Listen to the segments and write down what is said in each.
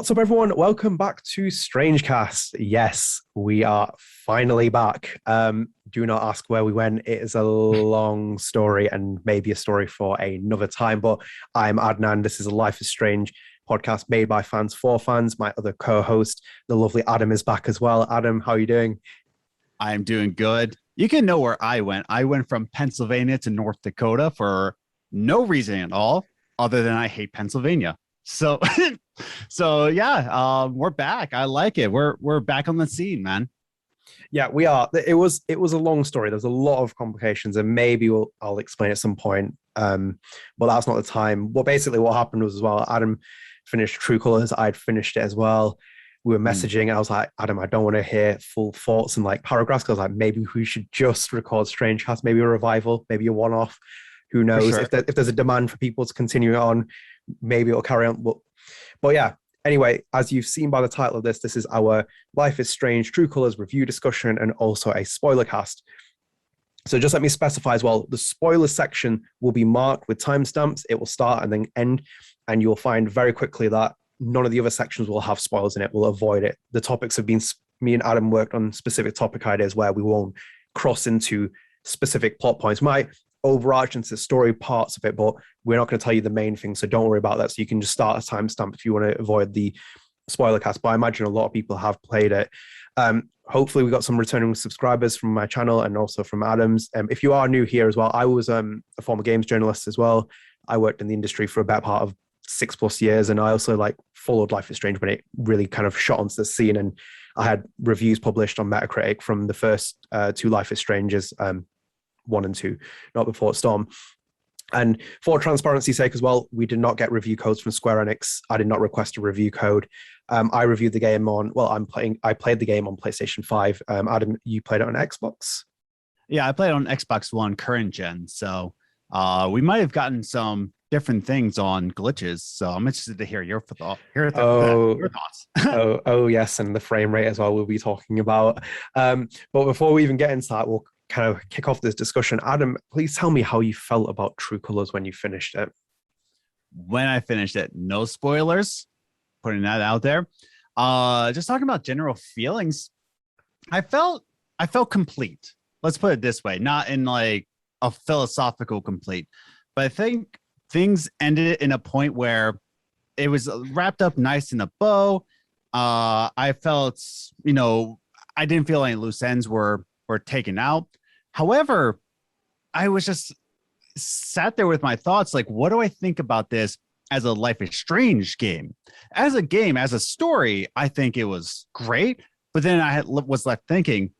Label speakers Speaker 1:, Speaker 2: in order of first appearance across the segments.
Speaker 1: What's up, everyone? Welcome back to StrangeCast. Yes, we are finally back. Do not ask where we went. It is a long story and maybe a story for another time. But I'm Adnan. This is a Life is Strange podcast made by fans for fans. My other co-host, the lovely Adam, is back as well. Adam, how are you doing?
Speaker 2: I'm doing good. You can know where I went. I went from Pennsylvania to North Dakota for no reason at all, other than I hate Pennsylvania. So, we're back. I like it. We're back on the scene, man.
Speaker 1: Yeah, we are. It was a long story. There's a lot of complications, and maybe I'll explain at some point. But that's not the time. Well, basically, what happened was as well. Adam finished True Colors. I'd finished it as well. We were messaging. I was like, Adam, I don't want to hear full thoughts and like paragraphs. Because like maybe we should just record StrangeCast, maybe a revival, maybe a one-off. Who knows?
Speaker 2: Sure.
Speaker 1: If there's a demand for people to continue on, maybe it'll carry on. But yeah. Anyway, as you've seen by the title of this is our Life is Strange True Colors review discussion and also a spoiler cast. So just let me specify as well, the spoiler section will be marked with timestamps. It will start and then end, and you'll find very quickly that none of the other sections will have spoilers in it. We'll avoid it. The topics have been, me and Adam worked on specific topic ideas where we won't cross into specific plot points. Might overarch into the story parts of it, but we're not going to tell you the main thing, so don't worry about that. So you can just start a timestamp if you want to avoid the spoiler cast. But I imagine a lot of people have played it. Hopefully we got some returning subscribers from my channel and also from Adam's. If you are new here as well, I was a former games journalist as well. I worked in the industry for a better part of 6+ years, and I also like followed Life is Strange when it really kind of shot onto the scene, and I had reviews published on Metacritic from the first two Life is Stranges, 1 and 2, not before Storm. And for transparency's sake as well, we did not get review codes from Square Enix. I did not request a review code. I reviewed the game I played the game on PlayStation 5. Adam, you played it on Xbox?
Speaker 2: Yeah, I played on Xbox One current gen. So we might have gotten some different things on glitches. So I'm interested to hear your thoughts.
Speaker 1: oh yes, and the frame rate as well we'll be talking about. But before we even get into that, we'll kind of kick off this discussion. Adam, please tell me how you felt about True Colors when you finished it.
Speaker 2: When I finished it, no spoilers, putting that out there. Just talking about general feelings. I felt complete. Let's put it this way, not in like a philosophical complete, but I think things ended in a point where it was wrapped up nice in a bow. I felt, I didn't feel any loose ends were taken out. However, I was just sat there with my thoughts like, what do I think about this as a Life is Strange game? As a game, as a story, I think it was great. But then I was left thinking,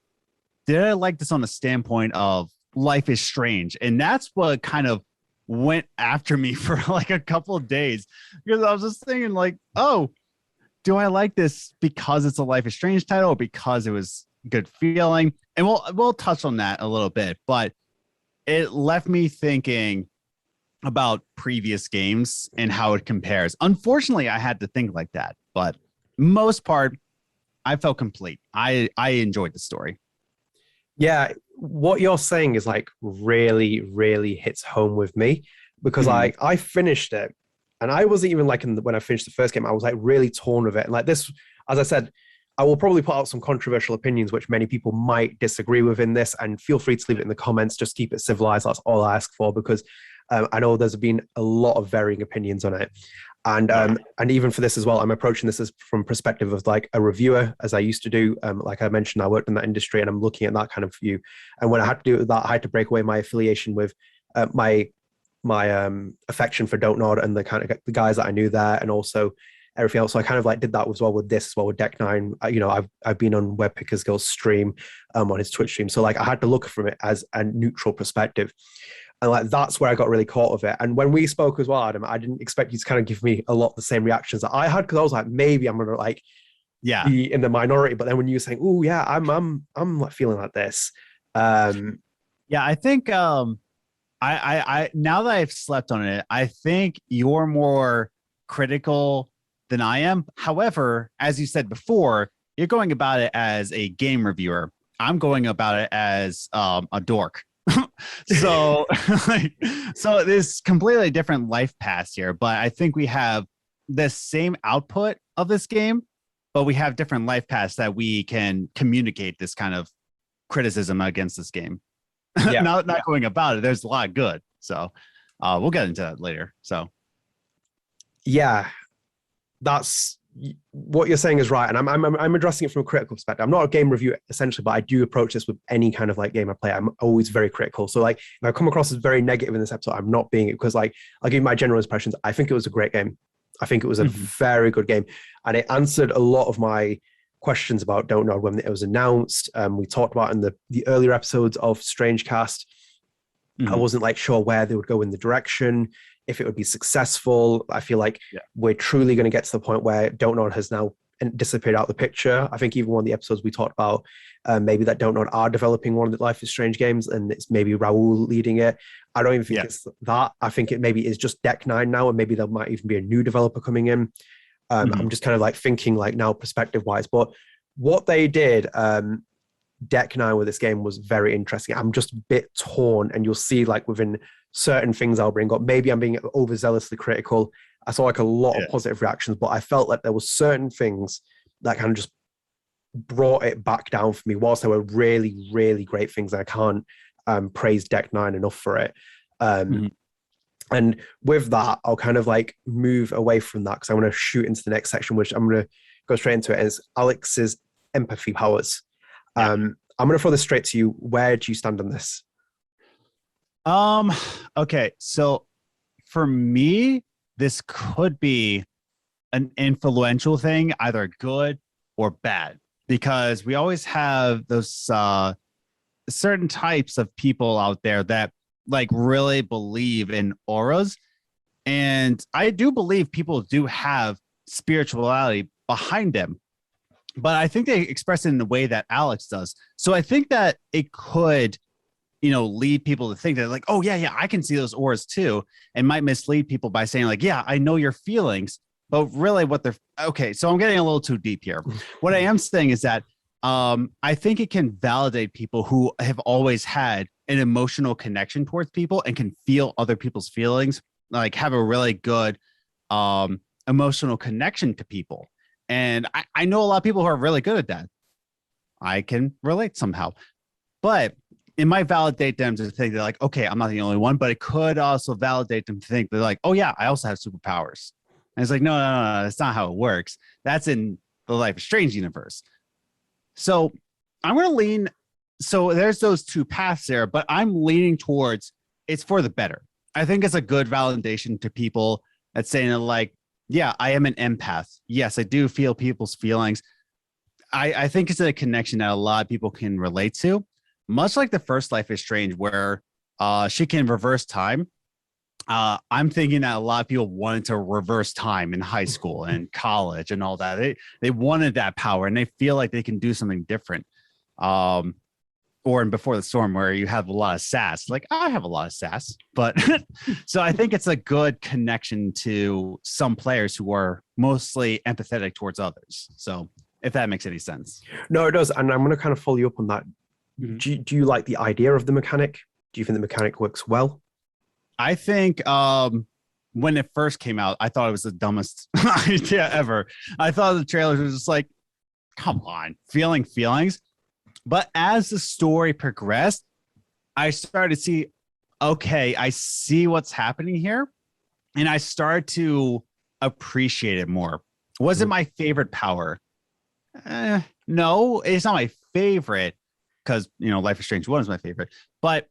Speaker 2: did I like this on the standpoint of Life is Strange? And that's what kind of went after me for like a couple of days, because I was just thinking like, oh, do I like this because it's a Life is Strange title or because it was good feeling? And we'll touch on that a little bit, but it left me thinking about previous games and how it compares. Unfortunately, I had to think like that, but most part, I felt complete. I enjoyed the story.
Speaker 1: Yeah, what you're saying is like really, really hits home with me, because I finished it, and I wasn't even like when I finished the first game, I was like really torn with it. And like this, as I said, I will probably put out some controversial opinions, which many people might disagree with in this, and feel free to leave it in the comments. Just keep it civilized. That's all I ask for, because I know there's been a lot of varying opinions on it. And even for this as well, I'm approaching this as from perspective of like a reviewer, as I used to do. Like I mentioned, I worked in that industry, and I'm looking at that kind of view. And when I had to do that, I had to break away my affiliation with my affection for Don't Nod and the kind of the guys that I knew there, and also everything else. So I kind of like did that as well with this as well with Deck Nine. I've been on Web Pickers Guild's stream on his Twitch stream. So like I had to look from it as a neutral perspective. And like that's where I got really caught of it. And when we spoke as well, Adam, I didn't expect you to kind of give me a lot of the same reactions that I had, because I was like, maybe I'm gonna like be in the minority. But then when you were saying, oh yeah, I'm like feeling like this.
Speaker 2: I think I now that I've slept on it, I think you're more critical than I am. However, as you said before, you're going about it as a game reviewer. I'm going about it as a dork. So there's completely different life paths here, but I think we have the same output of this game, but we have different life paths that we can communicate this kind of criticism against this game.
Speaker 1: Yeah.
Speaker 2: not going about it. There's a lot of good. So we'll get into that later. So
Speaker 1: yeah, that's what you're saying is right. And I'm addressing it from a critical perspective. I'm not a game reviewer essentially, but I do approach this with any kind of like game I play. I'm always very critical. So like if I come across as very negative in this episode, I'm not being it, because like I'll give you my general impressions. I think it was a great game. I think it was a very good game, and it answered a lot of my questions about Don't Nod when it was announced. We talked about in the earlier episodes of StrangeCast. I wasn't like sure where they would go in the direction, if it would be successful. I feel like we're truly going to get to the point where Don't Nod has now disappeared out of the picture. I think even one of the episodes we talked about, maybe that Don't Nod are developing one of the Life is Strange games, and it's maybe Raul leading it. I don't even think it's that. I think it maybe is just Deck 9 now, and maybe there might even be a new developer coming in. I'm just kind of like thinking like now perspective wise, but what they did, Deck 9 with this game was very interesting. I'm just a bit torn, and you'll see like within certain things I'll bring up. Maybe I'm being overzealously critical. I saw like a lot of positive reactions, but I felt like there were certain things that kind of just brought it back down for me, whilst there were really, really great things. I can't praise Deck 9 enough for it. And with that, I'll kind of like move away from that, because I want to shoot into the next section, which I'm going to go straight into it. Is Alex's empathy powers. I'm going to throw this straight to you. Where do you stand on this?
Speaker 2: Okay, so for me, this could be an influential thing, either good or bad, because we always have those certain types of people out there that like really believe in auras, and I do believe people do have spirituality behind them, but I think they express it in the way that Alex does. So I think that it could, lead people to think that like, oh yeah, I can see those auras too, and might mislead people by saying like, yeah, I know your feelings, but really what they're okay. So I'm getting a little too deep here. What I am saying is that I think it can validate people who have always had an emotional connection towards people and can feel other people's feelings, like have a really good emotional connection to people. And I know a lot of people who are really good at that. I can relate somehow, but it might validate them to think that like, okay, I'm not the only one, but it could also validate them to think they're like, oh yeah, I also have superpowers. And it's like, no, that's not how it works. That's in the Life is Strange universe. So I'm going to lean. So there's those two paths there, but I'm leaning towards it's for the better. I think it's a good validation to people that's saying that like, yeah, I am an empath. Yes, I do feel people's feelings. I think it's a connection that a lot of people can relate to, much like the first Life is Strange, where she can reverse time. I'm thinking that a lot of people wanted to reverse time in high school and college and all that. They wanted that power, and they feel like they can do something different. Or in Before the Storm, where you have a lot of sass. Like, I have a lot of sass. But so I think it's a good connection to some players who are mostly empathetic towards others. So if that makes any sense.
Speaker 1: No, it does. And I'm going to kind of follow you up on that. Do you like the idea of the mechanic? Do you think the mechanic works well?
Speaker 2: I think when it first came out, I thought it was the dumbest idea ever. I thought the trailers was just like, come on, feeling feelings. But as the story progressed, I started to see, okay, I see what's happening here. And I started to appreciate it more. Was it my favorite power? No, it's not my favorite, because, Life is Strange 1 is my favorite. But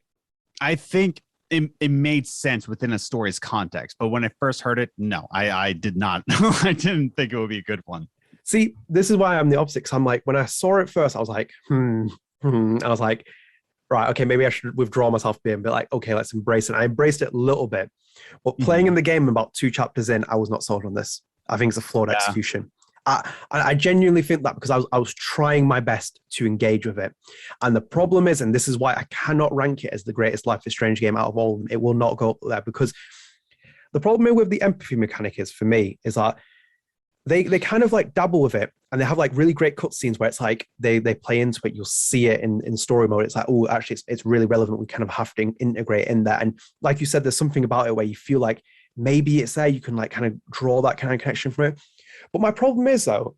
Speaker 2: I think it made sense within a story's context. But when I first heard it, no, I did not. I didn't think it would be a good one.
Speaker 1: See, this is why I'm the opposite. Because I'm like, when I saw it first, I was like, And I was like, right, okay, maybe I should withdraw myself a bit and be like, okay, let's embrace it. I embraced it a little bit. But playing in the game about 2 chapters in, I was not sold on this. I think it's a flawed execution. I genuinely think that, because I was trying my best to engage with it. And the problem is, and this is why I cannot rank it as the greatest Life is Strange game out of all of them, it will not go up there, because the problem with the empathy mechanic is, for me, is that they kind of like dabble with it, and they have like really great cutscenes where it's like they play into it. You'll see it in story mode. It's like, oh, actually, it's really relevant. We kind of have to integrate in there. And like you said, there's something about it where you feel like maybe it's there. You can like kind of draw that kind of connection from it. But my problem is though,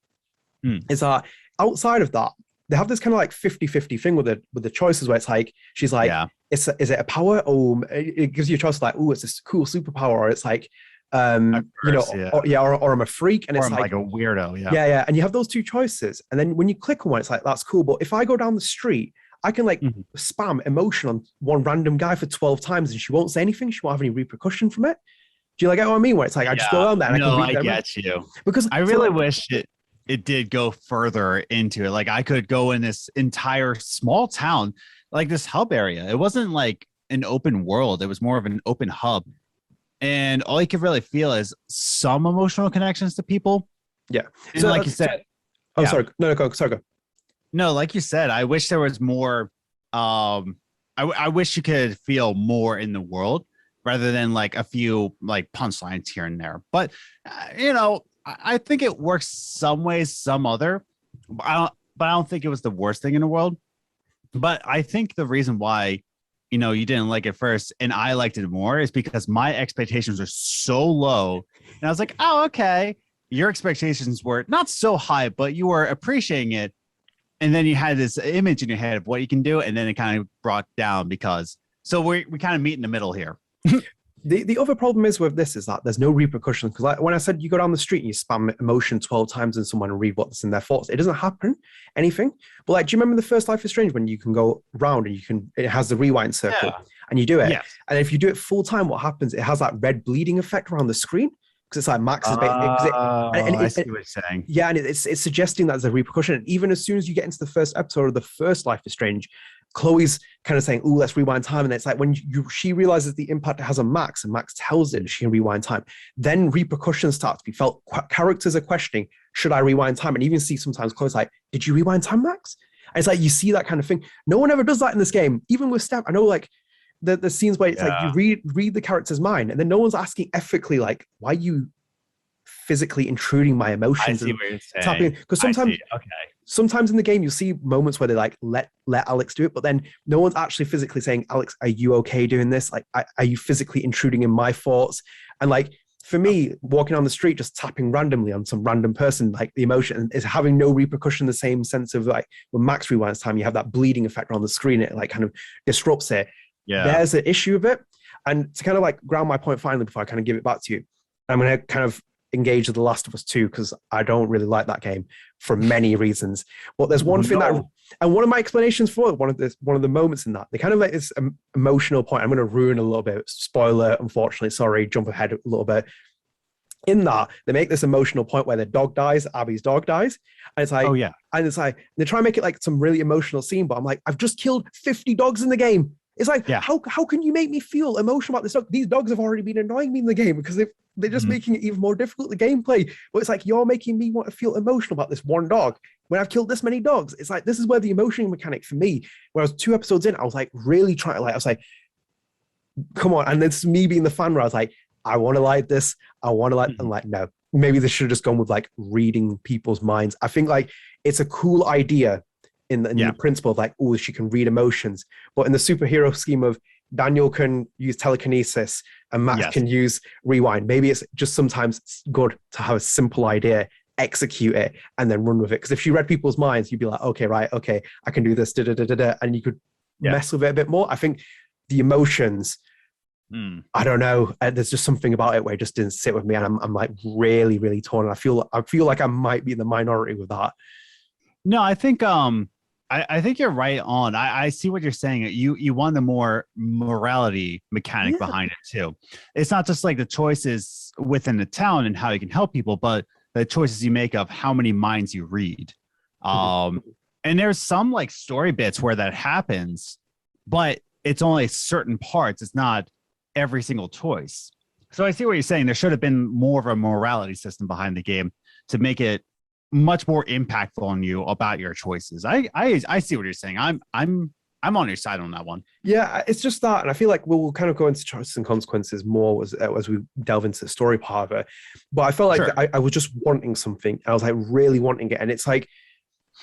Speaker 1: is that outside of that, they have this kind of like 50-50 thing with the choices where it's like, she's like, is it a power? Or it gives you a choice like, oh, it's this cool superpower, or it's like, or I'm a freak, and it's
Speaker 2: like a weirdo.
Speaker 1: Yeah. And you have those two choices. And then when you click on one, it's like, that's cool. But if I go down the street, I can like spam emotion on one random guy for 12 times and she won't say anything. She won't have any repercussion from it. Do you like get what I mean? Where it's like, I just go down there and I
Speaker 2: get you.
Speaker 1: Because
Speaker 2: I really wish it did go further into it. Like I could go in this entire small town, like this hub area. It wasn't like an open world. It was more of an open hub. And all you could really feel is some emotional connections to people.
Speaker 1: Yeah.
Speaker 2: And so like you said.
Speaker 1: Oh, sorry. No, go.
Speaker 2: No, like you said, I wish there was more. I wish you could feel more in the world rather than like a few like punchlines here and there. But, I think it works some ways, some other. I don't think it was the worst thing in the world. But I think the reason why, you didn't like it first and I liked it more is because my expectations are so low. And I was like, oh, okay. Your expectations were not so high, but you were appreciating it. And then you had this image in your head of what you can do. And then it kind of brought down so we kind of meet in the middle here.
Speaker 1: The other problem is with this is that there's no repercussions. Because like when I said you go down the street and you spam emotion 12 times and someone read what's in their thoughts, it doesn't happen anything. But like, do you remember the first Life is Strange when you can go round and it has the rewind circle and you do it? Yes. And if you do it full time, what happens? It has that red bleeding effect around the screen. Because it's like Max is
Speaker 2: I see what you're saying.
Speaker 1: Yeah, and it's suggesting that there's a repercussion. And even as soon as you get into the first episode of the first Life is Strange, Chloe's kind of saying, "Oh, let's rewind time," and it's like when she realizes the impact it has on Max, and Max tells it she can rewind time. Then repercussions start to be felt. Characters are questioning, "Should I rewind time?" And even see sometimes Chloe's like, "Did you rewind time, Max?" And it's like you see that kind of thing. No one ever does that in this game, even with Steph. I know, like. The scenes where it's like you read the character's mind, and then no one's asking ethically, like, why are you physically intruding my emotions?
Speaker 2: I see what you're saying.
Speaker 1: Because sometimes in the game you'll see moments where they like let Alex do it, but then no one's actually physically saying, Alex, are you okay doing this? Like, are you physically intruding in my thoughts? And like for me, walking on the street, just tapping randomly on some random person, like the emotion is having no repercussion in the same sense of like when Max rewinds time, you have that bleeding effect on the screen, it like kind of disrupts it. Yeah. There's an issue of it. And to kind of like ground my point finally before I kind of give it back to you, I'm going to kind of engage with The Last of Us 2 because I don't really like that game for many reasons. But there's one thing and one of my explanations for it, one of the moments in that, they kind of like this emotional point. I'm going to ruin a little bit. Spoiler, unfortunately. Sorry, jump ahead a little bit. In that, they make this emotional point where their dog dies, Abby's dog dies. And it's like, oh yeah. And it's like, they try and make it like some really emotional scene, but I'm like, I've just killed 50 dogs in the game. It's like, how can you make me feel emotional about this dog? These dogs have already been annoying me in the game because they're just making it even more difficult, the gameplay. But it's like, you're making me want to feel emotional about this one dog when I've killed this many dogs. It's like, this is where the emotion mechanic for me, where I was 2 episodes in, I was like really trying to I was like, come on. And then it's me being the fan where I was like, I want to like this. I want to like, and like, no, maybe they should have just gone with like reading people's minds. I think like it's a cool idea in the principle of like, oh, she can read emotions. But in the superhero scheme of Daniel can use telekinesis and Max can use rewind, maybe it's just sometimes it's good to have a simple idea, execute it, and then run with it. Because if she read people's minds, you'd be like, okay, I can do this, and you could mess with it a bit more. I think the emotions, I don't know. There's just something about it where it just didn't sit with me, and I'm like really, really torn. And I feel like I might be in the minority with that.
Speaker 2: No, I think I think you're right on. I see what you're saying. You want the more morality mechanic behind it too. It's not just like the choices within the town and how you can help people, but the choices you make of how many minds you read. And there's some like story bits where that happens, but it's only certain parts. It's not every single choice. So I see what you're saying. There should have been more of a morality system behind the game to make it much more impactful on you about your choices. I see what you're saying. I'm on your side on that one.
Speaker 1: Yeah, it's just that, and I feel like we'll kind of go into choices and consequences more as we delve into the story part of it. But I felt like I was just wanting something. I was like really wanting it, and it's like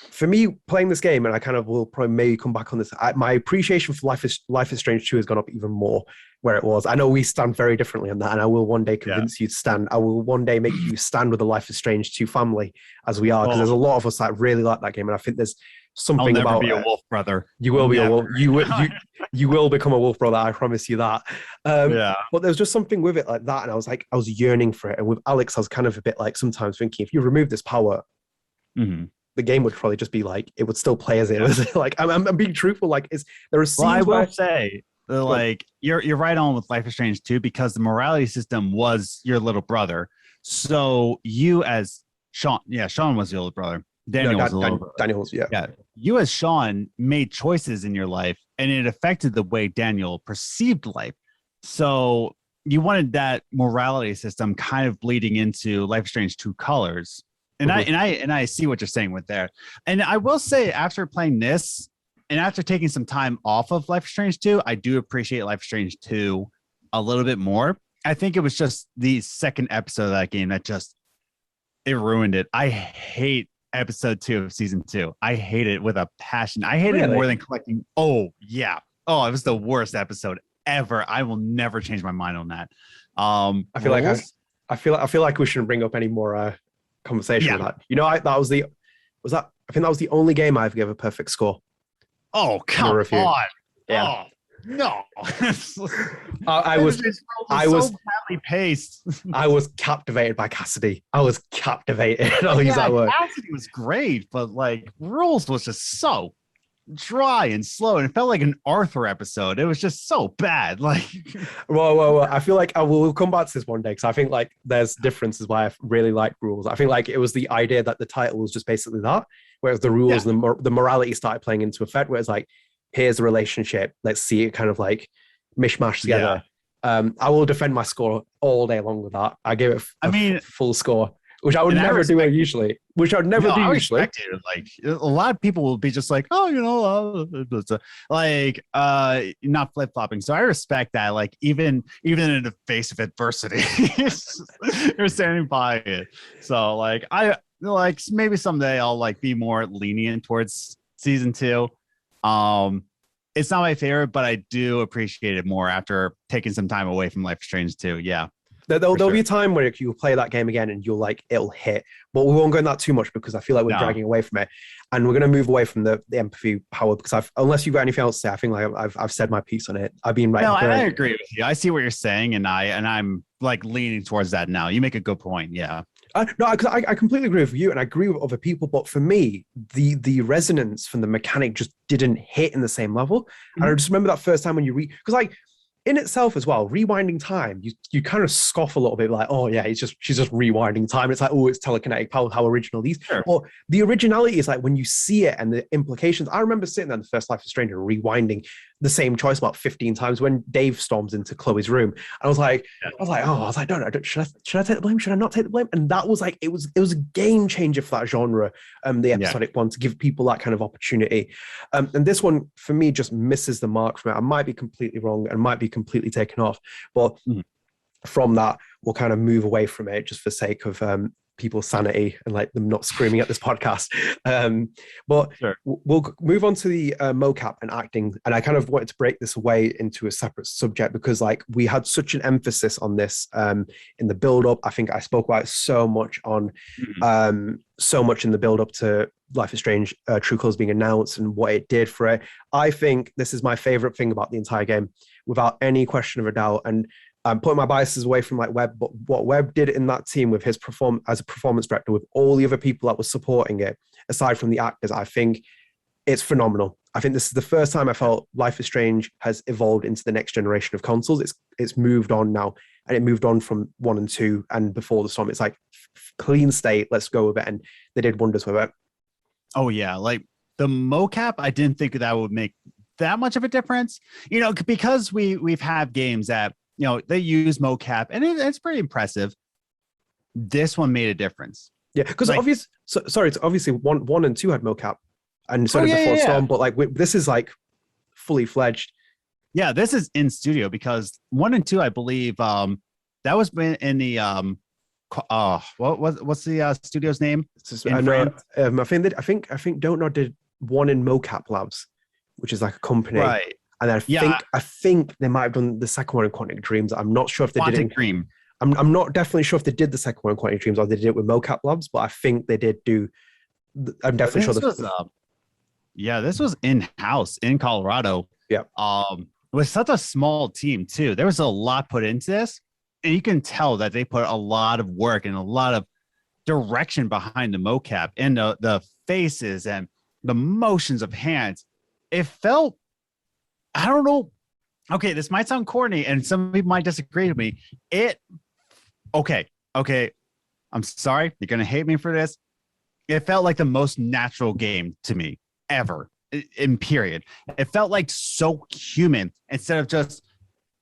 Speaker 1: For me, playing this game, and I kind of will probably maybe come back on this, my appreciation for Life is Strange 2 has gone up even more where it was. I know we stand very differently on that, and I will one day convince you to stand. I will one day make you stand with the Life is Strange 2 family as we are, because there's a lot of us that really like that game, and I think there's something about
Speaker 2: be a wolf brother.
Speaker 1: You will be a wolf. You will become a wolf brother. I promise you that. But there's just something with it like that, and I was yearning for it. And with Alex, I was kind of a bit like sometimes thinking, if you remove this power, the game would probably just be like it would still play as it was. Like I'm being truthful. Like there are scenes
Speaker 2: I will
Speaker 1: where
Speaker 2: say. Like you're right on with Life is Strange 2 because the morality system was your little brother. So you as Sean was your little brother. Daniel was the little brother.
Speaker 1: Daniel was, yeah.
Speaker 2: You as Sean made choices in your life, and it affected the way Daniel perceived life. So you wanted that morality system kind of bleeding into Life is Strange 2 colors. And I see what you're saying with there. And I will say, after playing this and after taking some time off of Life is Strange 2, I do appreciate Life is Strange 2 a little bit more. I think it was just the second episode of that game that it ruined it. I hate episode 2 of season 2. I hate it with a passion. I hate it more than collecting. Oh yeah. Oh, it was the worst episode ever. I will never change my mind on that. I
Speaker 1: feel like we shouldn't bring up any more conversation with that. You know, I think that was the only game I've given a perfect score.
Speaker 2: Oh, come on.
Speaker 1: Yeah.
Speaker 2: Oh, no.
Speaker 1: I was
Speaker 2: badly paced.
Speaker 1: I was captivated by Cassidy. I was captivated. I'll use that word.
Speaker 2: Cassidy was great, but like Rules was just so dry and slow, and it felt like an Arthur episode. It was just so bad. Like,
Speaker 1: well, I feel like we'll come back to this one day, because I think like there's differences why I really like Rules. I think like it was the idea that the title was just basically that, whereas the rules and the morality started playing into effect, where it's like, here's a relationship, let's see it kind of like mishmash together. I will defend my score all day long with that. I give it a full score, which I would never do usually. Like,
Speaker 2: a lot of people will be just like, oh, you know, like not flip flopping. So I respect that. Like even in the face of adversity, you're standing by it. So like maybe someday I'll like be more lenient towards season 2. It's not my favorite, but I do appreciate it more after taking some time away from Life is Strange 2. Yeah.
Speaker 1: There'll be a time where you'll play that game again and it'll hit, but we won't go in that too much because I feel like we're dragging away from it, and we're going to move away from the empathy power, because unless you've got anything else to say, I think like I've said my piece on it. I've been right.
Speaker 2: No, I agree with you. I see what you're saying, and I'm like leaning towards that now. You make a good point. Yeah.
Speaker 1: I completely agree with you, and I agree with other people. But for me, the resonance from the mechanic just didn't hit in the same level. And I just remember that first time when you because like in itself as well, rewinding time, you kind of scoff a little bit, like, oh yeah, she's just rewinding time. It's like, oh, it's telekinetic power, how original these. Sure. Or the originality is like when you see it and the implications. I remember sitting there in the first Life is Strange and rewinding the same choice about 15 times when Dave storms into Chloe's room. I was like, no, should I take the blame? Should I not take the blame? And that was like, it was a game changer for that genre, the episodic one, to give people that kind of opportunity. And this one for me just misses the mark from it. I might be completely wrong and might be completely taken off, but from that, we'll kind of move away from it just for sake of people's sanity and like them not screaming at this podcast. But sure, we'll move on to the mocap and acting. And I kind of wanted to break this away into a separate subject because like we had such an emphasis on this in the build up. I think I spoke about it so much on so much in the build up to Life is Strange True Colors being announced and what it did for it. I think this is my favorite thing about the entire game, without any question of a doubt. And I'm putting my biases away from like Webb, but what Webb did in that team with his as a performance director, with all the other people that were supporting it, aside from the actors, I think it's phenomenal. I think this is the first time I felt Life is Strange has evolved into the next generation of consoles. It's moved on now, and it moved on from 1 and 2 and Before the Storm. It's like clean state, let's go with it, and they did wonders with it.
Speaker 2: Oh yeah, like the mocap, I didn't think that would make that much of a difference, you know, because we've had games that, you know, they use mocap and it's pretty impressive. This one made a difference.
Speaker 1: Yeah, because like, obviously 1 and 2 had mocap, and so did Before Storm, but like this is like fully fledged.
Speaker 2: Yeah, this is in studio because 1 and 2, I believe, that was in the what's the studio's name?
Speaker 1: I know. I think Don't Nod did one in Mocap Labs, which is like a company,
Speaker 2: Right.
Speaker 1: and I think they might have done the second one in Quantic Dreams. I'm not sure if they did it.
Speaker 2: Dream.
Speaker 1: I'm not definitely sure if they did the second one in Quantic Dreams or they did it with Mocap Labs, but I think they did do. I'm definitely sure
Speaker 2: this was in-house in Colorado.
Speaker 1: Yeah.
Speaker 2: With such a small team too. There was a lot put into this, and you can tell that they put a lot of work and a lot of direction behind the mocap and the faces and the motions of hands. It felt, I don't know. Okay, this might sound corny, and some people might disagree with me. Okay. I'm sorry. You're gonna hate me for this. It felt like the most natural game to me ever. In period. It felt like so human instead of just,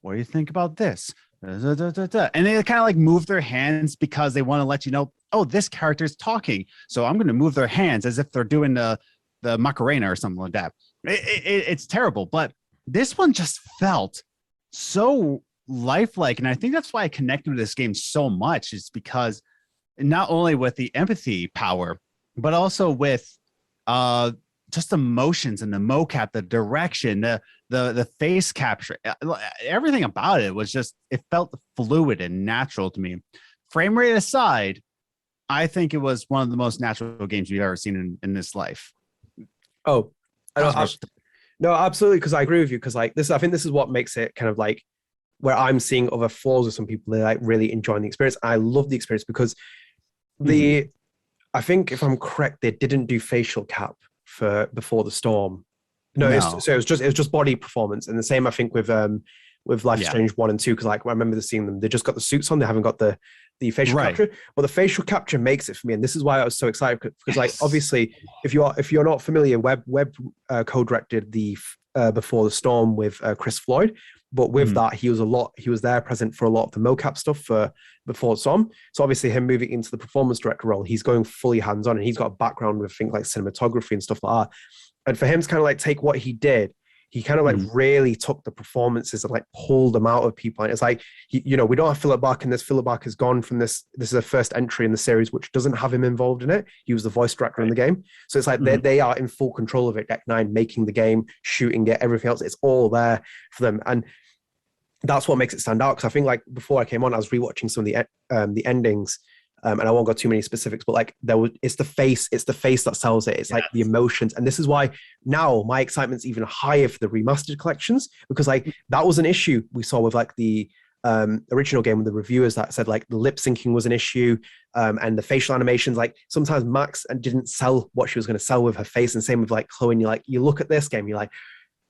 Speaker 2: what do you think about this? And they kind of like move their hands because they want to let you know, oh, this character is talking. So I'm going to move their hands as if they're doing the Macarena or something like that. It's terrible. But this one just felt so lifelike. And I think that's why I connected with this game so much, is because not only with the empathy power, but also with just the motions and the mocap, the direction, the face capture, everything about it was just, it felt fluid and natural to me. Frame rate aside, I think it was one of the most natural games we've ever seen in this life.
Speaker 1: Oh, no, absolutely. Because I agree with you. Because like this, I think this is what makes it kind of like where I'm seeing other flaws with some people. They're like really enjoying the experience. I love the experience because I think if I'm correct, they didn't do facial cap for Before the Storm. No. It was just body performance, and the same I think with Life is Strange 1 and 2, because like I remember seeing them, they just got the suits on, they haven't got the facial capture, but the facial capture makes it for me, and this is why I was so excited, because like obviously if you're not familiar, Webb co-directed the Before the Storm with Chris Floyd, but with that he was there present for a lot of the mocap stuff for Before the Storm. So obviously him moving into the performance director role, he's going fully hands-on, and he's got a background with things like cinematography and stuff like that. And for him to kind of like take what he did, he kind of like really took the performances and like pulled them out of people. And it's like, we don't have Philip Barker in this. Philip Barker has gone from this. This is a first entry in the series, which doesn't have him involved in it. He was the voice director in the game. So it's like they are in full control of it. Deck 9 making the game, shooting it, everything else. It's all there for them. And that's what makes it stand out. Because I think like before I came on, I was rewatching some of the endings. And I won't go too many specifics, but like it's the face that sells it. It's like the emotions. And this is why now my excitement's even higher for the remastered collections, because like that was an issue we saw with like the original game with the reviewers that said like the lip syncing was an issue, and the facial animations, like sometimes Max didn't sell what she was going to sell with her face, and same with like Chloe. And you look at this game, you're like,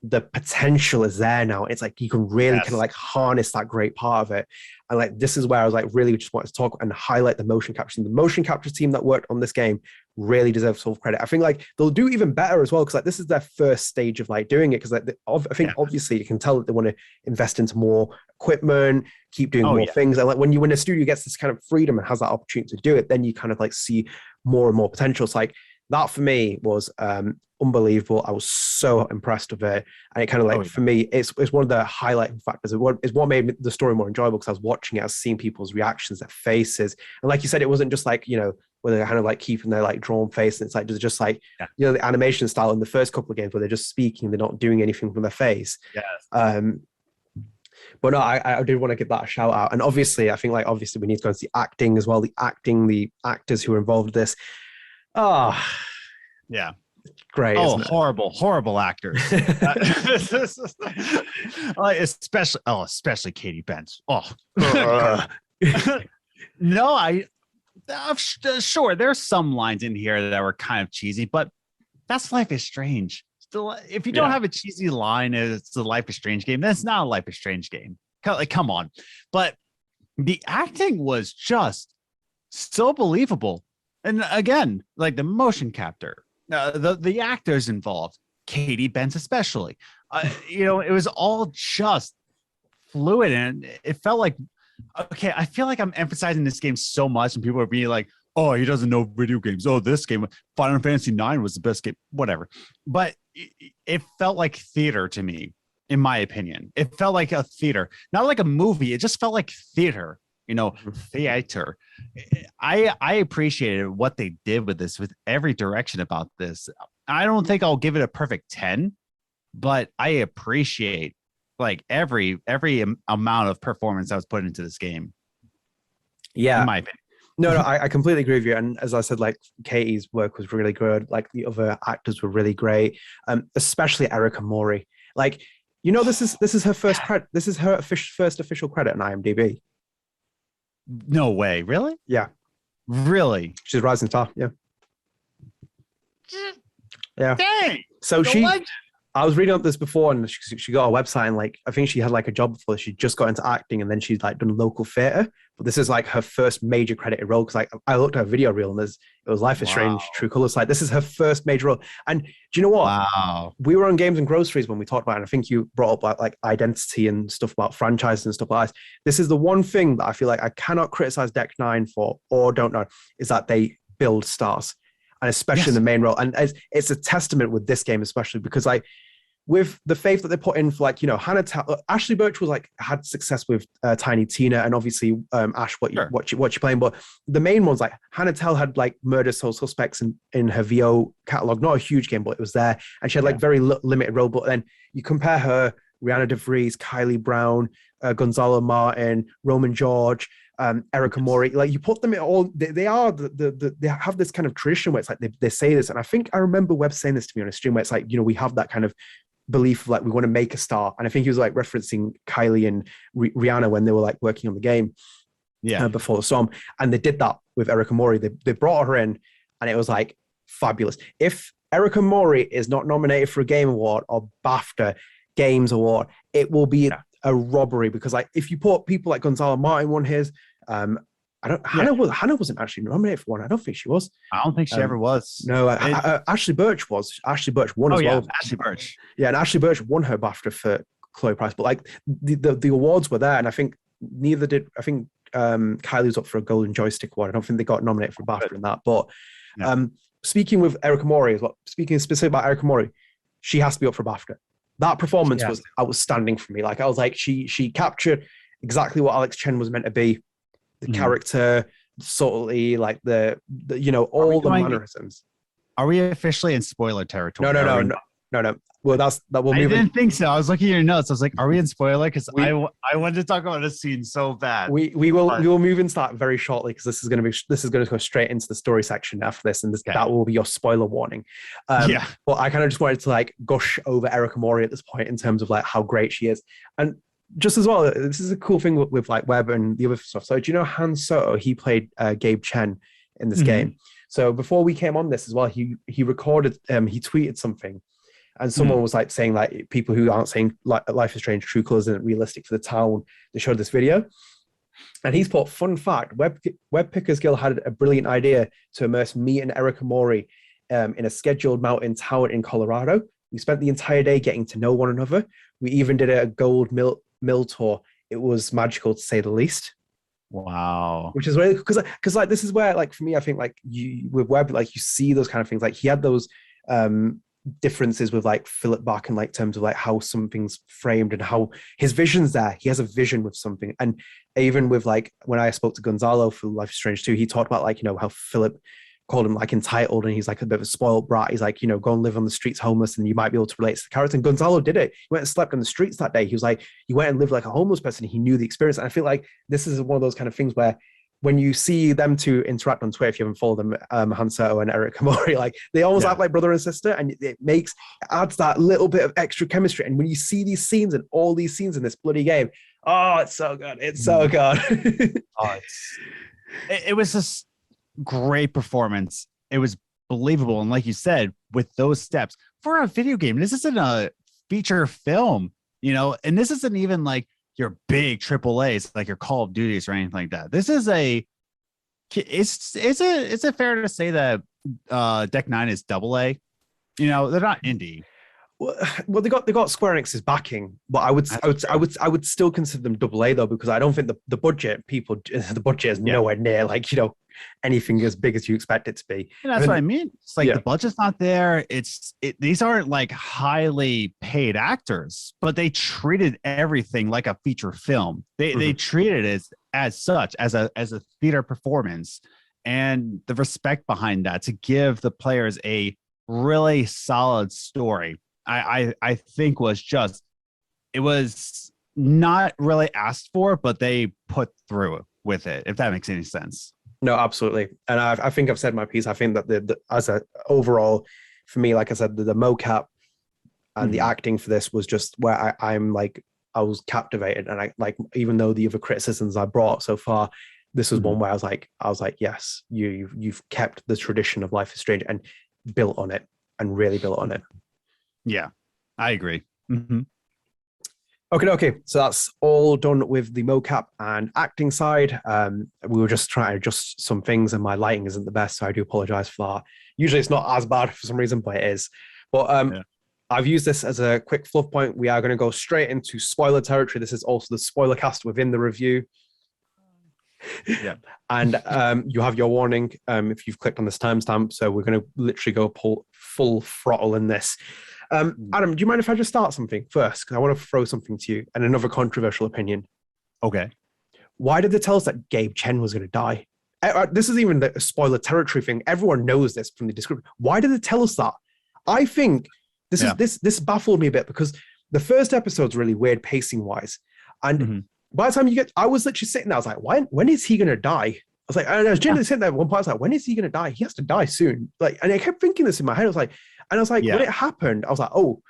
Speaker 1: the potential is there now. It's like you can really kind of like harness that great part of it. And like this is where I was like really just wanted to talk and highlight the motion capture. The motion capture team that worked on this game really deserves full credit. I think like they'll do even better as well, because like this is their first stage of like doing it, because like I think obviously you can tell that they want to invest into more equipment, keep doing more things. And like when a studio gets this kind of freedom and has that opportunity to do it, then you kind of like see more and more potential. It's like that for me was unbelievable. I was so impressed with it, and it kind of like for me, it's one of the highlighting factors. It's what made the story more enjoyable, because I was watching it, I was seeing people's reactions, their faces, and like you said, it wasn't just like where they're kind of like keeping their like drawn face, and it's like just like the animation style in the first couple of games where they're just speaking, they're not doing anything from their face. But no, I did want to give that a shout out, and obviously I think like obviously we need to go into the acting as well. The actors who are involved in this. Great.
Speaker 2: Horrible actors. Especially Katie Benz. No, sure, there's some lines in here that were kind of cheesy, but that's Life is Strange. Still, if you don't have a cheesy line, it's the Life is Strange game. That's not a Life is Strange game. Like, come on. But the acting was just so believable. And again, like the motion capture, the actors involved, Katie Benz especially, it was all just fluid, and it felt like, okay, I feel like I'm emphasizing this game so much, and people are being like, oh, he doesn't know video games. Oh, this game, Final Fantasy 9 was the best game, whatever. But it felt like theater to me, in my opinion. It felt like a theater, not like a movie. It just felt like theater. theater. I appreciated what they did with this, with every direction about this. I don't think I'll give it a perfect 10, but I appreciate like every amount of performance that was put into this game.
Speaker 1: Yeah.
Speaker 2: In my opinion.
Speaker 1: No, I completely agree with you. And as I said, like Katie's work was really good. Like the other actors were really great, especially Erica Mori. Like, this is her first credit. This is her first official credit on IMDb.
Speaker 2: No way, really?
Speaker 1: Yeah,
Speaker 2: really.
Speaker 1: She's a rising star. Yeah, yeah.
Speaker 2: Dang.
Speaker 1: So I was reading up this before, and she got a website, and like I think she had like a job before. She just got into acting, and then she's like done local theater. But this is like her first major credited role, because like I looked at her video reel, and it was Life is Strange, True Colors. Like this is her first major role. And do you know what?
Speaker 2: Wow.
Speaker 1: We were on Games and Groceries when we talked about it, and I think you brought up like identity and stuff about franchises and stuff like that. This is the one thing that I feel like I cannot criticize Deck 9 for, or don't know, is that they build stars, and especially in the main role. And it's a testament with this game, especially because like with the faith that they put in for like, Hannah Ashley Birch was like had success with Tiny Tina, and obviously Ash, what you're playing, but the main ones like Hannah Tell had like Murder Soul Suspects in her VO catalog, not a huge game, but it was there, and she had like very limited role. But then you compare her, Rihanna DeVries, Kylie Brown, Gonzalo Martin, Roman George, Erica Mori, like you put them in all, they are they have this kind of tradition where it's like they say this, and I think I remember Webb saying this to me on a stream where it's like, we have that kind of belief of like we want to make a star, and I think he was like referencing Kylie and Rihanna when they were like working on the game before the storm, and they did that with Erica Mori. They brought her in, and it was like fabulous. If Erica Mori is not nominated for a Game Award or BAFTA Games Award, it will be a robbery, because like if you put people like Gonzalo Martin won his, Hannah wasn't actually nominated for one. I don't think she was.
Speaker 2: I don't think she ever was.
Speaker 1: No, Ashley Birch was. Ashley Birch won as well.
Speaker 2: Ashley Birch.
Speaker 1: Yeah, and Ashley Birch won her BAFTA for Chloe Price. But like the awards were there, and I think neither did. I think Kylie was up for a Golden Joystick Award. I don't think they got nominated for BAFTA in that. But speaking with Erica Mori as well, speaking specifically about Erica Mori, she has to be up for BAFTA. That performance was outstanding for me. Like I was like, she captured exactly what Alex Chen was meant to be. The character, subtly, like the all the mannerisms.
Speaker 2: Are we officially in spoiler territory?
Speaker 1: No. Well, that will.
Speaker 2: I didn't think so. I was looking at your notes. I was like, "Are we in spoiler?" Because I wanted to talk about this scene so bad.
Speaker 1: We will move into that very shortly, because this is going to go straight into the story section after this, and that will be your spoiler warning. But I kind of just wanted to like gush over Erica Mori at this point in terms of like how great she is, and just as well, this is a cool thing with like Webb and the other stuff. So do you know Han Soto? He played Gabe Chen in this game. So before we came on this as well, he recorded, he tweeted something, and someone was like saying like people who aren't saying like Life is Strange True Colors isn't realistic for the town. They showed this video, and he's put, fun fact: Web Pickers Guild had a brilliant idea to immerse me and Erica Mori in a scheduled mountain town in Colorado. We spent the entire day getting to know one another. We even did a gold mill tour. It was magical, to say the least.
Speaker 2: Wow.
Speaker 1: Which is really, because like this is where like for me, I think like you with Webb, like you see those kind of things. Like he had those differences with like Philip Bach in like terms of like how something's framed and how his vision's there. He has a vision with something. And even with like when I spoke to Gonzalo for Life is Strange 2, he talked about like, how Philip called him like entitled, and he's like a bit of a spoiled brat. He's like, go and live on the streets homeless, and you might be able to relate to the character. And Gonzalo did it. He went and slept on the streets that day. He was like, he went and lived like a homeless person. He knew the experience. And I feel like this is one of those kind of things where when you see them two interact on Twitter, if you haven't followed them, Han Soto and Erica Mori, like they almost act like brother and sister, and it adds that little bit of extra chemistry. And when you see these scenes and all these scenes in this bloody game, oh, it's so good. It's so good.
Speaker 2: It was just great performance. It was believable. And like you said, with those steps for a video game, this isn't a feature film, and this isn't even like your big AAAs, like your Call of Duties or anything like that. This is is it fair to say that Deck 9 is AA? They're not indie.
Speaker 1: Well, they got Square Enix's backing, but I would still consider them AA though, because I don't think the budget is nowhere near like anything as big as you expect it to be.
Speaker 2: And that's what I mean. It's like the budget's not there. These aren't like highly paid actors, but they treated everything like a feature film. They treated it as such, as a theater performance, and the respect behind that to give the players a really solid story, I think it was not really asked for, but they put through it with it, if that makes any sense.
Speaker 1: No, absolutely. And I think I've said my piece. I think that as a overall, for me, like I said, the mocap and the acting for this was just where I'm like, I was captivated. And I like, even though the other criticisms I brought so far, this was one where I was like, yes, you've kept the tradition of Life is Strange and built on it and really built on it.
Speaker 2: Yeah, I agree.
Speaker 1: Okay. So that's all done with the mocap and acting side. We were just trying to adjust some things, and my lighting isn't the best, so I do apologize for that. Usually it's not as bad for some reason, but it is. But I've used this as a quick fluff point. We are going to go straight into spoiler territory. This is also the spoiler cast within the review.
Speaker 2: Yeah.
Speaker 1: And you have your warning if you've clicked on this timestamp. So we're going to literally go full throttle in this. Adam, do you mind if I just start something first? Because I want to throw something to you and another controversial opinion.
Speaker 2: Okay.
Speaker 1: Why did they tell us that Gabe Chen was going to die? This is even the spoiler territory thing. Everyone knows this from the description. Why did they tell us that? I think this baffled me a bit because the first episode's really weird pacing wise. And by the time I was literally sitting there, I was like, when is he going to die? I was like, and I was genuinely sitting there at one point, I was like, when is he going to die? He has to die soon. Like, and I kept thinking this in my head. I was like, when it happened, I was like, oh.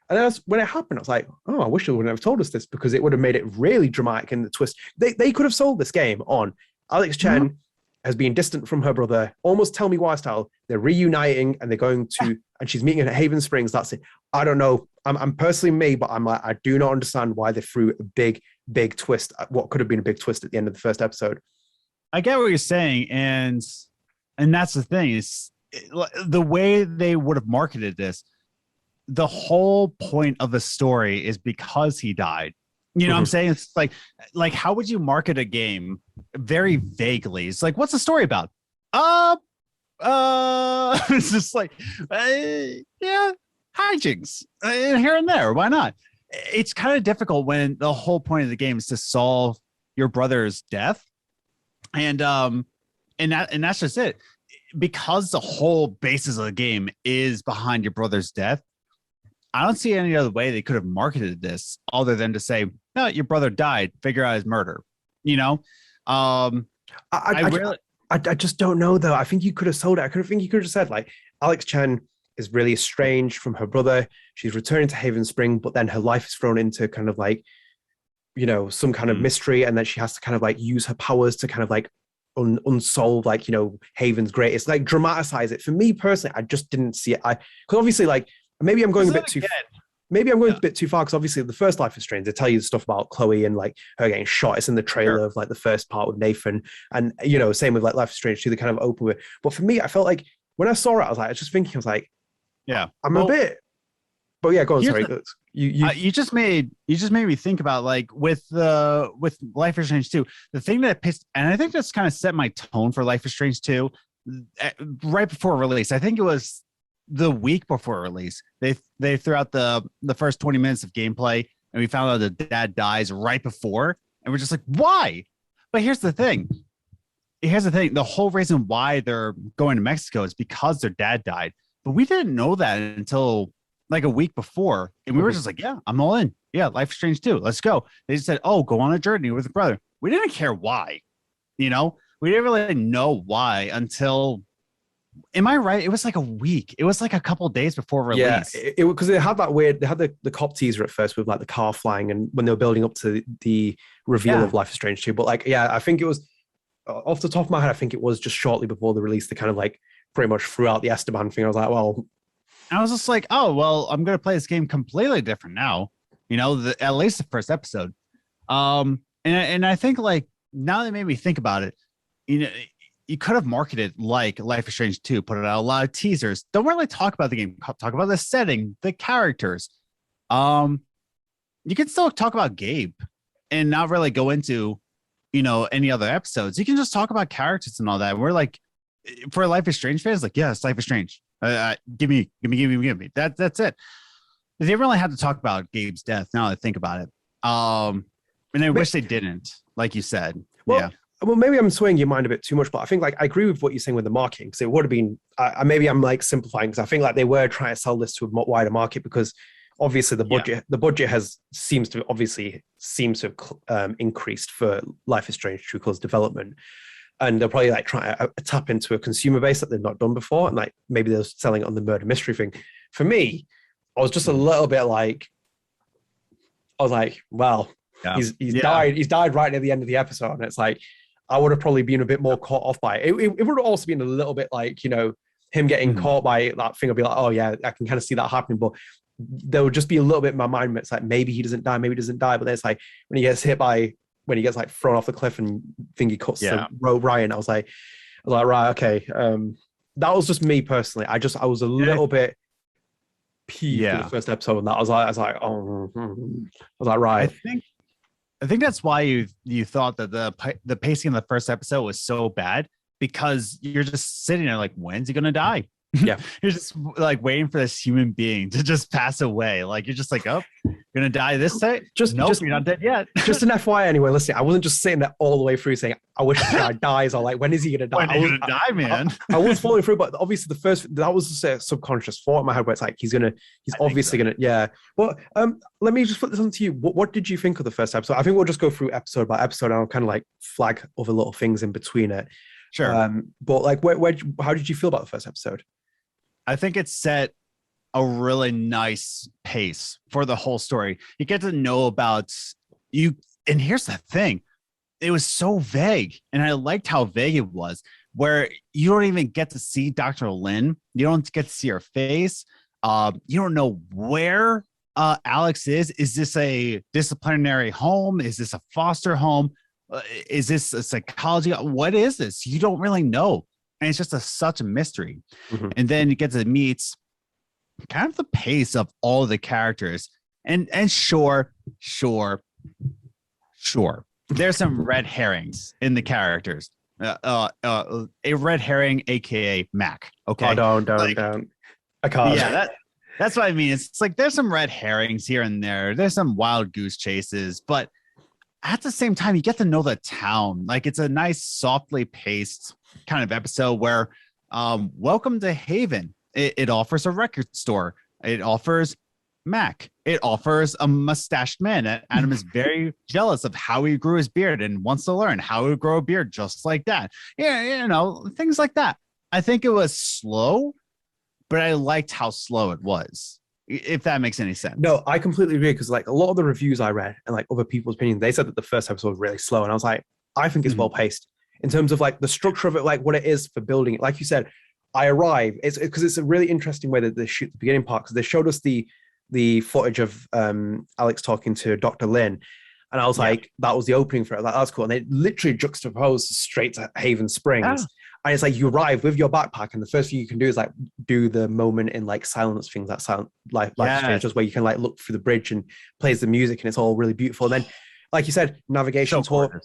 Speaker 1: And then when it happened, I was like, oh, I wish they wouldn't have told us this because it would have made it really dramatic in the twist. They could have sold this game on Alex Chen has been distant from her brother, almost Tell Me Why style. They're reuniting and they're going to, and she's meeting at Haven Springs. That's it. I don't know. I'm personally me, but I'm like, I do not understand why they threw a big twist, what could have been a big twist at the end of the first episode.
Speaker 2: I get what you're saying. And that's the thing is the way they would have marketed this. The whole point of the story is because he died. You know what I'm saying? It's like how would you market a game very vaguely? It's like, what's the story about? It's just like, hijinks here and there. Why not? It's kind of difficult when the whole point of the game is to solve your brother's death. And that's just it. Because the whole basis of the game is behind your brother's death, I don't see any other way they could have marketed this other than to say, no, your brother died, figure out his murder. You know?
Speaker 1: I just don't know, though. I think you could have sold it. I think you could have said, like, Alex Chen is really estranged from her brother. She's returning to Haven Spring, but then her life is thrown into kind of like, you know, some kind of mystery. And then she has to kind of like use her powers to kind of like unsolve, like, you know, Haven's greatest, like dramatize it. For me personally, I just didn't see it. Because obviously, like, maybe I'm going a bit too far because obviously the first Life is Strange, they tell you stuff about Chloe and like her getting shot. It's in the trailer of like the first part with Nathan, and you know, same with like Life is Strange 2, they kind of open with. But for me, I felt like when I saw it, I was just thinking, I was like, I'm a bit. But yeah, go on. Sorry,
Speaker 2: you just made me think about like with Life is Strange 2, the thing that pissed, and I think that's kind of set my tone for Life is Strange 2 right before release. I think it was the week before release. They threw out the first 20 minutes of gameplay, and we found out the dad dies right before, and we're just like, why? But here's the thing. The whole reason why they're going to Mexico is because their dad died. But we didn't know that until like a week before. And we were just like, yeah, I'm all in. Yeah, Life is Strange 2. Let's go. They just said, oh, go on a journey with a brother. We didn't care why. You know, we didn't really know why until, am I right? It was like a week. It was like a couple of days before release.
Speaker 1: Yeah, because they had that weird, they had the cop teaser at first with like the car flying and when they were building up to the reveal of Life is Strange 2. But like, yeah, I think it was, off the top of my head, I think it was just shortly before the release, they kind of like pretty much threw out the Esteban thing. I was like, well.
Speaker 2: I was just like, oh, well, I'm going to play this game completely different now. You know, at least the first episode. And I think like, now that made me think about it, you know, you could have marketed like Life is Strange 2, put it out a lot of teasers. Don't really talk about the game. Talk about the setting, the characters. You can still talk about Gabe and not really go into, you know, any other episodes. You can just talk about characters and all that. We're like, for Life is Strange fans, like, yes, Life is Strange. Give me. That's it. They didn't really have to talk about Gabe's death. Now that I think about it, and I wish they didn't, like you said.
Speaker 1: Well,
Speaker 2: Yeah.
Speaker 1: well, maybe I'm swaying your mind a bit too much, but I think like I agree with what you're saying with the marketing because it would have been. Maybe I'm like simplifying because I think like they were trying to sell this to a wider market because obviously the budget seems to have increased for Life is Strange True Colors development, and they'll probably like try to tap into a consumer base that they've not done before, and like maybe they're selling it on the murder mystery thing. For me, I was just a little bit like, I was like, well, he's died right near the end of the episode, and it's like I would have probably been a bit more caught off by it. It would have also been a little bit like, him getting caught by that thing. I'd be like, oh yeah, I can kind of see that happening, but there would just be a little bit in my mind. It's like maybe he doesn't die, maybe he doesn't die, but then it's like when he gets like thrown off the cliff and thingy cuts to Ryan, I was like, right, okay. That was just me personally. I was a little bit peeved for the first episode, and that I was like, right.
Speaker 2: I think that's why you thought that the pacing in the first episode was so bad, because you're just sitting there like, when's he gonna die?
Speaker 1: Yeah.
Speaker 2: You're just like waiting for this human being to just pass away. Like you're just like, oh, you're gonna die this day? Nope, you're not dead yet.
Speaker 1: Just an FYI anyway, listen, I wasn't just sitting there all the way through saying, I wish the guy dies, or like, when is he gonna die?
Speaker 2: When are you gonna die, man?
Speaker 1: I was following through, but obviously that was just a subconscious thought in my head where it's like he's obviously gonna, yeah. But let me just put this on to you. What did you think of the first episode? I think we'll just go through episode by episode and I'll kind of like flag other little things in between it.
Speaker 2: Sure.
Speaker 1: But like how did you feel about the first episode?
Speaker 2: I think it set a really nice pace for the whole story. You get to know about you. And here's the thing. It was so vague. And I liked how vague it was, where you don't even get to see Dr. Lynn. You don't get to see her face. You don't know where Alex is. Is this a disciplinary home? Is this a foster home? Is this a psychology? What is this? You don't really know. And it's just such a mystery. Mm-hmm. And then you get to meet kind of the pace of all the characters. And sure. There's some red herrings in the characters. A red herring, aka Mac. Okay.
Speaker 1: Oh, don't. I can't.
Speaker 2: Yeah, that's what I mean. It's like there's some red herrings here and there. There's some wild goose chases, but at the same time, you get to know the town. Like it's a nice, softly paced kind of episode where welcome to Haven. It offers a record store. It offers Mac. It offers a mustached man. Adam is very jealous of how he grew his beard and wants to learn how to grow a beard just like that. Yeah, things like that. I think it was slow, but I liked how slow it was, if that makes any sense.
Speaker 1: No, I completely agree, because like a lot of the reviews I read and like other people's opinions, they said that the first episode was really slow, and I was like, I think it's well paced in terms of like the structure of it, like what it is for building it. Like you said, I arrive. It's because it's a really interesting way that they shoot the beginning part, because they showed us the footage of Alex talking to Dr. Lynn, and I was like, that was the opening for it. Like, that's cool, and they literally juxtaposed straight to Haven Springs. Yeah. And it's like you arrive with your backpack, and the first thing you can do is like do the moment in like silence things that sound like strange, just where you can like look through the bridge and plays the music, and it's all really beautiful. And then, like you said, navigation tour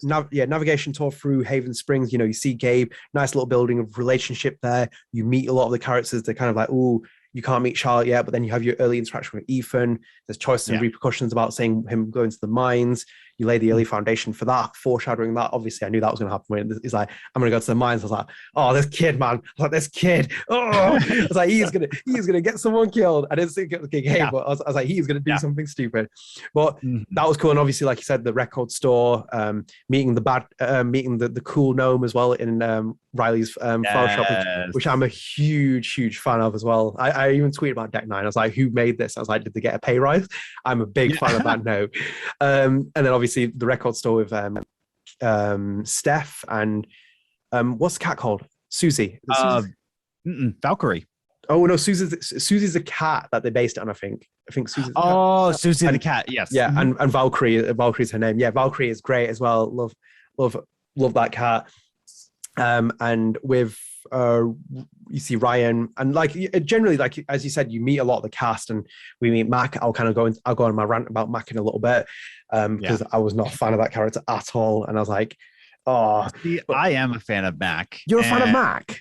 Speaker 1: through Haven Springs. You see Gabe, nice little building of relationship there. You meet a lot of the characters. They're kind of like, ooh, you can't meet Charlotte yet, but then you have your early interaction with Ethan. There's choices and repercussions about saying him going to the mines. You lay the early foundation for that, foreshadowing that. Obviously, I knew that was going to happen when he's like, I'm going to go to the mines. I was like, oh, this kid, man. I was like, this kid. Oh, I was like, he's going to get someone killed. I didn't think it was but I was like, he's going to do something stupid. But that was cool. And obviously, like you said, the record store, meeting the cool gnome as well in Riley's flower shop, which I'm a huge fan of as well. I even tweeted about Deck 9. I was like, who made this? I was like, did they get a pay rise? I'm a big fan of that note. And then obviously the record store with Steph and what's the cat called? Susie.
Speaker 2: Valkyrie.
Speaker 1: Oh no, Susie's the cat that they based it on. I think Susie's
Speaker 2: Susie the cat. Yes.
Speaker 1: Yeah, and Valkyrie's her name. Yeah, Valkyrie is great as well. Love that cat. And with you see Ryan, and like generally, like as you said, you meet a lot of the cast, and we meet Mac. I'll go on my rant about Mac in a little bit, because I was not a fan of that character at all, and I was like, oh,
Speaker 2: I am a fan of Mac.
Speaker 1: You're a fan of Mac.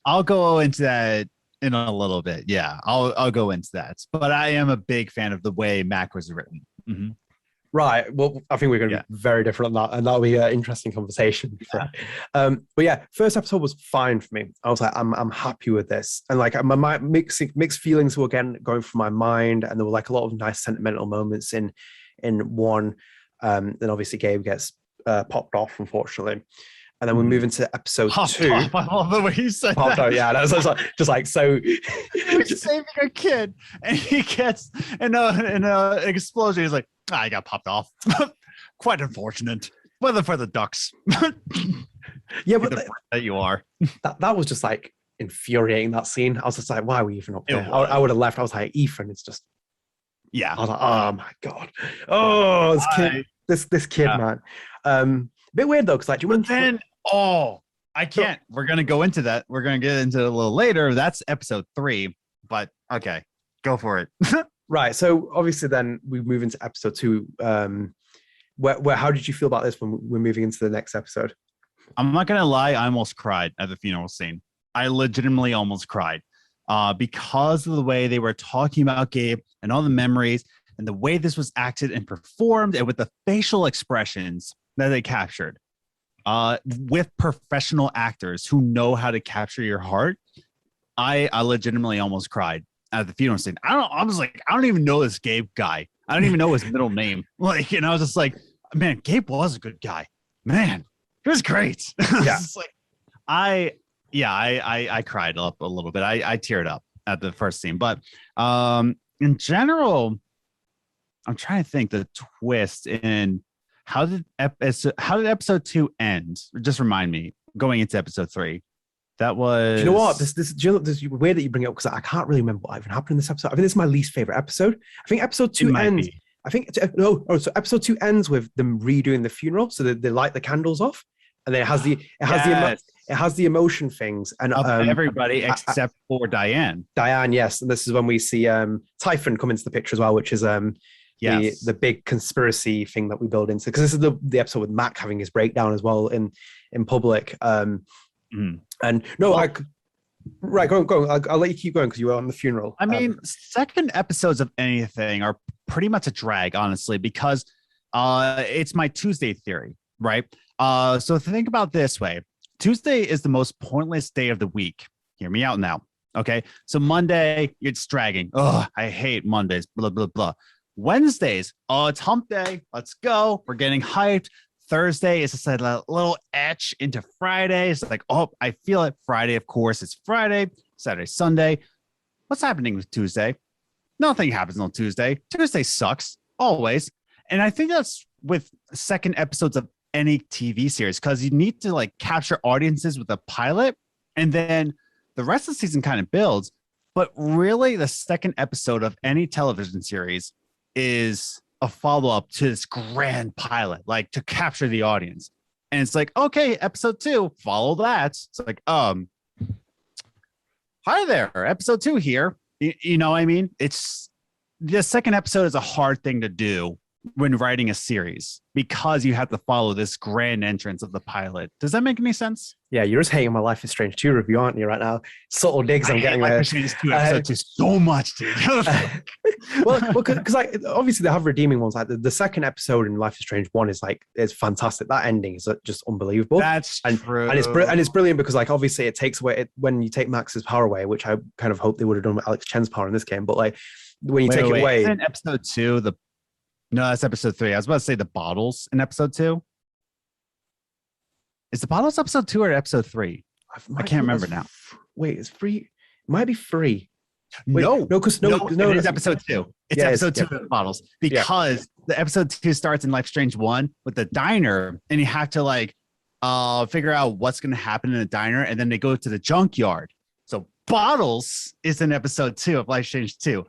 Speaker 2: I'll go into that in a little bit. Yeah, I'll go into that, but I am a big fan of the way Mac was written. Mm-hmm.
Speaker 1: Right. Well, I think we're going to be very different on that, and that'll be an interesting conversation. But yeah, first episode was fine for me. I was like, I'm happy with this, and like my mixed feelings were again going through my mind, and there were like a lot of nice sentimental moments in one. Then obviously Gabe gets popped off, unfortunately. And then we move into episode 2.
Speaker 2: I love the way you said
Speaker 1: popped
Speaker 2: that.
Speaker 1: Out, yeah, that's just like so.
Speaker 2: He's saving a kid, and he gets in an explosion. He's like, I got popped off. Quite unfortunate. Weather for the ducks.
Speaker 1: Yeah, but
Speaker 2: that you are.
Speaker 1: That was just like infuriating, that scene. I was just like, why are we even up there? I would have left. I was like, Ethan, it's just.
Speaker 2: Yeah.
Speaker 1: I was like, oh my God. Oh, this kid, man. A bit weird though, because like, do you want
Speaker 2: I can't. We're gonna go into that. We're gonna get into it a little later. That's episode 3, but okay, go for it.
Speaker 1: Right. So obviously, then we move into episode 2. Where how did you feel about this when we're moving into the next episode?
Speaker 2: I'm not gonna lie. I almost cried at the funeral scene. I legitimately almost cried because of the way they were talking about Gabe and all the memories and the way this was acted and performed, and with the facial expressions that they captured with professional actors who know how to capture your heart. I legitimately almost cried at the funeral scene. I was like, I don't even know this Gabe guy. I don't even know his middle name. Like, and I was just like, man, Gabe was a good guy. Man, he was great.
Speaker 1: Yeah.
Speaker 2: Like, I cried up a little bit. I teared up at the first scene, but in general, I'm trying to think the twist in how did episode 2 end? Just remind me going into episode 3. That was.
Speaker 1: Do you know what? This weird that you bring it up, because I can't really remember what even happened in this episode. I think this is my least favorite episode. I think episode 2 ends. I think so episode 2 ends with them redoing the funeral, so they light the candles off, and then it has the emotion things and
Speaker 2: everybody except for Diane.
Speaker 1: Diane, yes, and this is when we see Typhon come into the picture as well, which is the big conspiracy thing that we build into, because this is the episode with Mac having his breakdown as well in public. And no, go on. I'll let you keep going because you were on the funeral.
Speaker 2: I mean, second episodes of anything are pretty much a drag, honestly, because it's my Tuesday theory, right? So think about it this way. Tuesday is the most pointless day of the week. Hear me out now. Okay. So Monday, it's dragging. Oh, I hate Mondays, blah, blah, blah. Wednesdays, it's hump day. Let's go. We're getting hyped. Thursday is just a little etch into Friday. It's like, oh, I feel it. Friday, of course, it's Friday. Saturday, Sunday. What's happening with Tuesday? Nothing happens on Tuesday. Tuesday sucks, always. And I think that's with second episodes of any TV series, because you need to like capture audiences with a pilot, and then the rest of the season kind of builds. But really, the second episode of any television series is a follow-up to this grand pilot, like to capture the audience. And it's like, okay, episode 2, follow that. It's like, hi there, episode 2 here. You know what I mean? It's the second episode is a hard thing to do when writing a series, because you have to follow this grand entrance of the pilot. Does that make any sense?
Speaker 1: Yeah, you're just hating my Life is Strange 2 review, aren't you, right now? Subtle digs I'm getting there.
Speaker 2: Life is Strange 2 episode 2 so much, dude.
Speaker 1: well, because like obviously they have redeeming ones. Like the second episode in Life is Strange 1 is fantastic. That ending is just unbelievable.
Speaker 2: That's true.
Speaker 1: And it's brilliant because like obviously it takes away when you take Max's power away, which I kind of hope they would have done with Alex Chen's power in this game. But like when you take it away,
Speaker 2: in episode 2, no, that's episode 3. I was about to say the bottles in episode 2. Is the bottles episode 2 or episode 3? I can't remember now.
Speaker 1: Wait, it's 3. It might be 3.
Speaker 2: Wait, no,
Speaker 1: it
Speaker 2: is episode 2. It's episode 2 of the bottles, because the episode 2 starts in Life Strange 1 with the diner, and you have to like figure out what's going to happen in the diner, and then they go to the junkyard. So bottles is in episode 2 of Life Strange 2.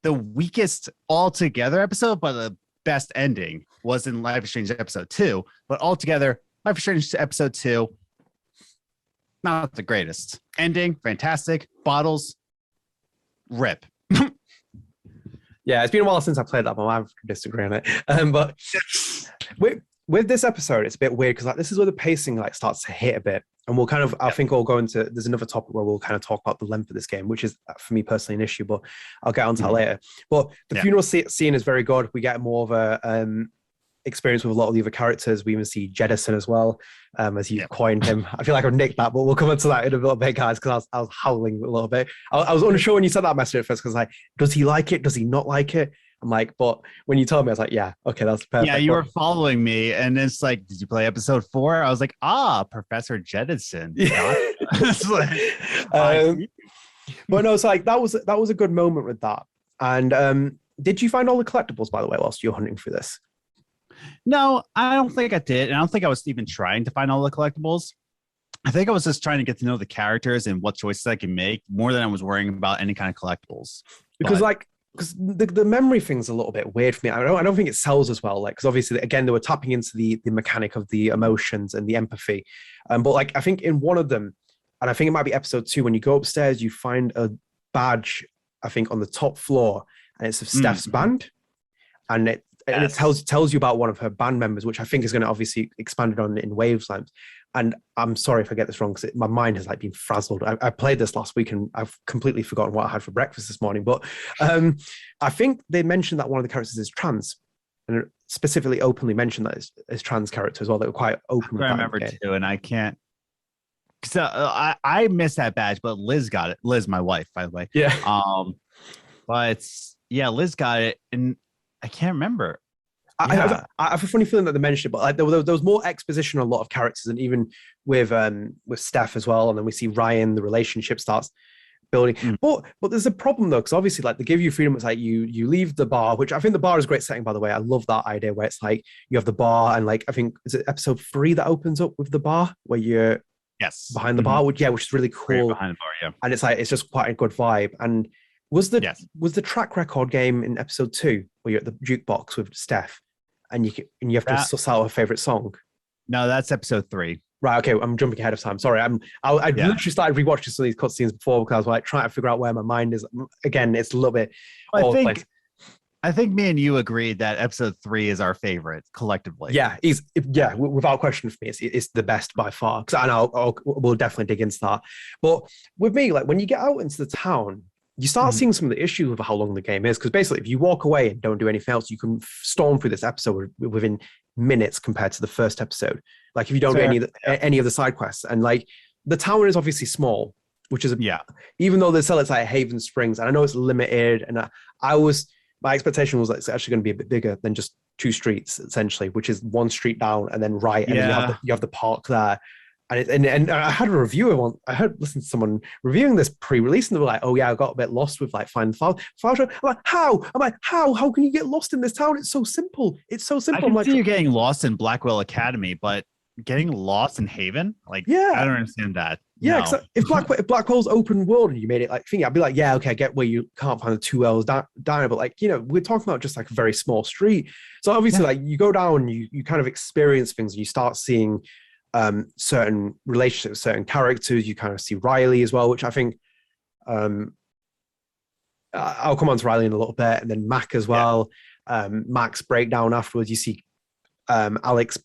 Speaker 2: The weakest altogether episode, but the best ending was in Life is Strange episode 2. But altogether, Life is Strange episode 2, not the greatest. Ending, fantastic. Bottles, rip.
Speaker 1: Yeah, it's been a while since I played that, but I disagree on it. But with this episode, it's a bit weird because like this is where the pacing like starts to hit a bit, and we'll kind of I think we'll go into there's another topic where we'll kind of talk about the length of this game, which is for me personally an issue, but I'll get onto that later. But the funeral scene is very good. We get more of experience with a lot of the other characters. We even see Jettison as well, as you coined him. I feel like I've nicked that, but we'll come into that in a little bit, guys, because I was howling a little bit. I was unsure when you said that message at first, because like, does he like it? Does he not like it? I'm like, but when you told me, I was like, yeah, okay, that's perfect.
Speaker 2: Yeah, you were following me, and it's like, did you play episode 4? I was like, Professor Jettison.
Speaker 1: Yeah. But no, it's like that was a good moment with that. And did you find all the collectibles, by the way, whilst you're hunting through this?
Speaker 2: No, I don't think I did. And I don't think I was even trying to find all the collectibles. I think I was just trying to get to know the characters and what choices I can make more than I was worrying about any kind of collectibles.
Speaker 1: Because the memory thing's a little bit weird for me. I don't think it sells as well. Like, because obviously, again, they were tapping into the mechanic of the emotions and the empathy. But like, I think in one of them, and I think it might be episode 2, when you go upstairs, you find a badge, I think, on the top floor, and it's of Steph's band. And it tells you about one of her band members, which I think is going to obviously expanded on in Wavelength. And I'm sorry if I get this wrong, because my mind has like been frazzled. I played this last week and I've completely forgotten what I had for breakfast this morning. But I think they mentioned that one of the characters is trans, and specifically openly mentioned that as trans character as well. They were quite open.
Speaker 2: I remember too, and I can't. So I missed that badge, but Liz got it. Liz, my wife, by the way.
Speaker 1: Yeah.
Speaker 2: But yeah, Liz got it, and I can't remember.
Speaker 1: I have a funny feeling that they mentioned it, but like there was more exposition on a lot of characters, and even with Steph as well. And then we see Ryan, the relationship starts building. But there's a problem though, because obviously, like, they give you freedom. It's like you leave the bar, which I think the bar is a great setting, by the way. I love that idea where it's like you have the bar, and like I think is it episode 3 that opens up with the bar where you're behind the bar, which is really cool.
Speaker 2: Behind the bar, yeah.
Speaker 1: And it's like it's just quite a good vibe. And was the track record game in episode 2 where you're at the jukebox with Steph and you have to suss out her favorite song?
Speaker 2: No, that's episode 3.
Speaker 1: Right, okay, I'm jumping ahead of time. Sorry, I literally started rewatching some of these cutscenes before because I was like trying to figure out where my mind is. Again, it's a little bit.
Speaker 2: I think me and you agreed that episode 3 is our favorite collectively.
Speaker 1: Yeah, without question for me, it's the best by far. Because I know we'll definitely dig into that. But with me, like when you get out into the town, you start seeing some of the issues with how long the game is. Because basically, if you walk away and don't do anything else, you can storm through this episode within minutes compared to the first episode. Like if you don't get any of the side quests, and like the town is obviously small, which is even though they sell it like Haven Springs, and I know it's limited, and my expectation was that it's actually going to be a bit bigger than just 2 streets essentially, which is 1 street down and then right, and then you have the park there. And I had a reviewer listened to someone reviewing this pre-release, and they were like, "Oh yeah, I got a bit lost with like finding the file." I'm like, "How? How can you get lost in this town? It's so simple. It's so simple."
Speaker 2: I can see you getting lost in Blackwell Academy, but getting lost in Haven, I don't understand that.
Speaker 1: Yeah,
Speaker 2: no.
Speaker 1: if Blackwell's open world and you made it like thingy, I'd be like, yeah, okay, I get where you can't find the 2 L's down, but like, we're talking about just like a very small street. So obviously, like you go down, you kind of experience things, and you start seeing certain relationships, certain characters. You kind of see Riley as well, which I think I'll come on to Riley in a little bit, and then Mac as well. Mac's breakdown afterwards. You see Alex,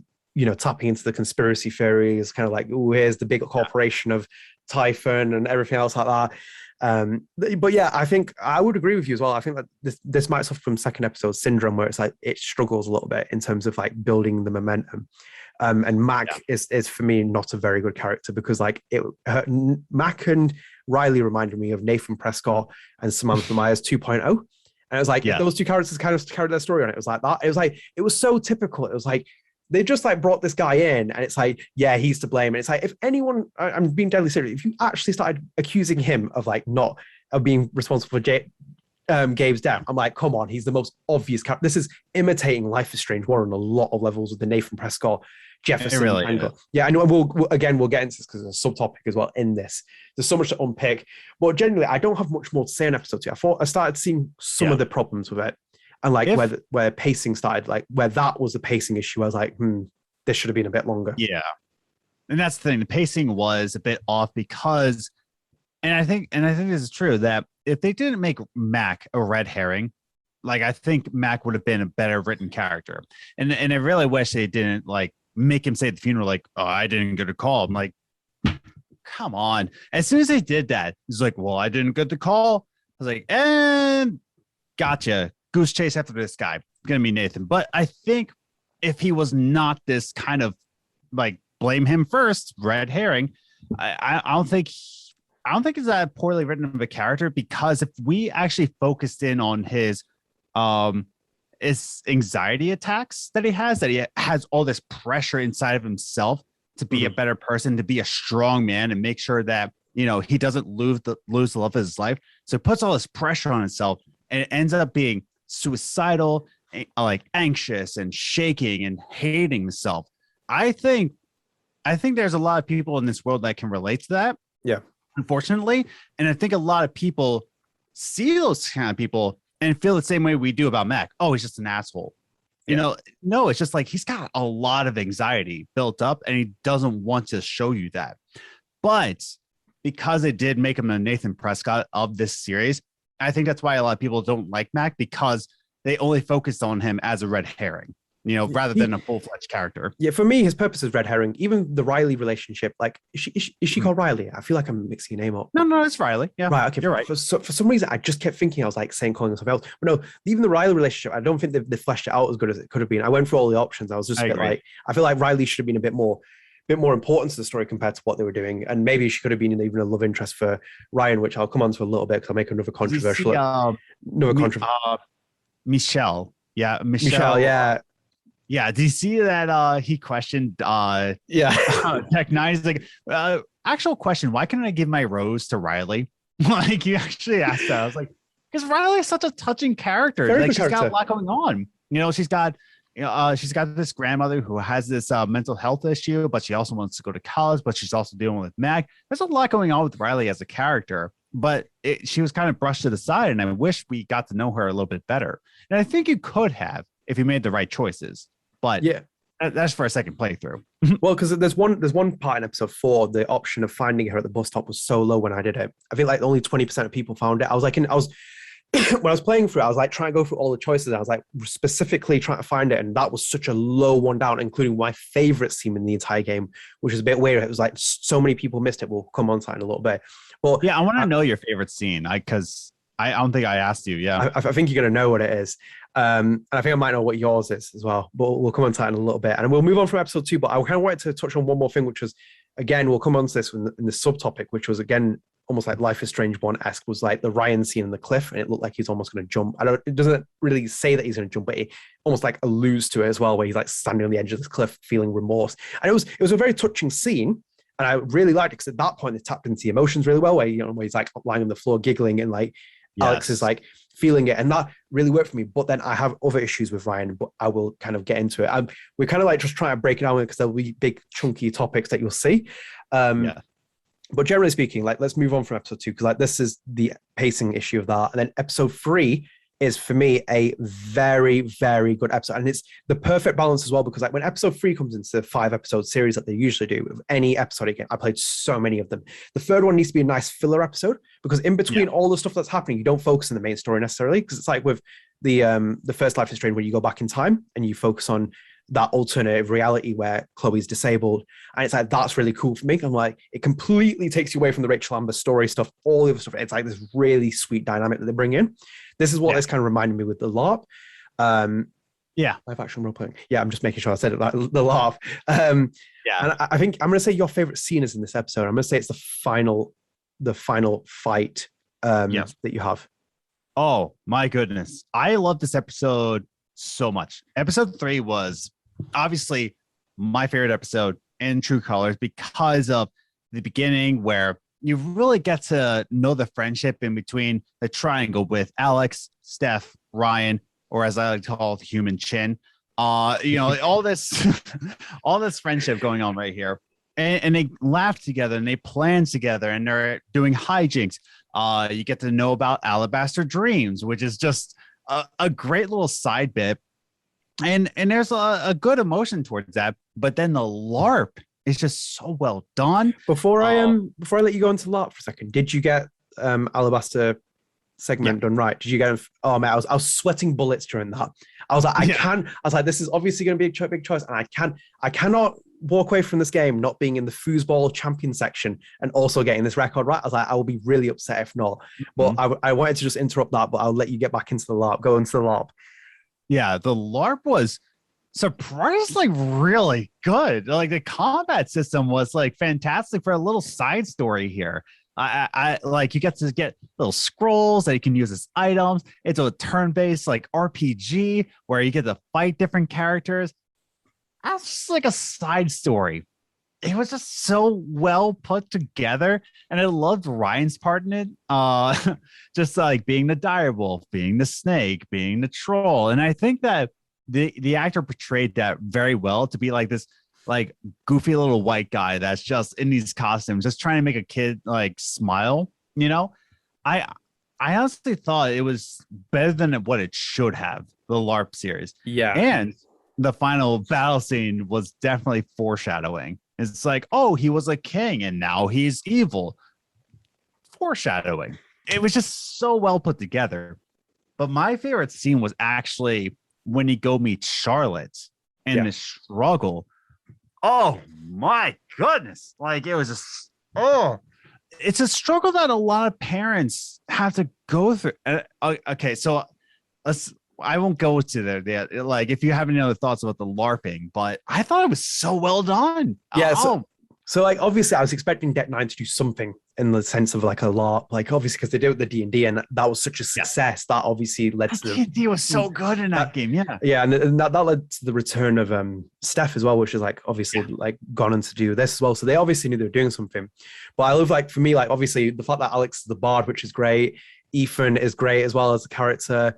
Speaker 1: tapping into the conspiracy theories, kind of like, oh, here's the big corporation of Typhon and everything else like that. But yeah, I think I would agree with you as well. I think that this might suffer from second episode syndrome, where it's like it struggles a little bit in terms of like building the momentum. And Mac is for me not a very good character, because like Mac and Riley reminded me of Nathan Prescott and Samantha Myers 2.0. And it was like those 2 characters kind of carried their story on it. It was like that. It was like it was so typical. It was like they just like brought this guy in, and it's like, yeah, he's to blame. And it's like, if anyone, I'm being deadly serious, if you actually started accusing him of like not of being responsible for Gabe's death, I'm like, come on, he's the most obvious character. This is imitating Life is Strange 1 on a lot of levels with the Nathan Prescott, Jefferson angle. Yeah, I know. We'll get into this because there's a subtopic as well in this. There's so much to unpick, but generally, I don't have much more to say in episode 2. I started seeing some of the problems with it. And like where pacing started, like where that was the pacing issue, I was like, this should have been a bit longer.
Speaker 2: Yeah. And that's the thing. The pacing was a bit off because, and I think this is true, that if they didn't make Mac a red herring, like I think Mac would have been a better written character. And I really wish they didn't like make him say at the funeral, like, oh, I didn't get a call. I'm like, come on. As soon as they did that, he's like, well, I didn't get the call. I was like, and gotcha. Goose chase after this guy. It's going to be Nathan. But I think if he was not this kind of like blame him first, red herring, I don't think it's that poorly written of a character, because if we actually focused in on his anxiety attacks that he has all this pressure inside of himself to be a better person, to be a strong man, and make sure that he doesn't lose the love of his life. So he puts all this pressure on himself, and it ends up being suicidal, like anxious and shaking and hating himself. I think there's a lot of people in this world that can relate to that.
Speaker 1: Yeah.
Speaker 2: Unfortunately. And I think a lot of people see those kind of people and feel the same way we do about Mac. Oh, he's just an asshole. No, it's just like he's got a lot of anxiety built up and he doesn't want to show you that. But because it did make him a Nathan Prescott of this series, I think that's why a lot of people don't like Mac, because they only focused on him as a red herring, rather than a full-fledged character.
Speaker 1: Yeah, for me, his purpose is red herring. Even the Riley relationship, like, is she called Riley? I feel like I'm mixing your name up.
Speaker 2: No, it's Riley. Yeah,
Speaker 1: right. Okay,
Speaker 2: you're right.
Speaker 1: For some reason, I just kept thinking I was like calling something else. But no, even the Riley relationship, I don't think they fleshed it out as good as it could have been. I went through all the options. I was just a bit like, I feel like Riley should have been a bit more important to the story compared to what they were doing, and maybe she could have been even a love interest for Ryan, which I'll come on to a little bit because I'll make another controversial.
Speaker 2: Michelle. Yeah,
Speaker 1: Michelle.
Speaker 2: Yeah. Do you see that he questioned Tech Nine? He's like, actual question, why can't I give my rose to Riley? Like, you actually asked that. I was like, because Riley is such a touching character.
Speaker 1: Very
Speaker 2: like, she's
Speaker 1: character.
Speaker 2: got a lot going on. She's got this grandmother who has this mental health issue, but she also wants to go to college, but she's also dealing with Mac. There's a lot going on with Riley as a character, but she was kind of brushed to the side, and I wish we got to know her a little bit better. And I think you could have if you made the right choices. But yeah, that's for a second playthrough.
Speaker 1: Well, because there's one part in episode 4, the option of finding her at the bus stop was so low when I did it. I think like only 20% of people found it. when I was playing through it, I was like trying to go through all the choices. I was like specifically trying to find it, and that was such a low one down, including my favorite scene in the entire game, which is a bit weird. It was like so many people missed it. We'll come on to that in a little bit. But
Speaker 2: yeah, I want to know your favorite scene, because I don't think I asked you. Yeah,
Speaker 1: I think you're going to know what it is. And I think I might know what yours is as well, but we'll come on to that in a little bit. And we'll move on from episode 2, but I kind of wanted to touch on one more thing, which was, again, we'll come on to this in the subtopic, which was, again, almost like Life is Strange 1-esque, was like the Ryan scene in the cliff, and it looked like he's almost going to jump. It doesn't really say that he's going to jump, but it almost like alludes to it as well, where he's like standing on the edge of this cliff feeling remorse. And it was a very touching scene, and I really liked it, because at that point they tapped into the emotions really well, where he's like lying on the floor giggling, and like Alex is like feeling it, and that really worked for me. But then I have other issues with Ryan, but I will kind of get into it. We're kind of like just trying to break it down, because there'll be big chunky topics that you'll see. But generally speaking, like, let's move on from episode 2, because like this is the pacing issue of that. And then episode 3 is, for me, a very, very good episode. And it's the perfect balance as well, because like when episode 3 comes into the 5-episode series that they usually do with any episodic game, I played so many of them. The third one needs to be a nice filler episode, because in between all the stuff that's happening, you don't focus on the main story necessarily, because it's like with the first Life is Strange, where you go back in time and you focus on that alternative reality where Chloe's disabled. And it's like, that's really cool for me. I'm like, it completely takes you away from the Rachel Amber story stuff, all the other stuff. It's like this really sweet dynamic that they bring in. This is what this kind of reminded me with the LARP. Live action role playing. Yeah, I'm just making sure I said it like the LARP. And I think I'm going to say your favorite scene is in this episode. I'm going to say it's the final fight that you have.
Speaker 2: Oh my goodness. I love this episode so much. Episode 3 was obviously my favorite episode in true colors, because of the beginning, where you really get to know the friendship in between the triangle with Alex, Steph, Ryan, or as I like to call it, Human Chin. All this friendship going on right here. And they laugh together, and they plan together, and they're doing hijinks. You get to know about Alabaster Dreams, which is just a great little side bit. And there's a good emotion towards that. But then the LARP is just so well done.
Speaker 1: Before I let you go into LARP for a second, did you get Alabaster segment done right? Did you get him? Oh man, I was sweating bullets during that. I was like, I was like, this is obviously going to be a big choice, and I cannot walk away from this game not being in the foosball champion section and also getting this record right. I was like, I will be really upset if not. But I wanted to just interrupt that, but I'll let you get back into the LARP. Go into the LARP.
Speaker 2: Yeah, the LARP was surprisingly really good. Like the combat system was like fantastic for a little side story here. I like you get to get little scrolls that you can use as items. It's a turn-based like RPG where you get to fight different characters. That's just like a side story. It was just so well put together, and I loved Ryan's part in it. Just like being the direwolf, being the snake, being the troll, and I think that the actor portrayed that very well to be like this like goofy little white guy that's just in these costumes, just trying to make a kid like smile. You know, I I honestly thought it was better than what it should have. The LARP series,
Speaker 1: Yeah.
Speaker 2: and the final battle scene was definitely foreshadowing. It's like, oh, he was a king and now he's evil. Foreshadowing. It was just so well put together. But my favorite scene was actually when he go meet Charlotte and the struggle. Oh my goodness. Like it was just, it's a struggle that a lot of parents have to go through. Okay, so I won't go to there. Like, if you have any other thoughts about the LARPing, but I thought it was so well done.
Speaker 1: Yeah. So like, obviously, I was expecting Deck 9 to do something in the sense of like a LARP, like obviously because they did it with the D&D, and that was such a success that obviously led to
Speaker 2: D&D was so good in that game.
Speaker 1: Yeah, and that led to the return of Steph as well, which is like obviously like gone on to do this as well. So they obviously knew they were doing something. But I love, like, for me, like obviously the fact that Alex is the bard, which is great. Ethan is great as well as a character.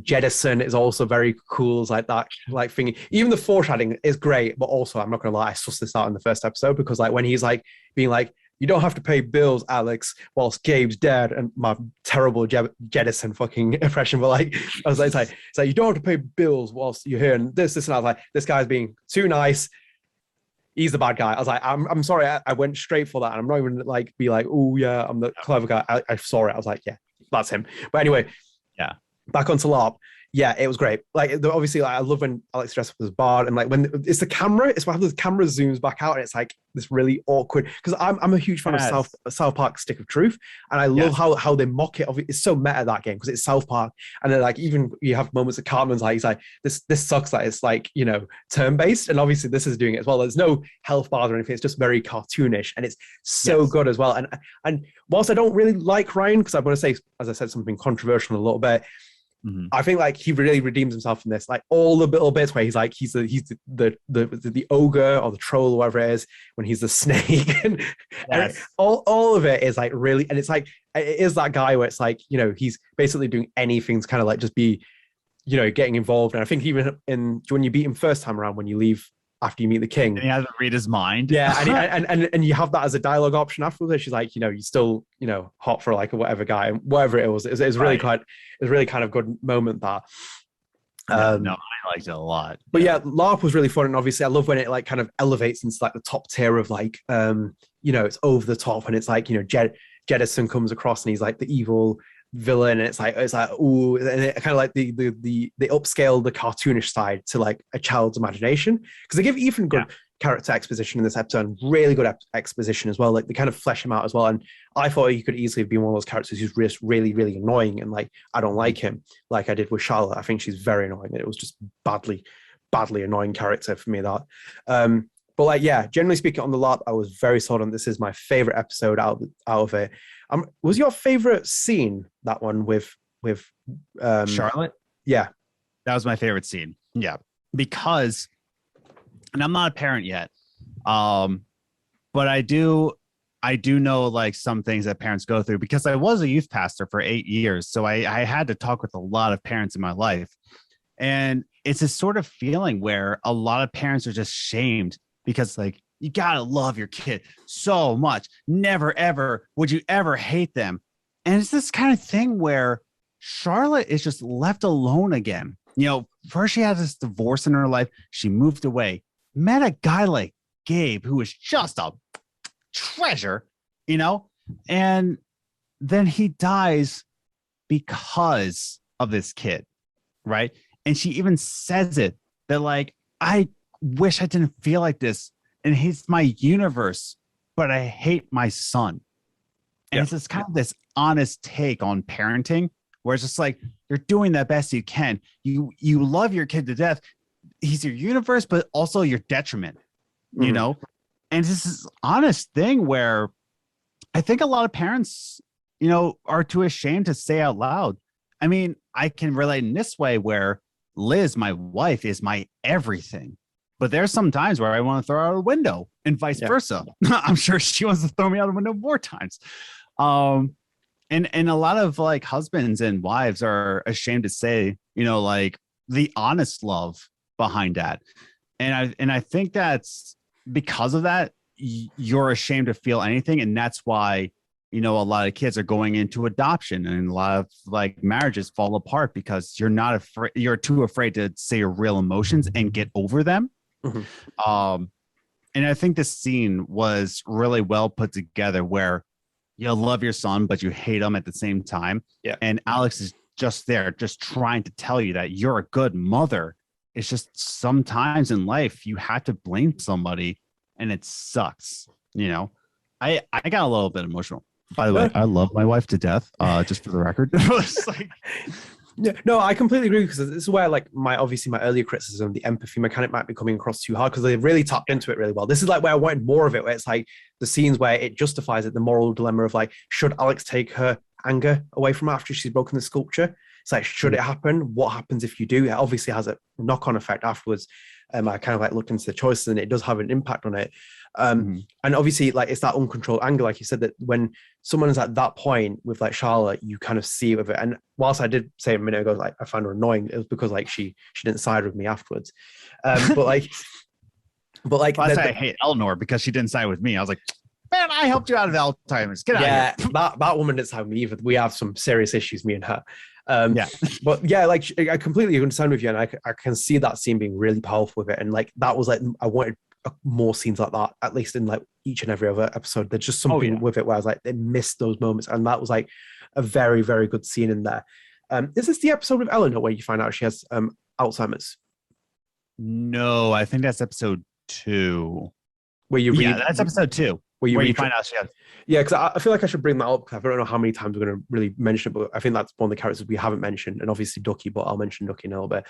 Speaker 1: Jettison is also very cool, like that, like thing. Even the foreshadowing is great, but also I'm not gonna lie, I sussed this out in the first episode because like when he's like being like, you don't have to pay bills, Alex, whilst Gabe's dead, and my terrible Jettison fucking impression, but like I was like, it's like you don't have to pay bills whilst you're here, and this, and I was like, this guy's being too nice. He's the bad guy. I was like, I'm sorry, I went straight for that, and I'm not even like be like, oh yeah, I'm the clever guy. I saw it. I was like, yeah, that's him. But anyway,
Speaker 2: yeah.
Speaker 1: Back onto LARP. Yeah, it was great. Like obviously, like, I love when Alex dressed up as Bard, and like when it's the camera, it's when the camera zooms back out, and it's like this really awkward. Because I'm a huge fan of South Park Stick of Truth, and I love how they mock it. It's so meta, that game, because it's South Park, and then like even you have moments of Cartman's like he's like this sucks that it's like, you know, turn based, and obviously this is doing it as well. There's no health bars or anything. It's just very cartoonish, and it's so good as well. And whilst I don't really like Ryan, because I'm going to say, as I said, something controversial in a little bit. Mm-hmm. I think like he really redeems himself in this, like all the little bits where he's like he's the ogre or the troll or whatever it is, when he's the snake, and all of it is like really, and it's like it is that guy where it's like, you know, he's basically doing anything to kind of like just be, you know, getting involved. And I think even when you beat him first time around, when you leave after you meet the king,
Speaker 2: and he has to read his mind.
Speaker 1: Yeah, and you have that as a dialogue option afterwards. She's like, you know, you still, you know, hot for like a whatever guy, whatever it was. It was really really kind of good moment that.
Speaker 2: No, I liked it a lot.
Speaker 1: But yeah, LARP was really fun, and obviously I love when it like kind of elevates into like the top tier of like, you know, it's over the top, and it's like, you know, Jettison comes across and he's like the evil villain, and it's like ooh, and it kind of like the upscale the cartoonish side to like a child's imagination, because they give Ethan good character exposition in this episode, and really good exposition as well. Like they kind of flesh him out as well, and I thought he could easily have been one of those characters who's just really, really annoying, and like I don't like him like I did with Charlotte. I think she's very annoying, and it was just badly annoying character for me, that. But like, yeah, generally speaking, on the LARP, I was very sold on. This is my favorite episode out of it. Was your favorite scene that one with
Speaker 2: Charlotte?
Speaker 1: Yeah,
Speaker 2: that was my favorite scene. Yeah, because, and I'm not a parent yet, but I do know like some things that parents go through, because I was a youth pastor for 8 years, so I had to talk with a lot of parents in my life, and it's this sort of feeling where a lot of parents are just shamed because like, you gotta love your kid so much. Never, ever would you ever hate them. And it's this kind of thing where Charlotte is just left alone again. You know, first she had this divorce in her life. She moved away, met a guy like Gabe, who was just a treasure, you know, and then he dies because of this kid, right? And she even says it, that like, I wish I didn't feel like this, and he's my universe, but I hate my son. And it's just kind of this honest take on parenting, where it's just like, you're doing the best you can. You love your kid to death. he's your universe, but also your detriment, you know? And this is honest thing where I think a lot of parents, you know, are too ashamed to say out loud. I mean, I can relate in this way where Liz, my wife, is my everything. But there's some times where I want to throw her out a window and vice versa. I'm sure she wants to throw me out a window more times. And a lot of like husbands and wives are ashamed to say, you know, like the honest love behind that. And I think that's because of that, you're ashamed to feel anything. And that's why, you know, a lot of kids are going into adoption and a lot of like marriages fall apart because you're not afraid, you're too afraid to say your real emotions and get over them. And I think this scene was really well put together where you love your son, but you hate him at the same time. Yeah. And Alex is just there, just trying to tell you that you're a good mother. It's just sometimes in life you have to blame somebody and it sucks. You know, I got a little bit emotional. By the way, I love my wife to death, just for the record. Like,
Speaker 1: yeah, no, I completely agree because this is where like my earlier criticism, the empathy mechanic might be coming across too hard because they really tapped into it really well. This is like where I wanted more of it, where it's like the scenes where it justifies it, the moral dilemma of like, should Alex take her anger away from her after she's broken the sculpture? It's like, should it happen? What happens if you do? It obviously has a knock-on effect afterwards. I kind of like looked into the choices and it does have an impact on it. And obviously like it's that uncontrolled anger, like you said, that when someone is at that point with like Charlotte, you kind of see with it. And whilst I did say a minute ago, like I found her annoying, it was because like she didn't side with me afterwards. But like
Speaker 2: I hate Eleanor because she didn't side with me. I was like, man, I helped you out of Alzheimer's. Get out of here.
Speaker 1: that woman didn't side with me either. We have some serious issues, me and her. But yeah, like I completely understand with you, and I can see that scene being really powerful with it. And like that was like I wanted more scenes like that, at least in like each and every other episode. There's just something with it where I was like, they missed those moments, and that was like a very, very good scene in there. Is this the episode with Eleanor where you find out she has Alzheimer's?
Speaker 2: No, I think that's episode 2.
Speaker 1: Where you read,
Speaker 2: that's episode 2. Where you find out she has.
Speaker 1: Yeah, because I feel like I should bring that up because I don't know how many times we're going to really mention it, but I think that's one of the characters we haven't mentioned, and obviously Ducky, but I'll mention Ducky in a little bit.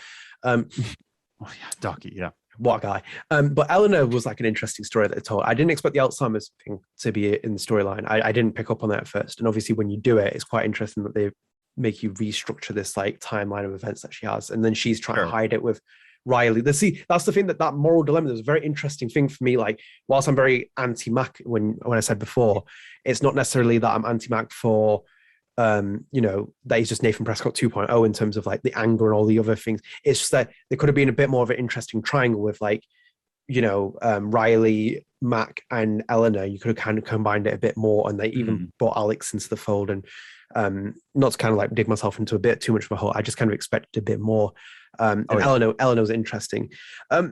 Speaker 2: Ducky, yeah.
Speaker 1: What a guy. But Eleanor was like an interesting story that they told. I didn't expect the Alzheimer's thing to be in the storyline. I didn't pick up on that at first. And obviously when you do it, it's quite interesting that they make you restructure this like timeline of events that she has. And then she's trying to hide it with Riley. That's the thing, that moral dilemma. There's a very interesting thing for me. Like, whilst I'm very anti-Mac when I said before, it's not necessarily that I'm anti-Mac for you know, that he's just Nathan Prescott 2.0 in terms of like the anger and all the other things. It's just that there could have been a bit more of an interesting triangle with like, you know, Riley, Mac, and Eleanor. You could have kind of combined it a bit more, and they even brought Alex into the fold. And not to kind of like dig myself into a bit too much of a hole, I just kind of expected a bit more. Eleanor was interesting. I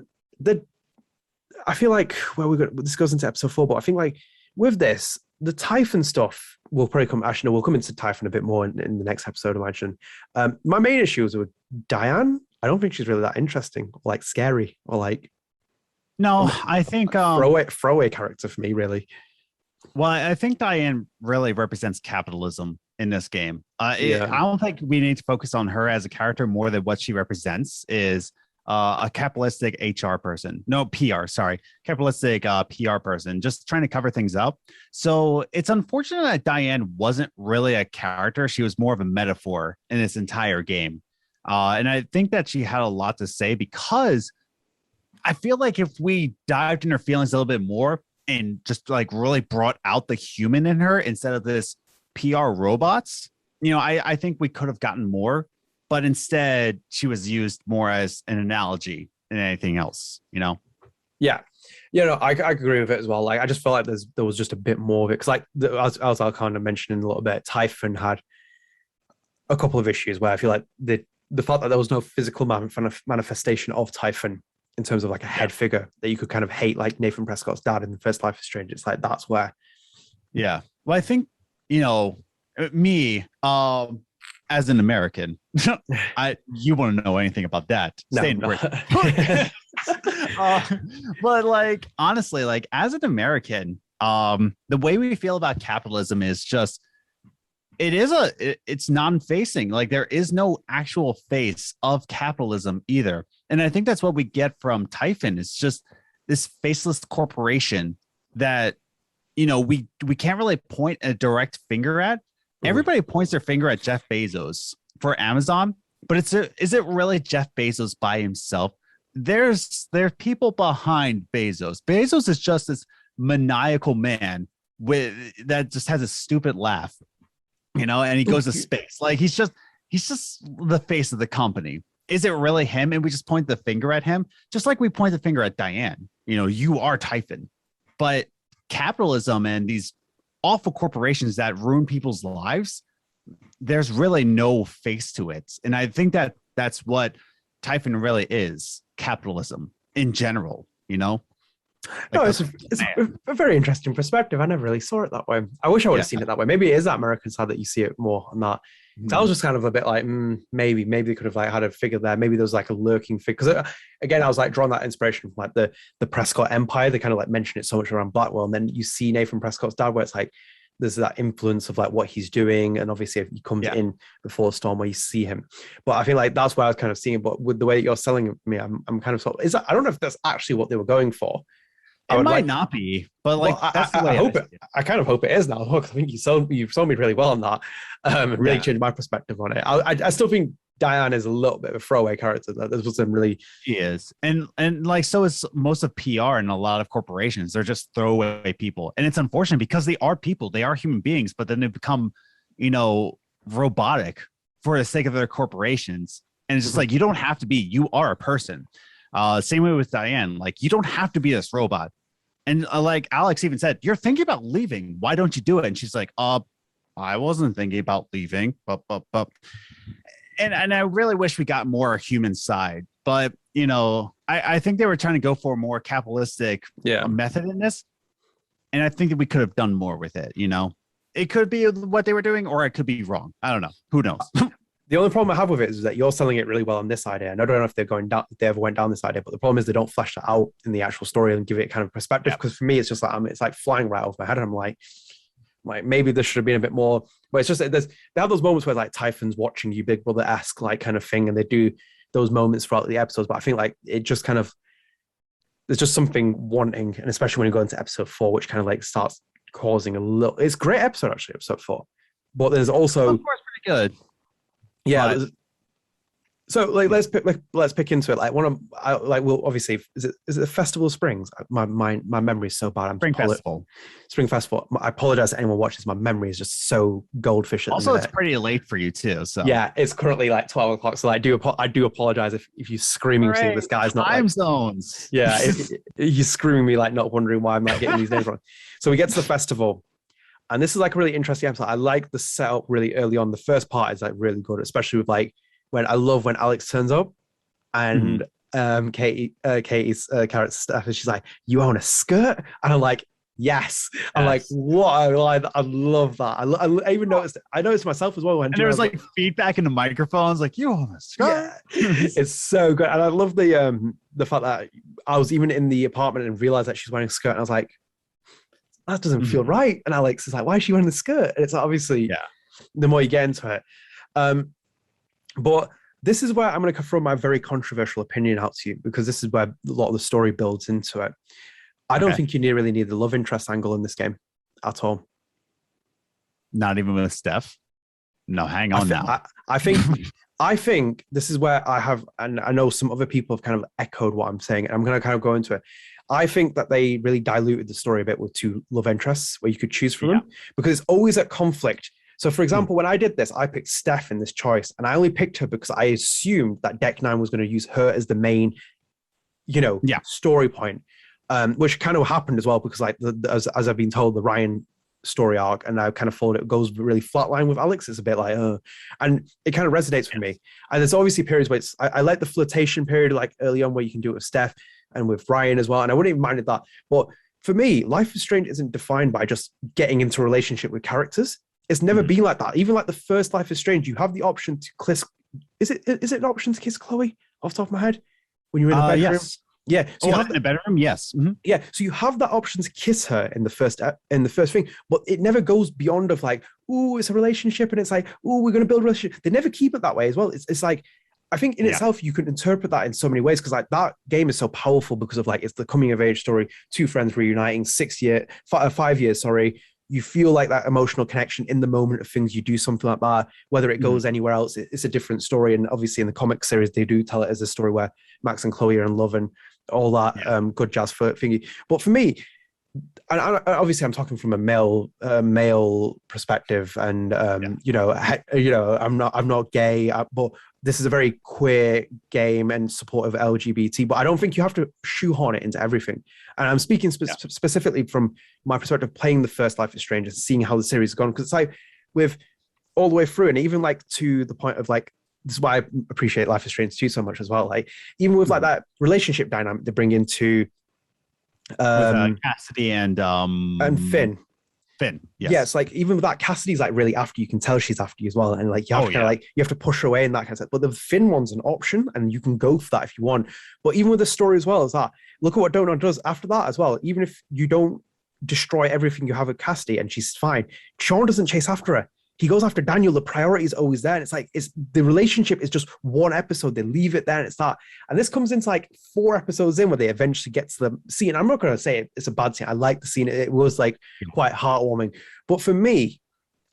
Speaker 1: feel like this goes into episode 4, but I think like with this, the Typhon stuff will probably come. Actually, no, we'll come into Typhon a bit more in the next episode, I imagine. My main issue is with Diane. I don't think she's really that interesting, or like scary, or like.
Speaker 2: No, I think
Speaker 1: throwaway character for me, really.
Speaker 2: Well, I think Diane really represents capitalism in this game. I don't think we need to focus on her as a character more than what she represents is a capitalistic HR person. No, PR, sorry. Capitalistic PR person, just trying to cover things up. So it's unfortunate that Diane wasn't really a character. She was more of a metaphor in this entire game. And I think that she had a lot to say because I feel like if we dived in her feelings a little bit more and just like really brought out the human in her instead of this PR robots, you know, I think we could have gotten more. But instead, she was used more as an analogy than anything else, you know?
Speaker 1: Yeah. Yeah, no, I agree with it as well. Like, I just felt like there was just a bit more of it. Because, like, as I'll kind of mention in a little bit, Typhon had a couple of issues where I feel like the fact that there was no physical manifestation of Typhon in terms of, like, a head figure that you could kind of hate, like Nathan Prescott's dad in The First Life is Strange. It's like, that's where.
Speaker 2: Yeah. Well, I think, you know, me, as an American, you want to know anything about that? Stay in Britain. But like honestly, like as an American, the way we feel about capitalism is just it's non-facing. Like there is no actual face of capitalism either. And I think that's what we get from Typhon. It's just this faceless corporation that, you know, we can't really point a direct finger at. Everybody points their finger at Jeff Bezos for Amazon, but is it really Jeff Bezos by himself? There's people behind Bezos. Bezos is just this maniacal man that just has a stupid laugh, you know, and he goes to space. Like he's just the face of the company. Is it really him? And we just point the finger at him, just like we point the finger at Diane. You know, you are Typhon. But capitalism and these awful corporations that ruin people's lives, there's really no face to it. And I think that that's what Typhon really is, capitalism in general, you know?
Speaker 1: No, it's a very interesting perspective. I never really saw it that way. I wish I would have seen it that way. Maybe it is that American side that you see it more on that. So I was just kind of a bit like, maybe they could have like had a figure there. Maybe there was like a lurking figure. Because again, I was like drawing that inspiration from like the Prescott Empire. They kind of like mention it so much around Blackwell, and then you see Nathan Prescott's dad, where it's like there's that influence of like what he's doing, and obviously if he comes in before the storm where you see him. But I feel like that's where I was kind of seeing. But with the way that you're selling it me, I'm kind of sort of I don't know if that's actually what they were going for.
Speaker 2: It might not be, but like that's the way
Speaker 1: I hope it. I kind of hope it is now. Look, I think you sold me really well on that. Really changed my perspective on it. I still think Diane is a little bit of a throwaway character. This was really.
Speaker 2: She is, and like so is most of PR and a lot of corporations. They're just throwaway people, and it's unfortunate because they are people, they are human beings, but then they become, you know, robotic for the sake of their corporations. And it's just like you don't have to be. You are a person. Same way with Diane. Like you don't have to be this robot. And like Alex even said, you're thinking about leaving. Why don't you do it? And she's like, I wasn't thinking about leaving. And I really wish we got more human side. But, you know, I think they were trying to go for a more capitalistic method in this. And I think that we could have done more with it, you know. It could be what they were doing, or it could be wrong. I don't know. Who knows?
Speaker 1: The only problem I have with it is that you're selling it really well on this idea. And I don't know if they're going down, if they ever went down this idea, but the problem is they don't flesh that out in the actual story and give it kind of perspective. Because for me, it's just like, it's like flying right off my head. And I'm like maybe this should have been a bit more, but it's just, they have those moments where like Typhon's watching you, Big Brother-esque like kind of thing. And they do those moments throughout the episodes. But I think like it just kind of, there's just something wanting. And especially when you go into episode 4, which kind of like starts causing a little, it's a great episode actually, episode 4. But there's also.
Speaker 2: Of course, pretty good.
Speaker 1: Yeah. So like let's pick into it. Like we'll obviously is it the Festival of Springs? My memory is so bad.
Speaker 2: Spring Festival.
Speaker 1: I apologize to anyone watching this. My memory is just so goldfish.
Speaker 2: Also, it's pretty late for you too. So
Speaker 1: yeah, it's currently like 12 o'clock. So I do apologize if you're screaming to this guy's not
Speaker 2: time zones.
Speaker 1: Yeah, if you're screaming me like not wondering why I'm like getting these names wrong. So we get to the festival. And this is like a really interesting episode. I like the setup really early on. The first part is like really good, especially with like when Alex turns up and Katie's character Steph, and she's like, "You own a skirt?" And I'm like, "Yes." I'm like, "What?" I love that. I even noticed. I noticed myself as well when
Speaker 2: there was like feedback in the microphones, like, "You own a skirt."
Speaker 1: Yeah. It's so good, and I love the fact that I was even in the apartment and realized that she's wearing a skirt, and I was like, that doesn't feel right. And Alex is like, why is she wearing the skirt? And it's obviously, the more you get into it. But this is where I'm going to throw my very controversial opinion out to you, because this is where a lot of the story builds into it. I don't think you really need the love interest angle in this game at all.
Speaker 2: Not even with Steph? No, hang on now.
Speaker 1: I think this is where I have, and I know some other people have kind of echoed what I'm saying, and I'm going to kind of go into it. I think that they really diluted the story a bit with 2 love interests where you could choose from them, because it's always at conflict. So, for example, when I did this, I picked Steph in this choice, and I only picked her because I assumed that Deck 9 was going to use her as the main, story point, which kind of happened as well, because like as I've been told, the Ryan story arc, and I kind of thought it goes really flatline with Alex. It's a bit like, and it kind of resonates with me. And there's obviously periods where I like the flirtation period, like early on where you can do it with Steph and with Ryan as well. And I wouldn't even minded that. But for me, Life is Strange isn't defined by just getting into a relationship with characters. It's never been like that. Even like the first Life is Strange, you have the option to kiss. Is it an option to kiss Chloe off the top of my head when you're in the bedroom?
Speaker 2: Yes.
Speaker 1: Yeah. So you have
Speaker 2: in the bedroom. Yes. Mm-hmm.
Speaker 1: Yeah, so you have that option to kiss her in the first thing, but it never goes beyond of like, oh, it's a relationship, and it's like, oh, we're gonna build a relationship. They never keep it that way as well. It's like, I think in itself you can interpret that in so many ways, because like that game is so powerful because of like it's the coming of age story, two friends reuniting, 5 years, sorry. You feel like that emotional connection in the moment of things. You do something like that, whether it goes anywhere else, it's a different story. And obviously in the comic series, they do tell it as a story where Max and Chloe are in love and all that good jazz for thingy. But for me, and obviously I'm talking from a male perspective, and I'm not gay, but this is a very queer game and supportive LGBT. But I don't think you have to shoehorn it into everything. And I'm speaking specifically from my perspective, playing the first Life is Strange and seeing how the series has gone, because it's like with all the way through, and even like to the point of like, this is why I appreciate Life is Strange 2 so much as well. Like even with like that relationship dynamic they bring into
Speaker 2: with Cassidy and
Speaker 1: Finn.
Speaker 2: Yes.
Speaker 1: Yeah, it's like even with that, Cassidy's like really after you. Can tell she's after you as well, and like you have to like you have to push her away and that kind of stuff. But the Finn one's an option, and you can go for that if you want. But even with the story as well as that, look at what Donut does after that as well. Even if you don't destroy everything you have with Cassidy and she's fine, Sean doesn't chase after her. He goes after Daniel. The priority is always there. And it's like, the relationship is just one episode. They leave it there and it's that. And this comes into like 4 episodes in where they eventually get to the scene. I'm not going to say it's a bad scene. I like the scene. It was like quite heartwarming. But for me,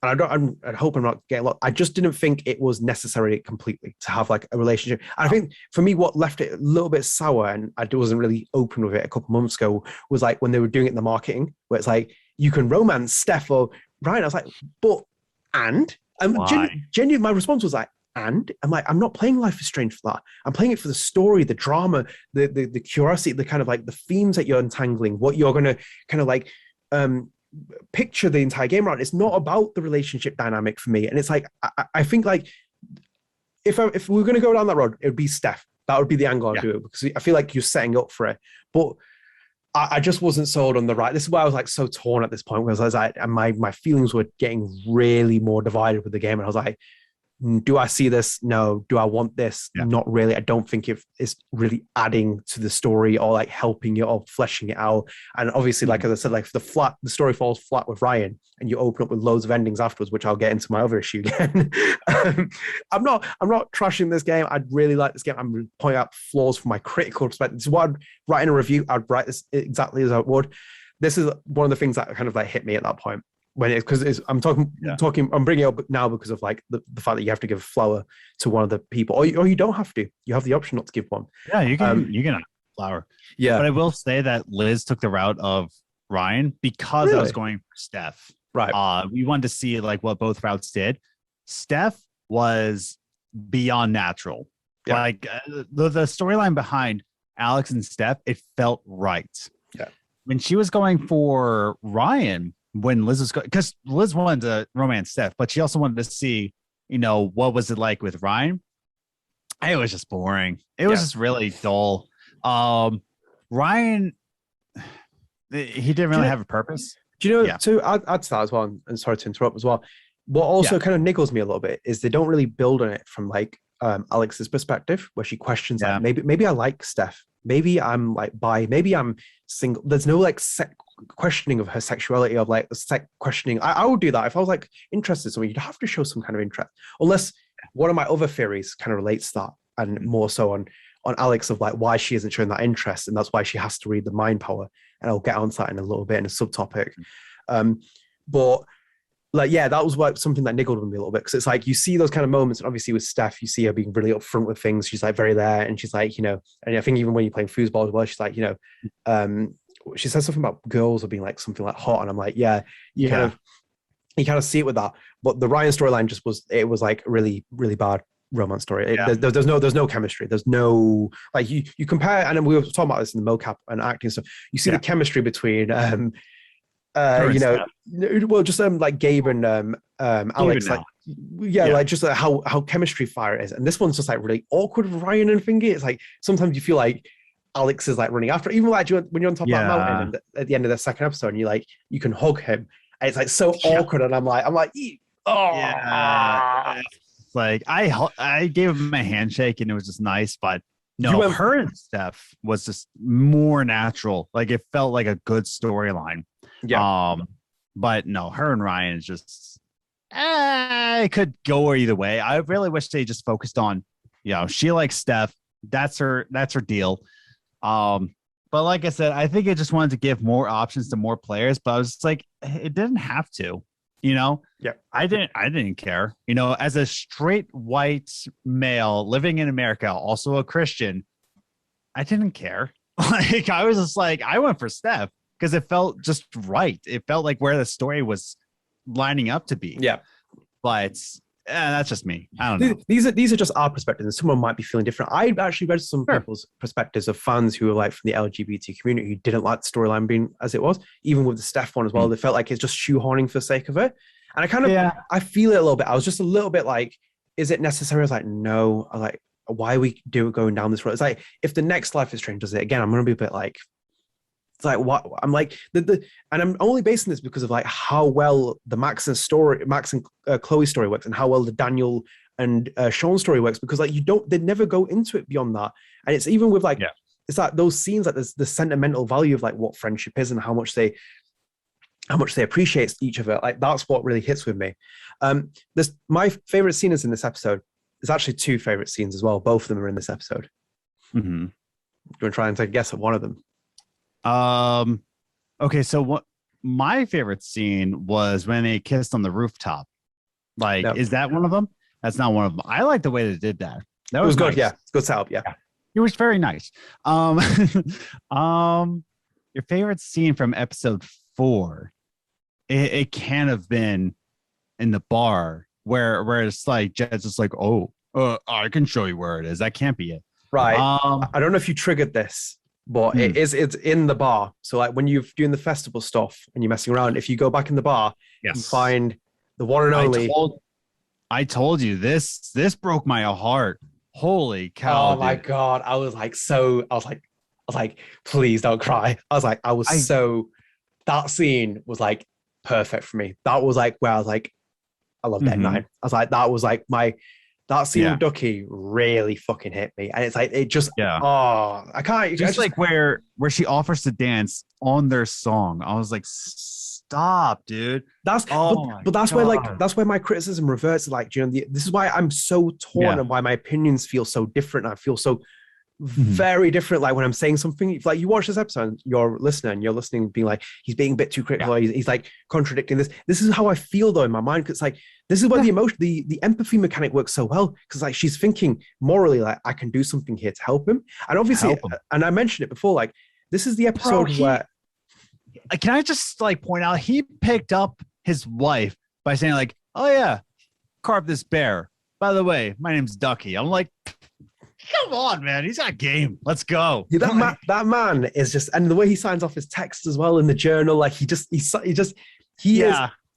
Speaker 1: and I hope I'm not getting a lot, I just didn't think it was necessary completely to have like a relationship. And I think for me, what left it a little bit sour, and I wasn't really open with it a couple months ago, was like when they were doing it in the marketing, where it's like, you can romance Steph or Ryan. I was like, but genuinely, my response was like, and I'm like, I'm not playing Life is Strange for that. I'm playing it for the story, the drama, the curiosity, the kind of like the themes that you're untangling, what you're going to kind of like picture the entire game around. It's not about the relationship dynamic for me. And it's like, I think like if we were going to go down that road, it would be Steph. That would be the angle I'd do it, because I feel like you're setting up for it. But I just wasn't sold on the right. This is why I was like so torn at this point, because I was like, and my feelings were getting really more divided with the game. And I was like, do I see this? No. Do I want this? Yeah. Not really. I don't think it's really adding to the story or like helping it or fleshing it out. And obviously, like as I said, like the story falls flat with Ryan, and you open up with loads of endings afterwards, which I'll get into my other issue again. I'm not trashing this game. I'd really like this game. I'm pointing out flaws from my critical perspective. This is what I'd write in a review. I'd write this exactly as I would. This is one of the things that kind of like hit me at that point. When it's because I'm talking, I'm bringing it up now because of like the fact that you have to give a flower to one of the people, or you don't have to. You have the option not to give one.
Speaker 2: Yeah, you can have flower. Yeah, but I will say that Liz took the route of Ryan because I was going for Steph.
Speaker 1: Right.
Speaker 2: We wanted to see like what both routes did. Steph was beyond natural. Yeah. Like the storyline behind Alex and Steph, it felt right.
Speaker 1: Yeah.
Speaker 2: When she was going for Ryan. When Liz was going, because Liz wanted to romance Steph, but she also wanted to see, what was it like with Ryan? It was just boring. It was just really dull. Ryan, he didn't really have a purpose.
Speaker 1: Do you know, to add to that as well, and sorry to interrupt as well, what also kind of niggles me a little bit is they don't really build on it from like Alex's perspective, where she questions like, maybe I like Steph. Maybe I'm like bi, maybe I'm single. There's no like questioning of her sexuality, of like questioning. I would do that if I was like interested in someone. You'd have to show some kind of interest, unless one of my other theories kind of relates to that, and more so on Alex, of like why she isn't showing that interest, and that's why she has to read the mind power. And I'll get onto that in a little bit in a subtopic. But like, that was like something that niggled with me a little bit, because it's like you see those kind of moments, and obviously with Steph, you see her being really upfront with things. She's like very there, and she's like, and I think even when you're playing foosball as well, she's like, she says something about girls or being like something like hot, and I'm like, you kind of see it with that. But the Ryan storyline it was like really, really bad romance story. There's no chemistry. There's no like you compare, and we were talking about this in the mocap and acting stuff. You see the chemistry between just like Gabe and Alex, like like just how chemistry fire is. And this one's just like really awkward with Ryan and Fingy. It's like sometimes you feel like Alex is like running after, even like when you're on top of that mountain, and at the end of the second episode, and you can hug him, and it's like so awkward. And I'm like,
Speaker 2: like I gave him a handshake, and it was just nice, but No, her and Steph was just more natural. Like it felt like a good storyline.
Speaker 1: Yeah.
Speaker 2: But no, her and Ryan is just it could go either way. I really wish they just focused on, she likes Steph. That's her deal. But like I said, I think it just wanted to give more options to more players, but I was just like, it didn't have to, Yeah. I didn't care. As a straight white male living in America, also a Christian, I didn't care. Like I was just like, I went for Steph because it felt just right. It felt like where the story was lining up to be.
Speaker 1: Yeah.
Speaker 2: But that's just me. I don't know.
Speaker 1: These are just our perspectives, and someone might be feeling different. I actually read some people's perspectives of fans who were like from the LGBT community who didn't like the storyline being as it was, even with the Steph one as well. They felt like it's just shoehorning for the sake of it. And I kind of, I feel it a little bit. I was just a little bit like, is it necessary? I was like, no. I like, why are we going down this road? It's like, if the next Life is Strange does it again, I'm going to be a bit like, it's like, what? I'm like, and I'm only basing this because of like how well the Max and Chloe story works and how well the Daniel and Sean story works, because like they never go into it beyond that. And it's even with like, it's like those scenes, like there's the sentimental value of like what friendship is and how much they appreciate each other. Like that's what really hits with me. My favorite scene is in this episode. There's actually two favorite scenes as well. Both of them are in this episode.
Speaker 2: Mm-hmm.
Speaker 1: You want to try and take a guess at one of them?
Speaker 2: Okay, so what my favorite scene was when they kissed on the rooftop. Like, is that one of them? That's not one of them. I like the way they did that. That was
Speaker 1: good.
Speaker 2: Nice.
Speaker 1: Yeah, it's good setup. Yeah,
Speaker 2: it was very nice. Your favorite scene from episode 4? It can't have been in the bar where it's like Jed's just like, I can show you where it is. That can't be it.
Speaker 1: Right. I don't know if you triggered this, but it's in the bar. So like when you're doing the festival stuff and you're messing around, if you go back in the bar, you find the one and only.
Speaker 2: I told you this broke my heart. Holy cow!
Speaker 1: Oh my God! I was like, please don't cry. That scene was like perfect for me. That was like where I was like, I love Dead 9. I was like, that was like that scene with Ducky really fucking hit me. And it's like, it just, I can't.
Speaker 2: Just like where she offers to dance on their song. I was like, stop, dude.
Speaker 1: That's where my criticism reverts. Like, this is why I'm so torn and why my opinions feel so different. I feel so very different. Like when I'm saying something, like you watch this episode, and you're listening, being like, he's being a bit too critical. He's like contradicting this. This is how I feel though in my mind. Cause it's like, this is where the emotion, the empathy mechanic works so well. Cause like she's thinking morally, like I can do something here to help him. And obviously, and I mentioned it before, like this is the episode where.
Speaker 2: Can I just like point out, he picked up his wife by saying like, oh yeah, carve this bear. By the way, my name's Ducky. I'm like, come on, man. He's got game. Let's go.
Speaker 1: Yeah, that man is just, and the way he signs off his text as well in the journal, like he is,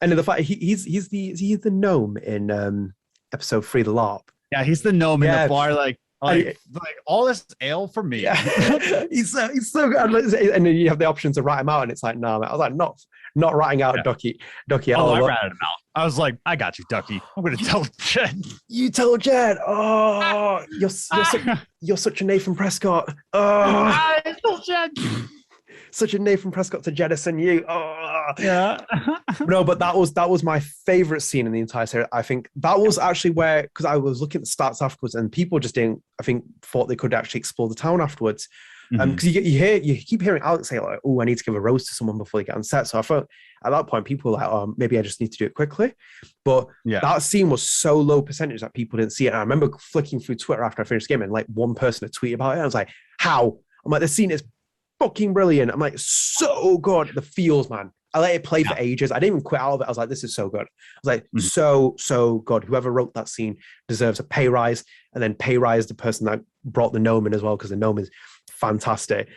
Speaker 1: and the fact he's the gnome in episode 3, the LARP.
Speaker 2: Yeah, he's the gnome in the bar, like all this ale for me.
Speaker 1: Yeah. he's so good. And then you have the option to write him out, and it's like, no, man. I was like, not writing out Ducky at all.
Speaker 2: I ratted him out. I was like, I got you, Ducky. I'm gonna tell Jed.
Speaker 1: You tell Jed. Oh, you're such a Nathan Prescott. Oh,
Speaker 2: I told Jed.
Speaker 1: Such a Nathan Prescott to jettison you. Oh,
Speaker 2: yeah.
Speaker 1: No, but that was my favorite scene in the entire series. I think that was actually where, because I was looking at the stats afterwards, and people just thought they could actually explore the town afterwards. Because you keep hearing Alex say like, "Oh, I need to give a rose to someone before they get on set." So I felt at that point people were like, "Oh, maybe I just need to do it quickly." But that scene was so low percentage that people didn't see it. And I remember flicking through Twitter after I finished the game, and like one person had tweeted about it. I was like, "How?" I'm like, "The scene is fucking brilliant." I'm like, so good. The feels, man. I let it play for ages. I didn't even quit out of it. I was like, this is so good. I was like, so good. Whoever wrote that scene deserves a pay rise, and then pay rise the person that brought the gnome in as well, because the gnome is fantastic.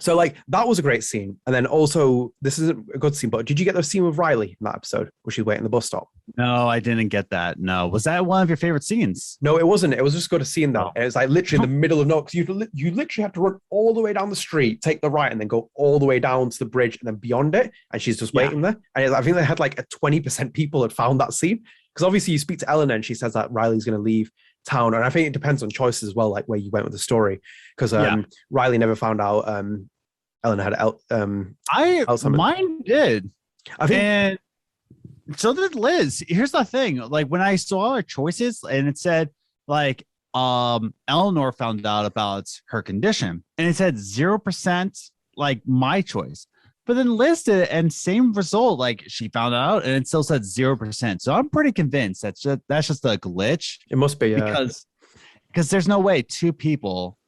Speaker 1: So like that was a great scene. And then also, this isn't a good scene, but did you get the scene with Riley in that episode where she's waiting the bus stop?
Speaker 2: No, I didn't get that. No. Was that one of your favorite scenes?
Speaker 1: No, it wasn't. It was just good to see that. It was like literally in the middle of nowhere, because you literally have to run all the way down the street, take the right, and then go all the way down to the bridge and then beyond it. And she's just waiting there. And I think they had like a 20% people had found that scene. Because obviously you speak to Eleanor and she says that Riley's going to leave town. And I think it depends on choices as well, like where you went with the story. Because Riley never found out Ellen had Alzheimer's.
Speaker 2: Mine did.
Speaker 1: I think.
Speaker 2: And so did Liz. Here's the thing. Like when I saw our choices and it said like Eleanor found out about her condition and it said 0% like my choice. But then Liz did it and same result, like she found out and it still said 0%. So I'm pretty convinced that's just a glitch.
Speaker 1: It must be
Speaker 2: because there's no way two people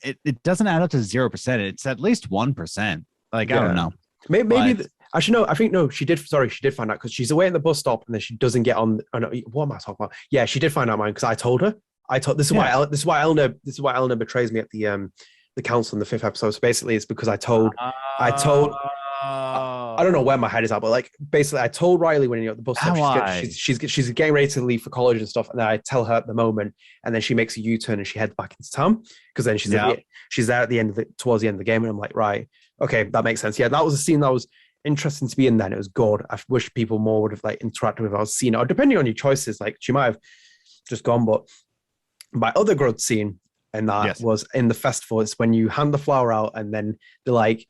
Speaker 2: it doesn't add up to 0%. It's at least 1%. Like I don't know.
Speaker 1: Maybe actually no. I think no. She did. Sorry, she did find out because she's away at the bus stop and then she doesn't get on. Oh, no, what am I talking about? Yeah, she did find out mine because I told her. This is why Eleanor betrays me at the council in the 5th episode. So basically, it's because I told. I don't know where my head is at, but like basically, I told Riley when you're at the bus stop, she's getting ready to leave for college and stuff, and then I tell her at the moment, and then she makes a U-turn and she heads back into town because then she's there at the end of it, towards the end of the game, and I'm like, right, okay, that makes sense. Yeah, that was a scene that was interesting to be in. Then it was good. I wish people more would have like interacted with our scene, or depending on your choices, like she might have just gone. But my other good scene. And that was in the festival. It's when you hand the flower out and then they're like,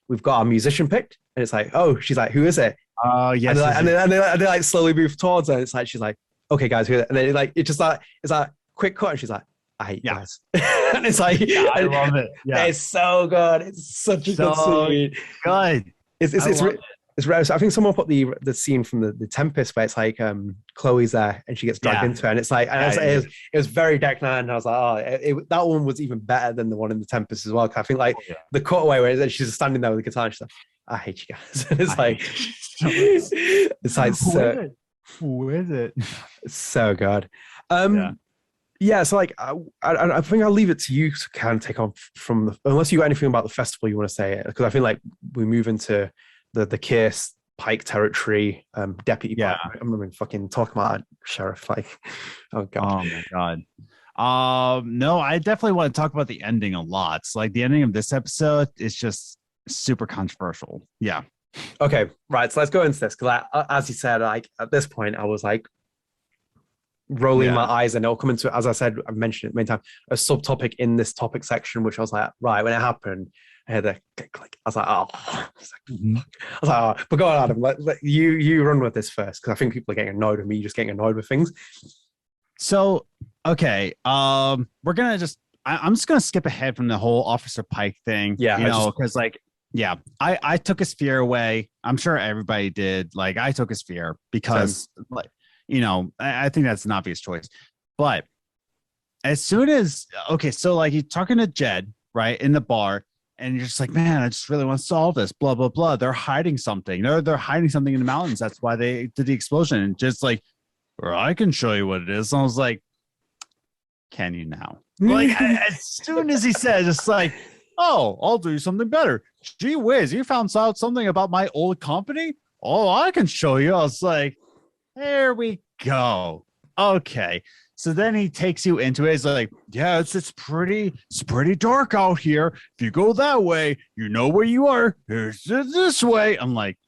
Speaker 1: we've got our musician picked. And it's like, oh, she's like, who is it?
Speaker 2: Oh, yes.
Speaker 1: And they like slowly move towards her. And it's like, she's like, okay, guys, who is it? And then like, it's just like, it's like quick cut. And she's like, I hate you guys. And it's like,
Speaker 2: I love it. Yeah.
Speaker 1: It's so good. It's such a good scene.
Speaker 2: Good.
Speaker 1: It's rare. So I think someone put the scene from the Tempest where it's like Chloe's there and she gets dragged into it, and it's like it was very Deck Nine, and I was like, oh, that one was even better than the one in the Tempest as well. Cause I think like the cutaway where she's standing there with the guitar, and she's like, I hate you guys. And it's like it's like
Speaker 2: who is it?
Speaker 1: It's so good. So like I think I'll leave it to you to kind of take on from unless you got anything about the festival you want to say, because I feel like we move into the case Pike territory, deputy Pike. I'm not even fucking talking about sheriff, like, oh god.
Speaker 2: Oh my god. No, I definitely want to talk about the ending a lot. It's like the ending of this episode is just super controversial. Yeah.
Speaker 1: Okay, right. So let's go into this because, as you said, like at this point, I was like rolling my eyes, and it'll come into, as I said, I've mentioned it many times, a subtopic in this topic section, which I was like, right, when it happened, I had a click. I was like, oh, but go on, Adam. Let you run with this first, because I think people are getting annoyed with me just getting annoyed with things.
Speaker 2: So, okay, we're gonna just. I'm just gonna skip ahead from the whole Officer Pike thing. Yeah, because I took his fear away. I'm sure everybody did. Like, I took his fear because, I think that's an obvious choice. But as soon as so like you're talking to Jed, right, in the bar. And you're just like, man, I just really want to solve this, blah, blah, blah. They're hiding something. They're hiding something in the mountains. That's why they did the explosion. And just like, I can show you what it is. And I was like, can you now? Like, as soon as he said, it's like, oh, I'll do something better. Gee whiz, you found out something about my old company? Oh, I can show you. I was like, there we go. Okay. So then he takes you into it. He's like, yeah, it's pretty dark out here. If you go that way, you know where you are. Here's this way. I'm like,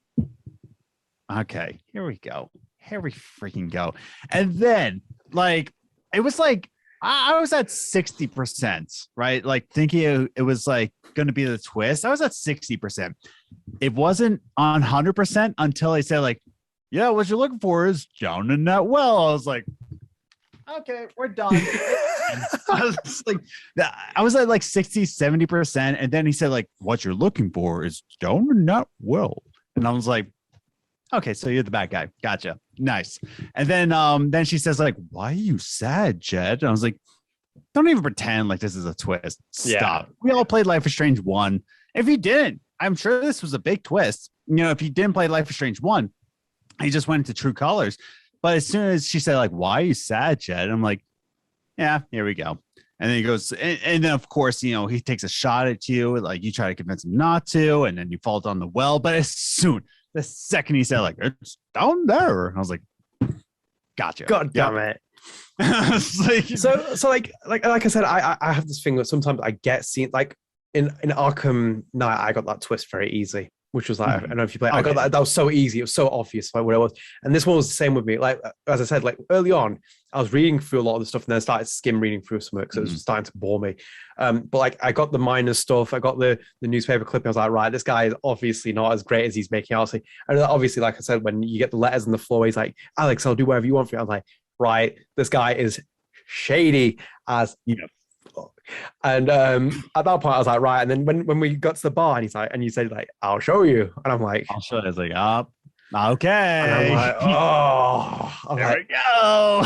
Speaker 2: okay, here we go. Here we freaking go. And then, like, it was like, I was at 60%, right? Like, thinking it was like going to be the twist. I was at 60%. It wasn't on 100% until he said, like, yeah, what you're looking for is down in that well. I was like, okay, we're done. I was at like 60, 70%. And then he said, like, what you're looking for is down in that well. And I was like, okay, so you're the bad guy. Gotcha. Nice. And then she says, like, why are you sad, Jed? And I was like, don't even pretend like this is a twist. Stop. Yeah. We all played Life is Strange 1. If you didn't, I'm sure this was a big twist. If you didn't play Life is Strange 1, he just went into True Colors. But as soon as she said, like, why are you sad, Jed? I'm like, yeah, here we go. And then he goes, and then, of course, he takes a shot at you. Like, you try to convince him not to, and then you fall down the well. But the second he said, like, it's down there, I was like, gotcha.
Speaker 1: God damn it. So like I said, I have this thing that sometimes I get seen, like in Arkham Knight, I got that twist very easy. which was like, I don't know if you played.
Speaker 2: Okay.
Speaker 1: I got that. That was so easy. It was so obvious like what it was. And this one was the same with me. Like as I said, like early on, I was reading through a lot of the stuff, and then I started skim reading through some because it was starting to bore me. But like I got the minor stuff. I got the newspaper clip. I was like, right, this guy is obviously not as great as he's making out. And obviously, like I said, when you get the letters on the floor, he's like, Alex, I'll do whatever you want for you. I was like, right, this guy is shady as And at that point, I was like, right. And then when we got to the bar, and he's like, and you said like, I'll show you, and I'm like,
Speaker 2: I'll show you. It's like, okay.
Speaker 1: And I'm like, oh,
Speaker 2: there we go.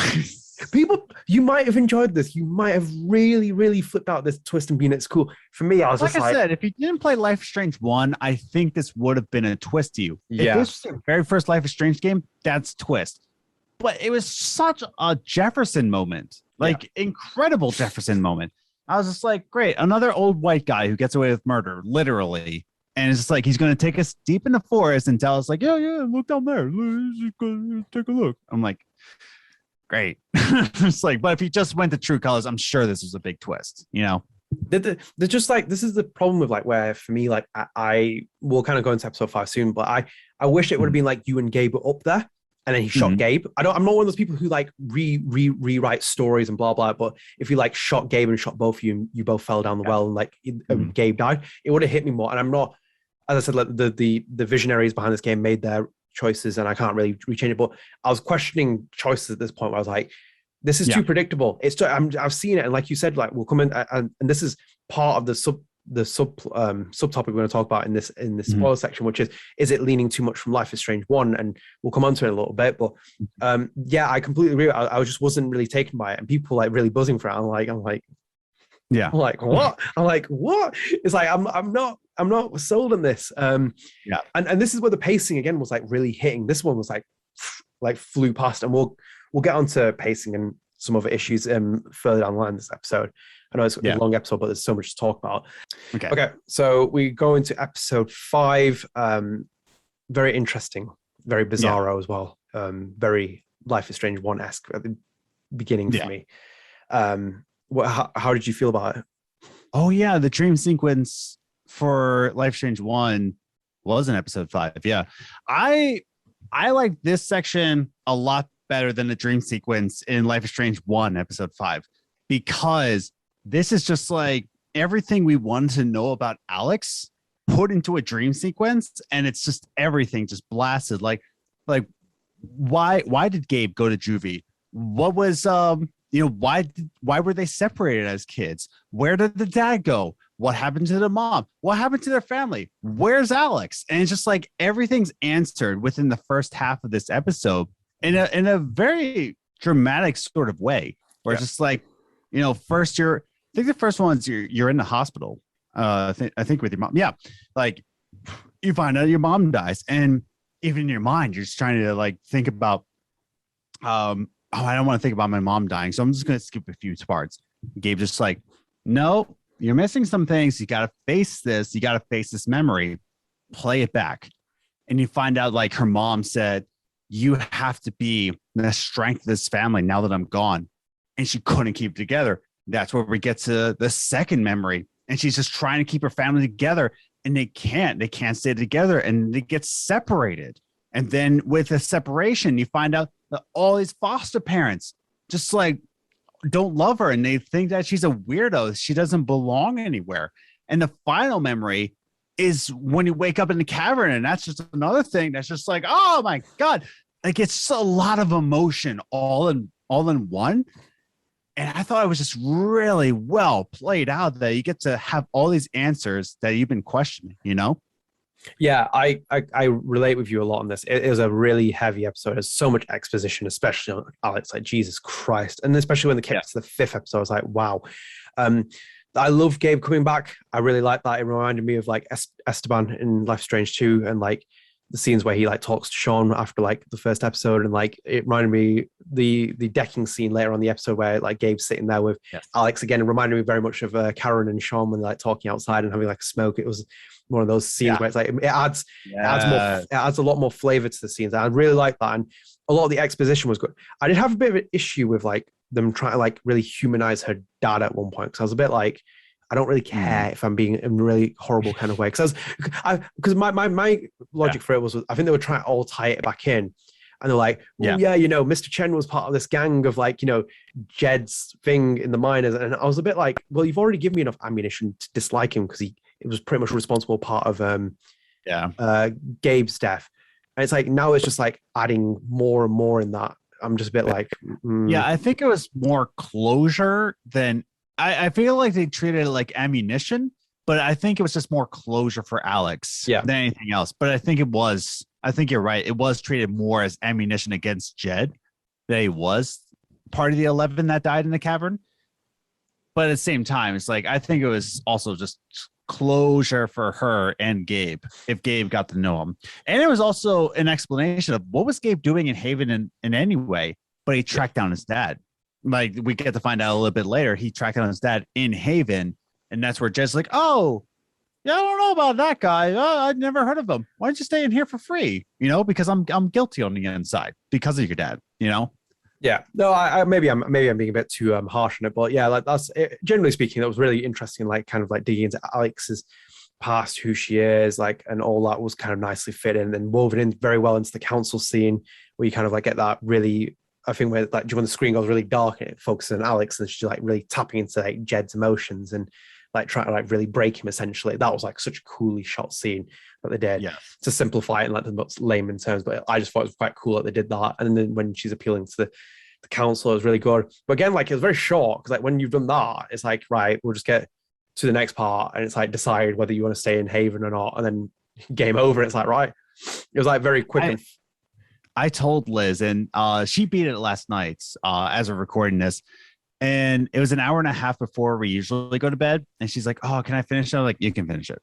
Speaker 1: People, you might have enjoyed this. You might have really, really flipped out this twist and been at school. For me, I was
Speaker 2: like
Speaker 1: just
Speaker 2: I said, if you didn't play Life is Strange 1, I think this would have been a twist to you.
Speaker 1: Yeah.
Speaker 2: If this was the very first Life is Strange game, that's twist. But it was such a Jefferson moment, like incredible Jefferson moment. I was just like, great, another old white guy who gets away with murder, literally. And it's just like, he's going to take us deep in the forest and tell us like, yeah, look down there. Take a look. I'm like, great. It's like, but if he just went to true colors, I'm sure this was a big twist, you know?
Speaker 1: They're just like, this is the problem with like, where for me, like I will kind of go into episode 5 soon, but I wish it would have been like you and Gabe were up there. And then he shot Gabe. I'm not one of those people who like rewrite stories and blah blah. But if you like shot Gabe and shot both of you, and you both fell down the well, and like Gabe died, it would have hit me more. And I'm not, as I said, like the visionaries behind this game made their choices, and I can't really rechange it. But I was questioning choices at this point. Where I was like, this is too predictable. I've seen it, and like you said, like we'll come in, and this is part of the subtopic we're going to talk about in this spoiler section, which is it leaning too much from Life is Strange 1, and we'll come on to it in a little bit. But I completely agree. I just wasn't really taken by it, and people like really buzzing for it. I'm like what? It's like I'm not sold on this. And this is where the pacing again was like really hitting. This one was like flew past, and we'll get onto pacing and some other issues further down the line in this episode. I know it's a long episode, but there's so much to talk about. Okay. So we go into episode 5. Very interesting, very bizarro as well. Very Life is Strange 1-esque at the beginning for me. How did you feel about it?
Speaker 2: Oh yeah, the dream sequence for Life is Strange 1 was in episode 5. Yeah, I like this section a lot better than the dream sequence in Life is Strange 1 episode 5, because this is just like everything we wanted to know about Alex put into a dream sequence, and it's just everything just blasted. Like why did Gabe go to juvie? What was why were they separated as kids? Where did the dad go? What happened to the mom? What happened to their family? Where's Alex? And it's just like everything's answered within the first half of this episode in a very dramatic sort of way, where it's just like, first I think the first one's you're in the hospital. I think with your mom. Yeah. Like you find out your mom dies, and even in your mind, you're just trying to like think about, I don't want to think about my mom dying, so I'm just going to skip a few parts. Gabe just like, no, you're missing some things. You got to face this. You got to face this memory, play it back. And you find out like her mom said, you have to be the strength of this family now that I'm gone. And she couldn't keep it together. That's where we get to the second memory, and she's just trying to keep her family together, and they can't stay together, and they get separated. And then with the separation, you find out that all these foster parents just like don't love her, and they think that she's a weirdo. She doesn't belong anywhere. And the final memory is when you wake up in the cavern, and that's just another thing that's just like, oh my God, like it's just a lot of emotion all in one. And I thought it was just really well played out, that you get to have all these answers that you've been questioning,
Speaker 1: Yeah, I relate with you a lot on this. It was a really heavy episode. There's so much exposition, especially on Alex, like Jesus Christ. And especially when they came to the 5th episode, I was like, wow. I love Gabe coming back. I really like that. It reminded me of like Esteban in Life is Strange 2, and like the scenes where he like talks to Sean after like the first episode, and like it reminded me the decking scene later on the episode where like Gabe's sitting there with Alex again. It reminded me very much of Karen and Sean when they're like talking outside and having like a smoke. It was one of those scenes where it's like it adds a lot more flavor to the scenes. I really like that, and a lot of the exposition was good. I did have a bit of an issue with like them trying to like really humanize her dad at one point, because I was a bit like, I don't really care if I'm being in a really horrible kind of way. Because my logic for it was I think they were trying to all tie it back in. And they're like, oh, yeah, Mr. Chen was part of this gang of like, Jed's thing in the miners. And I was a bit like, well, you've already given me enough ammunition to dislike him because it was pretty much a responsible part of Gabe's death. And it's like, now it's just like adding more and more in that. I'm just a bit like,
Speaker 2: yeah, I think it was more closure than I feel like they treated it like ammunition, but I think it was just more closure for Alex than anything else. But I think you're right. It was treated more as ammunition against Jed, that he was part of the 11 that died in the cavern. But at the same time, it's like, I think it was also just closure for her and Gabe, if Gabe got to know him. And it was also an explanation of what was Gabe doing in Haven in any way, but he tracked down his dad. Like, we get to find out a little bit later, he tracked down his dad in Haven. And that's where Jed's like, oh, yeah, I don't know about that guy. I'd never heard of him. Why don't you stay in here for free? Because I'm guilty on the inside because of your dad.
Speaker 1: Yeah. No, I maybe I'm being a bit too harsh on it, but yeah, like that's it. Generally speaking, that was really interesting. Like, kind of like digging into Alex's past, who she is, like, and all that was kind of nicely fit in and woven in very well into the council scene, where you kind of like get that really. I think where like when the screen goes really dark and it focuses on Alex and she's like really tapping into like Jed's emotions and like trying to like really break him essentially. That was like such a coolly shot scene that they did.
Speaker 2: Yeah.
Speaker 1: To simplify it in like the most layman terms, but I just thought it was quite cool that they did that. And then when she's appealing to the council, it was really good. But again, like it was very short because like when you've done that, it's like, right, we'll just get to the next part and it's like decide whether you want to stay in Haven or not, and then game over. It's like, right. It was like very quick.
Speaker 2: I told Liz, and she beat it last night as we're recording this. And it was an hour and a half before we usually go to bed. And she's like, oh, can I finish it? I'm like, you can finish it.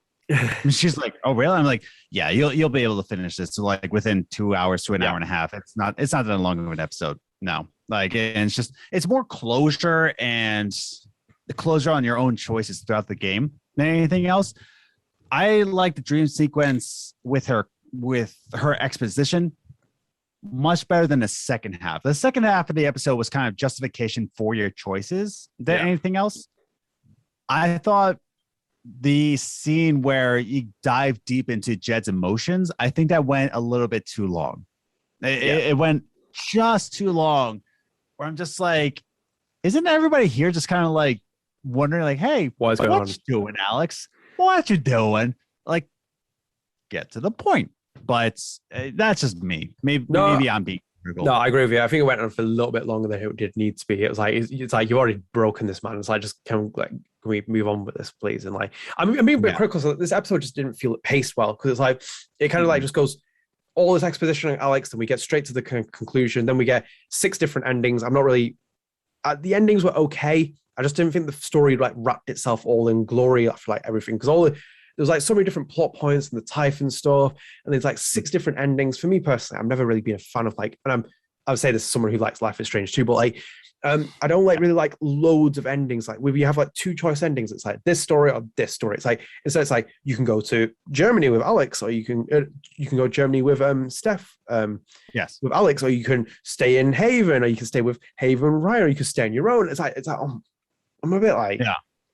Speaker 2: And she's like, oh, really? I'm like, yeah, you'll be able to finish this. So like within 2 hours to an hour and a half. It's not that long of an episode. No, like, and it's more closure and the closure on your own choices throughout the game than anything else. I like the dream sequence with her exposition much better than the second half. The second half of the episode was kind of justification for your choices than anything else. I thought the scene where you dive deep into Jed's emotions, I think that went a little bit too long. It went just too long, where I'm just like, isn't everybody here just kind of like wondering like, hey, what you doing, Alex? What you doing? Like, get to the point. But that's just me. Maybe I'm being critical.
Speaker 1: No, I agree with you. I think it went on for a little bit longer than it did need to be. It was like it's like you've already broken this, man. It's like, just can we move on with this, please? And like I'm being a bit critical. So this episode just didn't feel paced well because it's like it kind of like just goes all this exposition on Alex, then we get straight to the conclusion. Then we get 6 different endings. I'm not really. The endings were okay. I just didn't think the story like wrapped itself all in glory after like everything, because there was like so many different plot points and the Typhon stuff, and there's like 6 different endings. For me personally, I've never really been a fan of like, and I would say this is someone who likes Life is Strange too, but like, I don't like really like loads of endings. Like where you have like 2 choice endings, it's like this story or this story. It's like instead it's like you can go to Germany with Alex, or you can go to Germany with Steph.
Speaker 2: Yes,
Speaker 1: with Alex, or you can stay in Haven, or you can stay with Haven and Ryan, or you can stay on your own. It's like I'm a bit like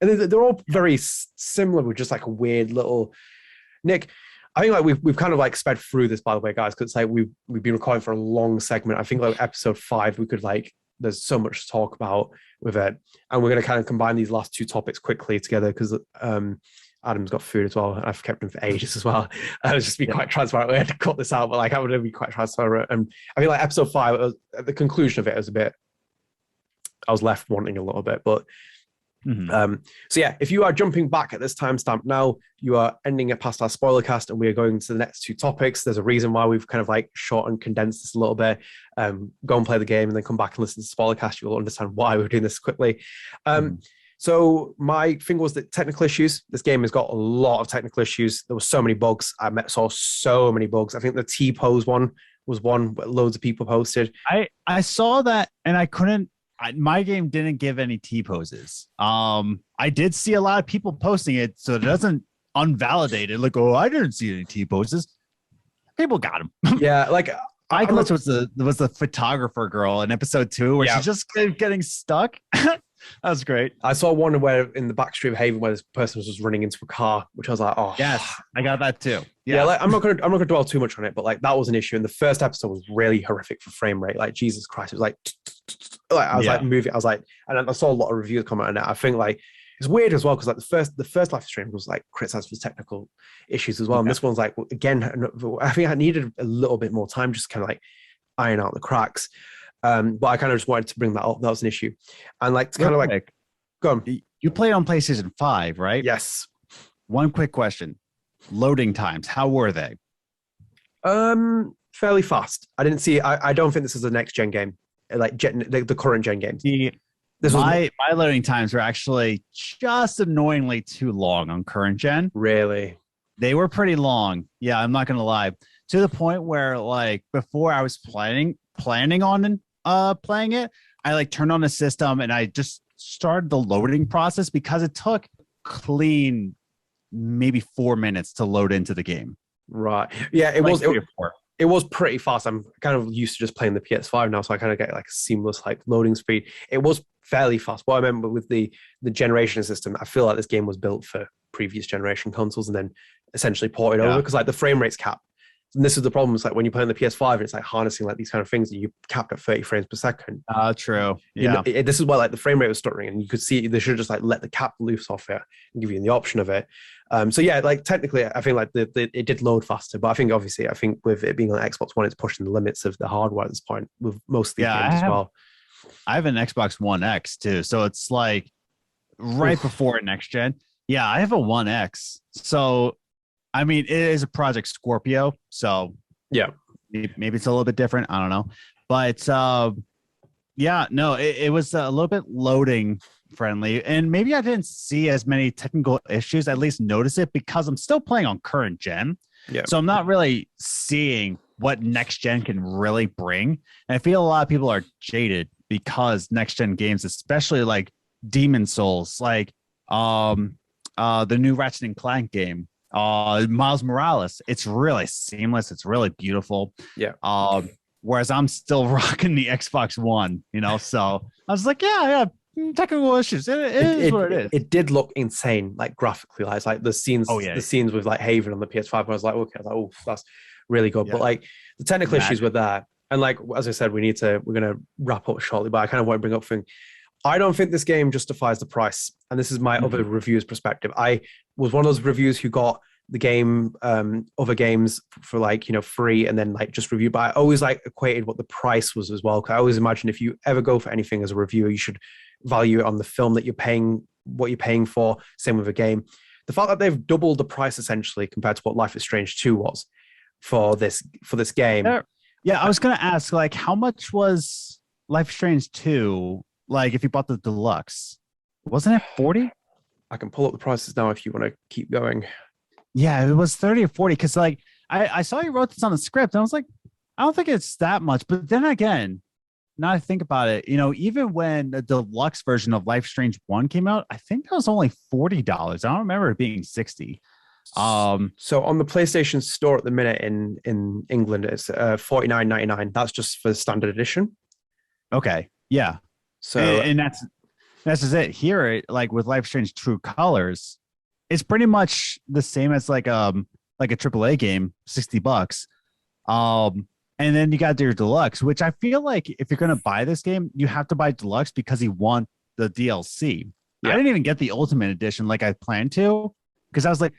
Speaker 1: And they're all very similar with just like a weird little Nick. I think like we've kind of like sped through this, by the way, guys, because it's like we've been recording for a long segment. I think like episode 5, we could like, there's so much to talk about with it, and we're going to kind of combine these last 2 topics quickly together because Adam's got food as well, and I've kept him for ages as well. I was just be quite transparent. We had to cut this out, but like I would be quite transparent. And I mean, like episode 5, at the conclusion of it, I was left wanting a little bit, but. So yeah, if you are jumping back at this timestamp now, you are ending it past our spoiler cast, and we are going to the next 2 topics. There's a reason why we've kind of like short and condensed this a little bit. Go and play the game and then come back and listen to the spoiler cast. You'll understand why we're doing this quickly. So my thing was that technical issues. This game has got a lot of technical issues. There were so many bugs. Saw so many bugs. I think the T-pose one was one where loads of people posted.
Speaker 2: I saw that and I couldn't. My game didn't give any T-poses. I did see a lot of people posting it, so it doesn't unvalidate it. Like, oh, I didn't see any T-poses. People got them.
Speaker 1: Yeah, like
Speaker 2: Icos was the photographer girl in episode 2 where she's just getting stuck. That's great.
Speaker 1: I saw one where in the backstreet of Haven where this person was just running into a car, which I was like, oh
Speaker 2: Yes, I got that too.
Speaker 1: yeah. Like, I'm not gonna dwell too much on it, but like that was an issue. And the first episode was really horrific for frame rate. Like Jesus Christ, it was like I was like moving. I was like, and I saw a lot of reviews comment on it. I think like it's weird as well because like the first Life is Strange was like criticized for technical issues as well, and this one's like again, I think I needed a little bit more time just kind of like iron out the cracks. But I kind of just wanted to bring that up. That was an issue, and like to kind of like go on.
Speaker 2: You played on PlayStation 5, right?
Speaker 1: Yes.
Speaker 2: One quick question: loading times, how were they?
Speaker 1: Fairly fast. I didn't see. I don't think this is a next gen game, like the current gen games.
Speaker 2: My loading times were actually just annoyingly too long on current gen.
Speaker 1: Really?
Speaker 2: They were pretty long. Yeah, I'm not gonna lie. To the point where like before I was planning on playing it, I like turned on the system and I just started the loading process because it took clean maybe 4 minutes to load into the game.
Speaker 1: Right. Yeah, it
Speaker 2: like
Speaker 1: was. It was pretty fast. I'm kind of used to just playing the PS5 now, so I kind of get like a seamless like loading speed. It was fairly fast. What I remember with the generation system, I feel like this game was built for previous generation consoles and then essentially ported over because like the frame rate's capped. And this is the problem. It's like when you play on the PS5 and it's like harnessing like these kind of things and you capped at 30 frames per second.
Speaker 2: True. Yeah.
Speaker 1: You know, this is where like the frame rate was stuttering and you could see they should have just like let the cap loose off it and give you the option of it. So yeah, like technically I think like it did load faster, but I think obviously with it being on Xbox One, it's pushing the limits of the hardware at this point with most of these games as well.
Speaker 2: I have an Xbox One X too. So it's like right before next gen. Yeah, I have a One X. So I mean, it is a Project Scorpio, so
Speaker 1: yeah,
Speaker 2: maybe it's a little bit different. I don't know, but yeah, no, it was a little bit loading friendly, and maybe I didn't see as many technical issues. At least notice it because I'm still playing on current gen, so I'm not really seeing what next gen can really bring. And I feel a lot of people are jaded because next gen games, especially like Demon Souls, like the new Ratchet and Clank game. Miles Morales, it's really seamless, it's really beautiful. Whereas I'm still rocking the Xbox One, you know, so I was like, technical issues, it is what it is.
Speaker 1: It did look insane, like graphically, like the scenes the scenes with like Haven on the PS5 I was like, okay, oh, that's really good. But like the technical issues were there, and like as I said, we're gonna wrap up shortly, but I kind of want to bring up thing. I don't think this game justifies the price. And this is my other reviews perspective. I was one of those reviewers who got the game, other games for like, you know, free and then like just review. But I always like equated what the price was as well. Cause I always imagine if you ever go for anything as a reviewer, you should value it on the film that you're paying, what you're paying for. Same with a game. The fact that they've doubled the price essentially compared to what Life is Strange 2 was for this game.
Speaker 2: Yeah, I was going to ask, like, how much was Life is Strange 2? Like, if you bought the deluxe, wasn't it 40?
Speaker 1: I can pull up the prices now if you want to keep going.
Speaker 2: Yeah, it was 30 or 40. Because, like, I saw you wrote this on the script, and I was like, I don't think it's that much. But then again, now I think about it, you know, even when the deluxe version of Life is Strange 1 came out, I think that was only $40. I don't remember it being 60.
Speaker 1: So on the PlayStation Store at the minute in England, it's $49.99. That's just for the standard edition.
Speaker 2: Okay, yeah. So and that's just it. Here, like with Life is Strange True Colors, it's pretty much the same as like a AAA game, $60. And then you got your deluxe, which I feel like if you're gonna buy this game, you have to buy deluxe because you want the DLC. Yeah. I didn't even get the Ultimate Edition like I planned to, because I was like,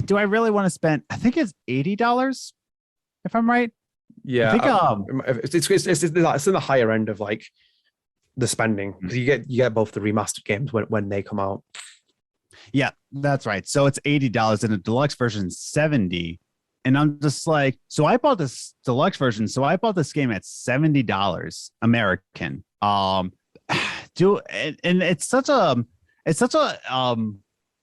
Speaker 2: do I really want to spend? I think it's $80, if I'm right.
Speaker 1: Yeah, I think it's in the higher end of like the spending, because you get both the remastered games when they come out.
Speaker 2: Yeah, that's right. So it's $80 and the deluxe version is $70. And I'm just like, so I bought this deluxe version. So I bought this game at $70 American. And it's such a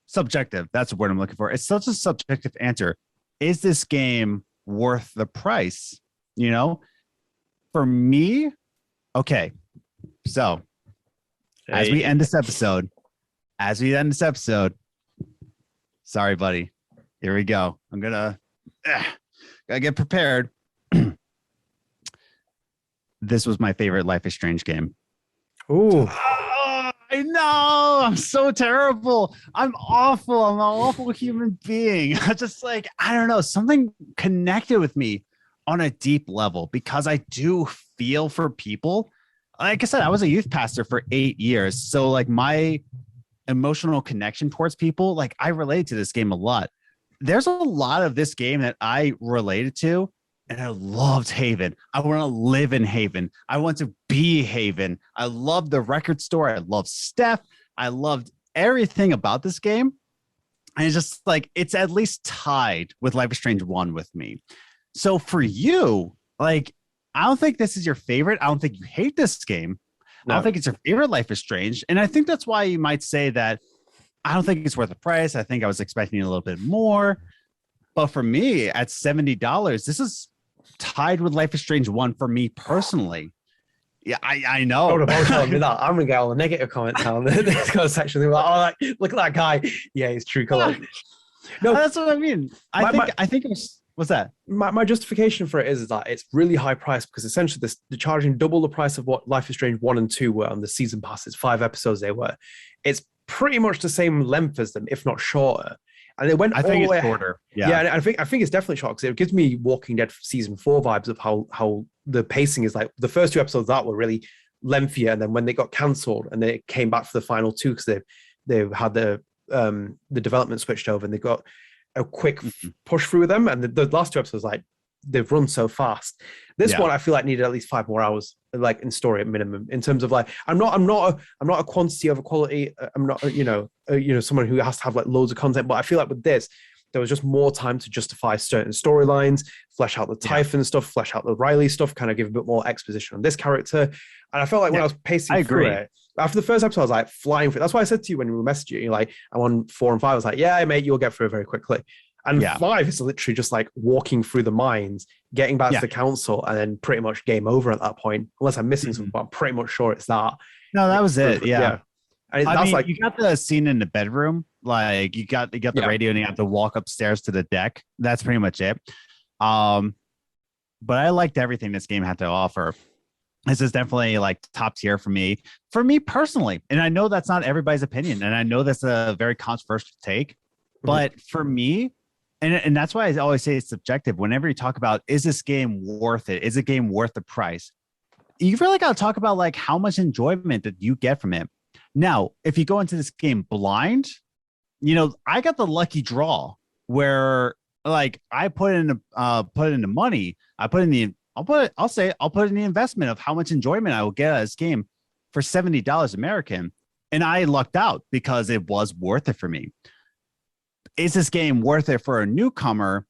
Speaker 2: subjective. That's the word I'm looking for. It's such a subjective answer. Is this game worth the price? You know, for me, okay. So as we end this episode, sorry, buddy. Here we go. I'm gotta get prepared. This was my favorite Life is Strange game.
Speaker 1: Ooh.
Speaker 2: I know. I'm so terrible. I'm awful. I'm an awful human being. I just like, I don't know, something connected with me on a deep level because I do feel for people. Like I said, I was a youth pastor for 8 years. So like my emotional connection towards people, like I relate to this game a lot. There's a lot of this game that I related to, and I loved Haven. I want to live in Haven. I want to be Haven. I love the record store. I love Steph. I loved everything about this game. And it's just like, it's at least tied with Life is Strange 1 with me. So for you, like, I don't think this is your favorite. I don't think you hate this game. No. I don't think it's your favorite Life is Strange. And I think that's why you might say that I don't think it's worth the price. I think I was expecting a little bit more. But for me, at $70, this is tied with Life is Strange 1 for me personally. Yeah, I know.
Speaker 1: I'm going to get all the negative comments down this comment section. They're like, oh, look at that guy. Yeah, he's true color.
Speaker 2: No, that's what I mean. I think it was. What's that?
Speaker 1: My justification for it is that it's really high price because essentially they're charging double the price of what Life is Strange 1 and 2 were on the season passes, 5 episodes they were. It's pretty much the same length as them, if not shorter. And they went
Speaker 2: I think it's shorter. Yeah,
Speaker 1: and I think it's definitely short because it gives me Walking Dead season 4 vibes of how the pacing is like. The first 2 episodes that were really lengthier, and then when they got cancelled and they came back for the final 2 because they had the development switched over and they got a quick push through them, and the last 2 episodes, like, they've run so fast. This one I feel like needed at least 5 more hours, like in story at minimum. In terms of like, I'm not a quantity over quality. I'm not someone who has to have like loads of content. But I feel like with this, there was just more time to justify certain storylines, flesh out the Typhon stuff, flesh out the Riley stuff, kind of give a bit more exposition on this character. And I felt like when I was pacing through it, after the first episode, I was like flying through. That's why I said to you when we were messaging, you're like, I'm on 4 and 5. I was like, yeah, mate, you'll get through it very quickly. And 5 is literally just like walking through the mines, getting back to the council, and then pretty much game over at that point. Unless I'm missing something, but I'm pretty much sure it's that.
Speaker 2: No, that was it. Yeah.
Speaker 1: And
Speaker 2: I mean, like, you got the scene in the bedroom, like you got the radio, and you have to walk upstairs to the deck. That's pretty much it. But I liked everything this game had to offer. This is definitely like top tier for me personally. And I know that's not everybody's opinion, and I know that's a very controversial take, but for me, and that's why I always say it's subjective. Whenever you talk about, is this game worth it? Is a game worth the price? You really got to talk about like how much enjoyment that you get from it. Now, if you go into this game blind, I got the lucky draw where like I put in the money. I'll put in the investment of how much enjoyment I will get out of this game for $70 American. And I lucked out because it was worth it for me. Is this game worth it for a newcomer?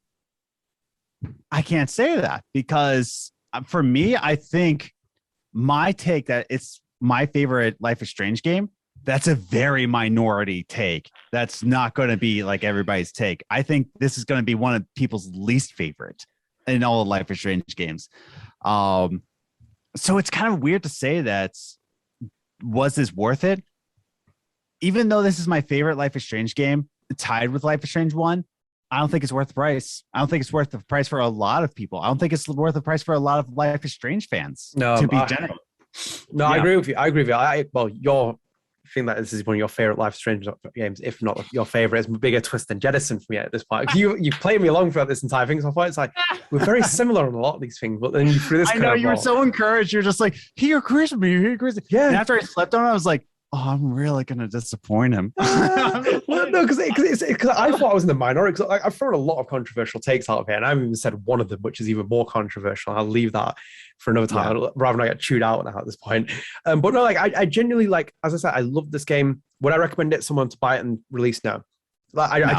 Speaker 2: I can't say that because for me, I think my take that it's my favorite Life is Strange game, that's a very minority take. That's not going to be like everybody's take. I think this is going to be one of people's least favorite in all of Life is Strange games. So it's kind of weird to say that, was this worth it? Even though this is my favorite Life is Strange game, tied with Life is Strange 1, I don't think it's worth the price. I don't think it's worth the price for a lot of people. I don't think it's worth the price for a lot of Life is Strange fans.
Speaker 1: No,
Speaker 2: to be general.
Speaker 1: No, yeah. I agree with you. Well, your thing that this is one of your favorite Life is Strange games, if not your favorite. It's a bigger twist than Jettison for me at this point. You played me along throughout this entire thing, so I thought it's like we're very similar on a lot of these things. But then you threw this.
Speaker 2: I know you were so encouraged. You're just like, he agrees with me. He agrees. Yeah. And after I slept on it, I was like, oh, I'm really gonna disappoint him.
Speaker 1: Well, no, because I thought I was in the minority. Because I've thrown a lot of controversial takes out of here, and I haven't even said one of them, which is even more controversial. I'll leave that for another time, rather than I get chewed out now at this point. But no, like I genuinely, like, as I said, I love this game. Would I recommend it to someone to buy it and release now? Like I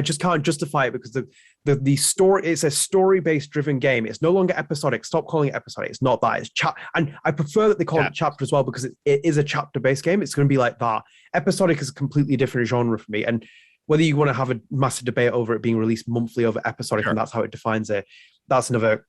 Speaker 1: just can't justify it because the story, it's a story-based driven game. It's no longer episodic. Stop calling it episodic. It's not that. It's and I prefer that they call it chapter as well because it is a chapter-based game. It's going to be like that. Episodic is a completely different genre for me. And whether you want to have a massive debate over it being released monthly over episodic, and that's how it defines it, that's another,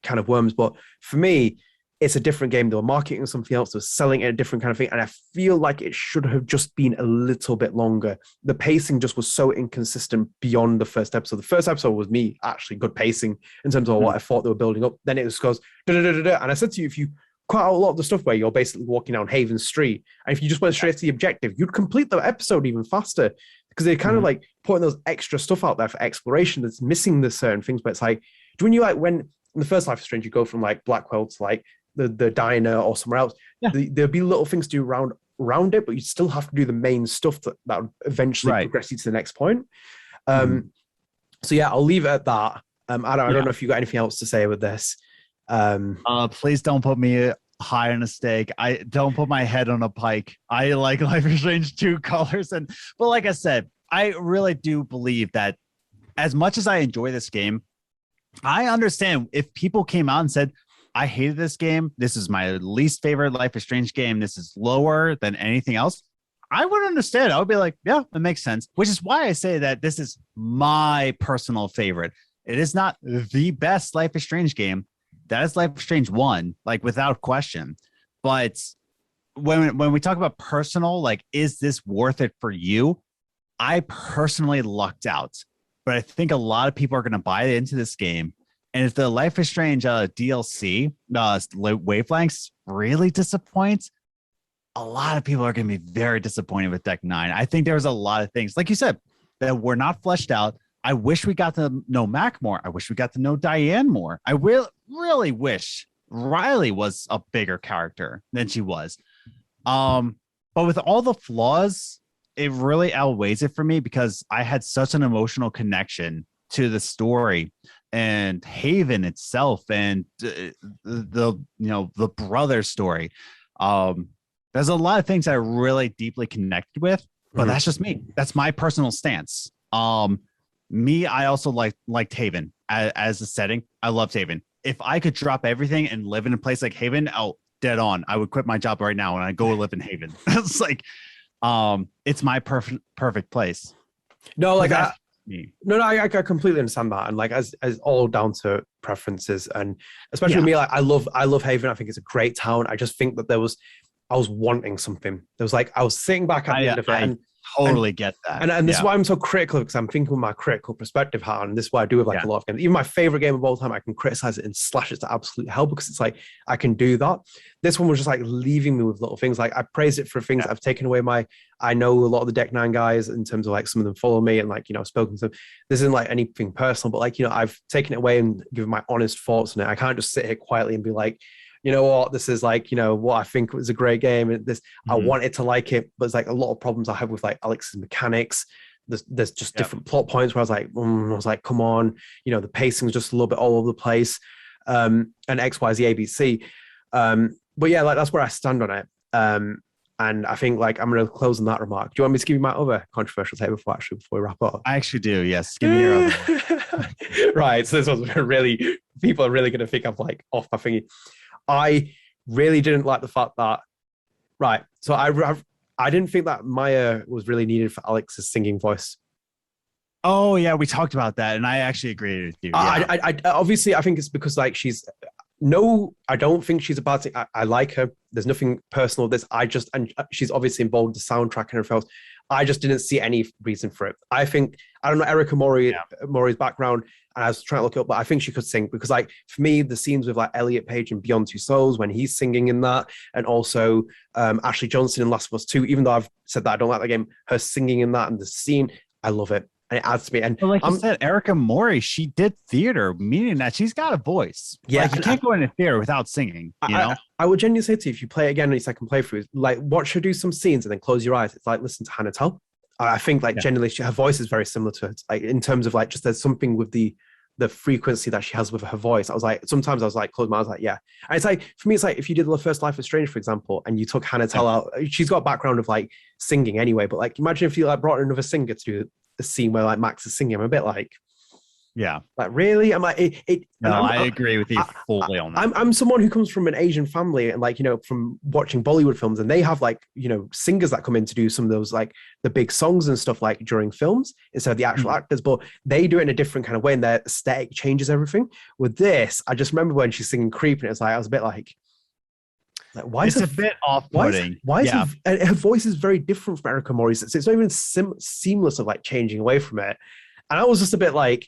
Speaker 1: kind of worms. But for me, it's a different game. They were marketing something else. They were selling it a different kind of thing. And I feel like it should have just been a little bit longer. The pacing just was so inconsistent beyond the first episode. The first episode was actually good pacing in terms of what I thought they were building up. Then it just goes, da-da-da-da-da. And I said to you, if you quite a lot of the stuff where you're basically walking down Haven Street, and if you just went straight to the objective, you'd complete the episode even faster because they're kind of like putting those extra stuff out there for exploration that's missing the certain things. But it's like, when you like when in the first Life is Strange, you go from like Blackwell to like the diner or somewhere else, there'll be little things to do around it, but you still have to do the main stuff that eventually progress you to the next point. So yeah, I'll leave it at that. I don't know if you got anything else to say with this.
Speaker 2: Please don't put me high on a stake. I don't put my head on a pike. I like Life is Strange 2 colors, but like I said, I really do believe that as much as I enjoy this game, I understand if people came out and said, I hated this game, this is my least favorite Life is Strange game, this is lower than anything else, I would understand. I would be like, yeah, it makes sense. Which is why I say that this is my personal favorite. It is not the best Life is Strange game. That is Life is Strange 1, like without question. But when we talk about personal, like, is this worth it for you? I personally lucked out. But I think a lot of people are going to buy into this game. And if the Life is Strange DLC, Wavelengths, really disappoints, a lot of people are going to be very disappointed with Deck 9. I think there's a lot of things, like you said, that were not fleshed out. I wish we got to know Mac more. I wish we got to know Diane more. I really wish Riley was a bigger character than she was. But with all the flaws, it really outweighs it for me because I had such an emotional connection to the story and Haven itself and the brother story. There's a lot of things I really deeply connected with, but that's just me. That's my personal stance. I also liked Haven as a setting. I loved Haven. If I could drop everything and live in a place like Haven, dead on. I would quit my job right now and I go live in Haven. It's like, it's my perfect place.
Speaker 1: No, like I completely understand that, and like as all down to preferences, and especially with me, like I love Haven. I think it's a great town. I just think that I was wanting something. There was like I was sitting back at the end of it, and
Speaker 2: totally get that.
Speaker 1: And this is why I'm so critical, because I'm thinking with my critical perspective hat, and this is why I do with like a lot of games. Even my favorite game of all time, I can criticize it and slash it to absolute hell because it's like I can do that. This one was just like leaving me with little things. Like I praised it for things that I've taken away I know a lot of the Deck 9 guys in terms of like some of them follow me and like, I've spoken to them. This isn't like anything personal, but like, I've taken it away and given my honest thoughts on it. I can't just sit here quietly and be like, you know what, this is like, what I think was a great game. And I wanted to like it, but it's like a lot of problems I have with like Alex's mechanics. There's just different plot points where I was like, come on, the pacing is just a little bit all over the place. And X, Y, Z, ABC. But yeah, like that's where I stand on it. And I think like I'm going to close on that remark. Do you want me to give you my other controversial take before we wrap up?
Speaker 2: I actually do. Yes. Give me your other.
Speaker 1: Right. So this was really, people are really going to think I'm like off my thingy. I really didn't like the fact that, right. So I didn't think that Maya was really needed for Alex's singing voice.
Speaker 2: Oh yeah. We talked about that. And I actually agreed with you. Yeah.
Speaker 1: I obviously I think it's because like I don't think she's a bad thing. I like her. There's nothing personal with this. And she's obviously involved in the soundtrack and everything else. I just didn't see any reason for it. I think, I don't know, Erica Mori's background, and I was trying to look it up, but I think she could sing because like, for me, the scenes with like Elliot Page and Beyond Two Souls, when he's singing in that, and also Ashley Johnson in Last of Us 2, even though I've said that I don't like that game, her singing in that and the scene, I love it. And it adds to me. And
Speaker 2: but like you said, Erica Mori, she did theater, meaning that she's got a voice. Yeah, like, you can't go into theater without singing.
Speaker 1: I would genuinely say to you, if you play it again on your second playthrough, like watch her do some scenes and then close your eyes. It's like listen to Hannah Tell. I think like generally her voice is very similar to it. Like in terms of like just there's something with the frequency that she has with her voice. I was like, sometimes I was like, close my eyes, like, yeah. And it's like, for me, it's like if you did the first Life is Strange, for example, and you took Hannah Tell out, she's got a background of like singing anyway, but like imagine if you like brought in another singer to do the scene where like Max is singing. I'm a bit like, like really? I'm like,
Speaker 2: I agree with you fully on that.
Speaker 1: I'm someone who comes from an Asian family and like, from watching Bollywood films, and they have like, singers that come in to do some of those like the big songs and stuff like during films instead of the actual actors, but they do it in a different kind of way and their aesthetic changes everything. With this, I just remember when she's singing Creep and it's like, I was a bit like why
Speaker 2: it's a bit off-putting.
Speaker 1: Why is her voice is very different from Erica Mori's. It's not even seamless of like changing away from it. And I was just a bit like,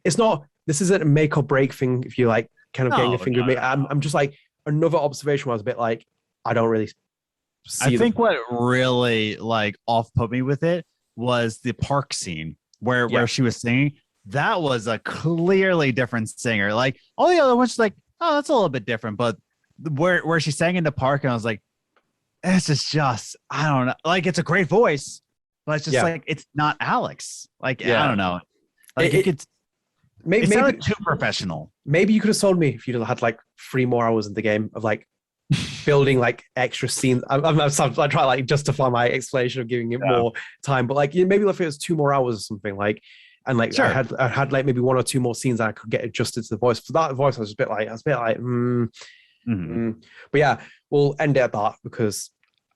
Speaker 1: this isn't a make or break thing if you like kind of getting your finger with me. I'm just like, another observation was a bit like, I don't really see.
Speaker 2: I think what really like off put me with it was the park scene where she was singing. That was a clearly different singer. Like all the other ones, like, oh, that's a little bit different. But where she sang in the park, and I was like, this is just, I don't know. Like, it's a great voice, but it's just like, it's not Alex. Like, I don't know. Like, it sounded too professional.
Speaker 1: Maybe you could have told me if you'd had like 3 more hours in the game of like building like extra scenes. I try to like justify my explanation of giving it more time, but like maybe if it was 2 more hours or something, like, and like I had like maybe 1 or 2 more scenes that I could get adjusted to the voice. For that voice, I was a bit like, But yeah, we'll end it at that because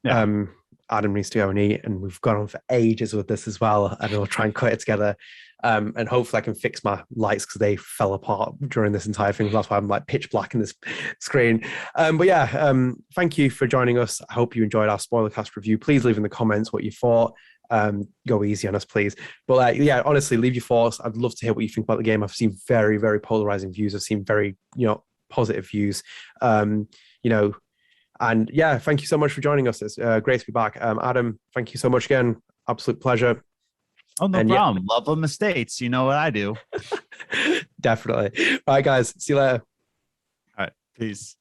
Speaker 1: Adam needs to go and eat, and we've gone on for ages with this as well, and we'll try and cut it together. And hopefully I can fix my lights because they fell apart during this entire thing. That's why I'm like pitch black in this screen. But yeah, thank you for joining us. I hope you enjoyed our Spoilercast review. Please leave in the comments what you thought. Go easy on us, please. But yeah, honestly, leave your thoughts. I'd love to hear what you think about the game. I've seen very, very polarizing views. I've seen very, positive views. And yeah, thank you so much for joining us. It's great to be back. Adam, thank you so much again. Absolute pleasure.
Speaker 2: Oh, no problem. Love the mistakes. You know what I do.
Speaker 1: Definitely. All right, guys. See you later.
Speaker 2: All right. Peace.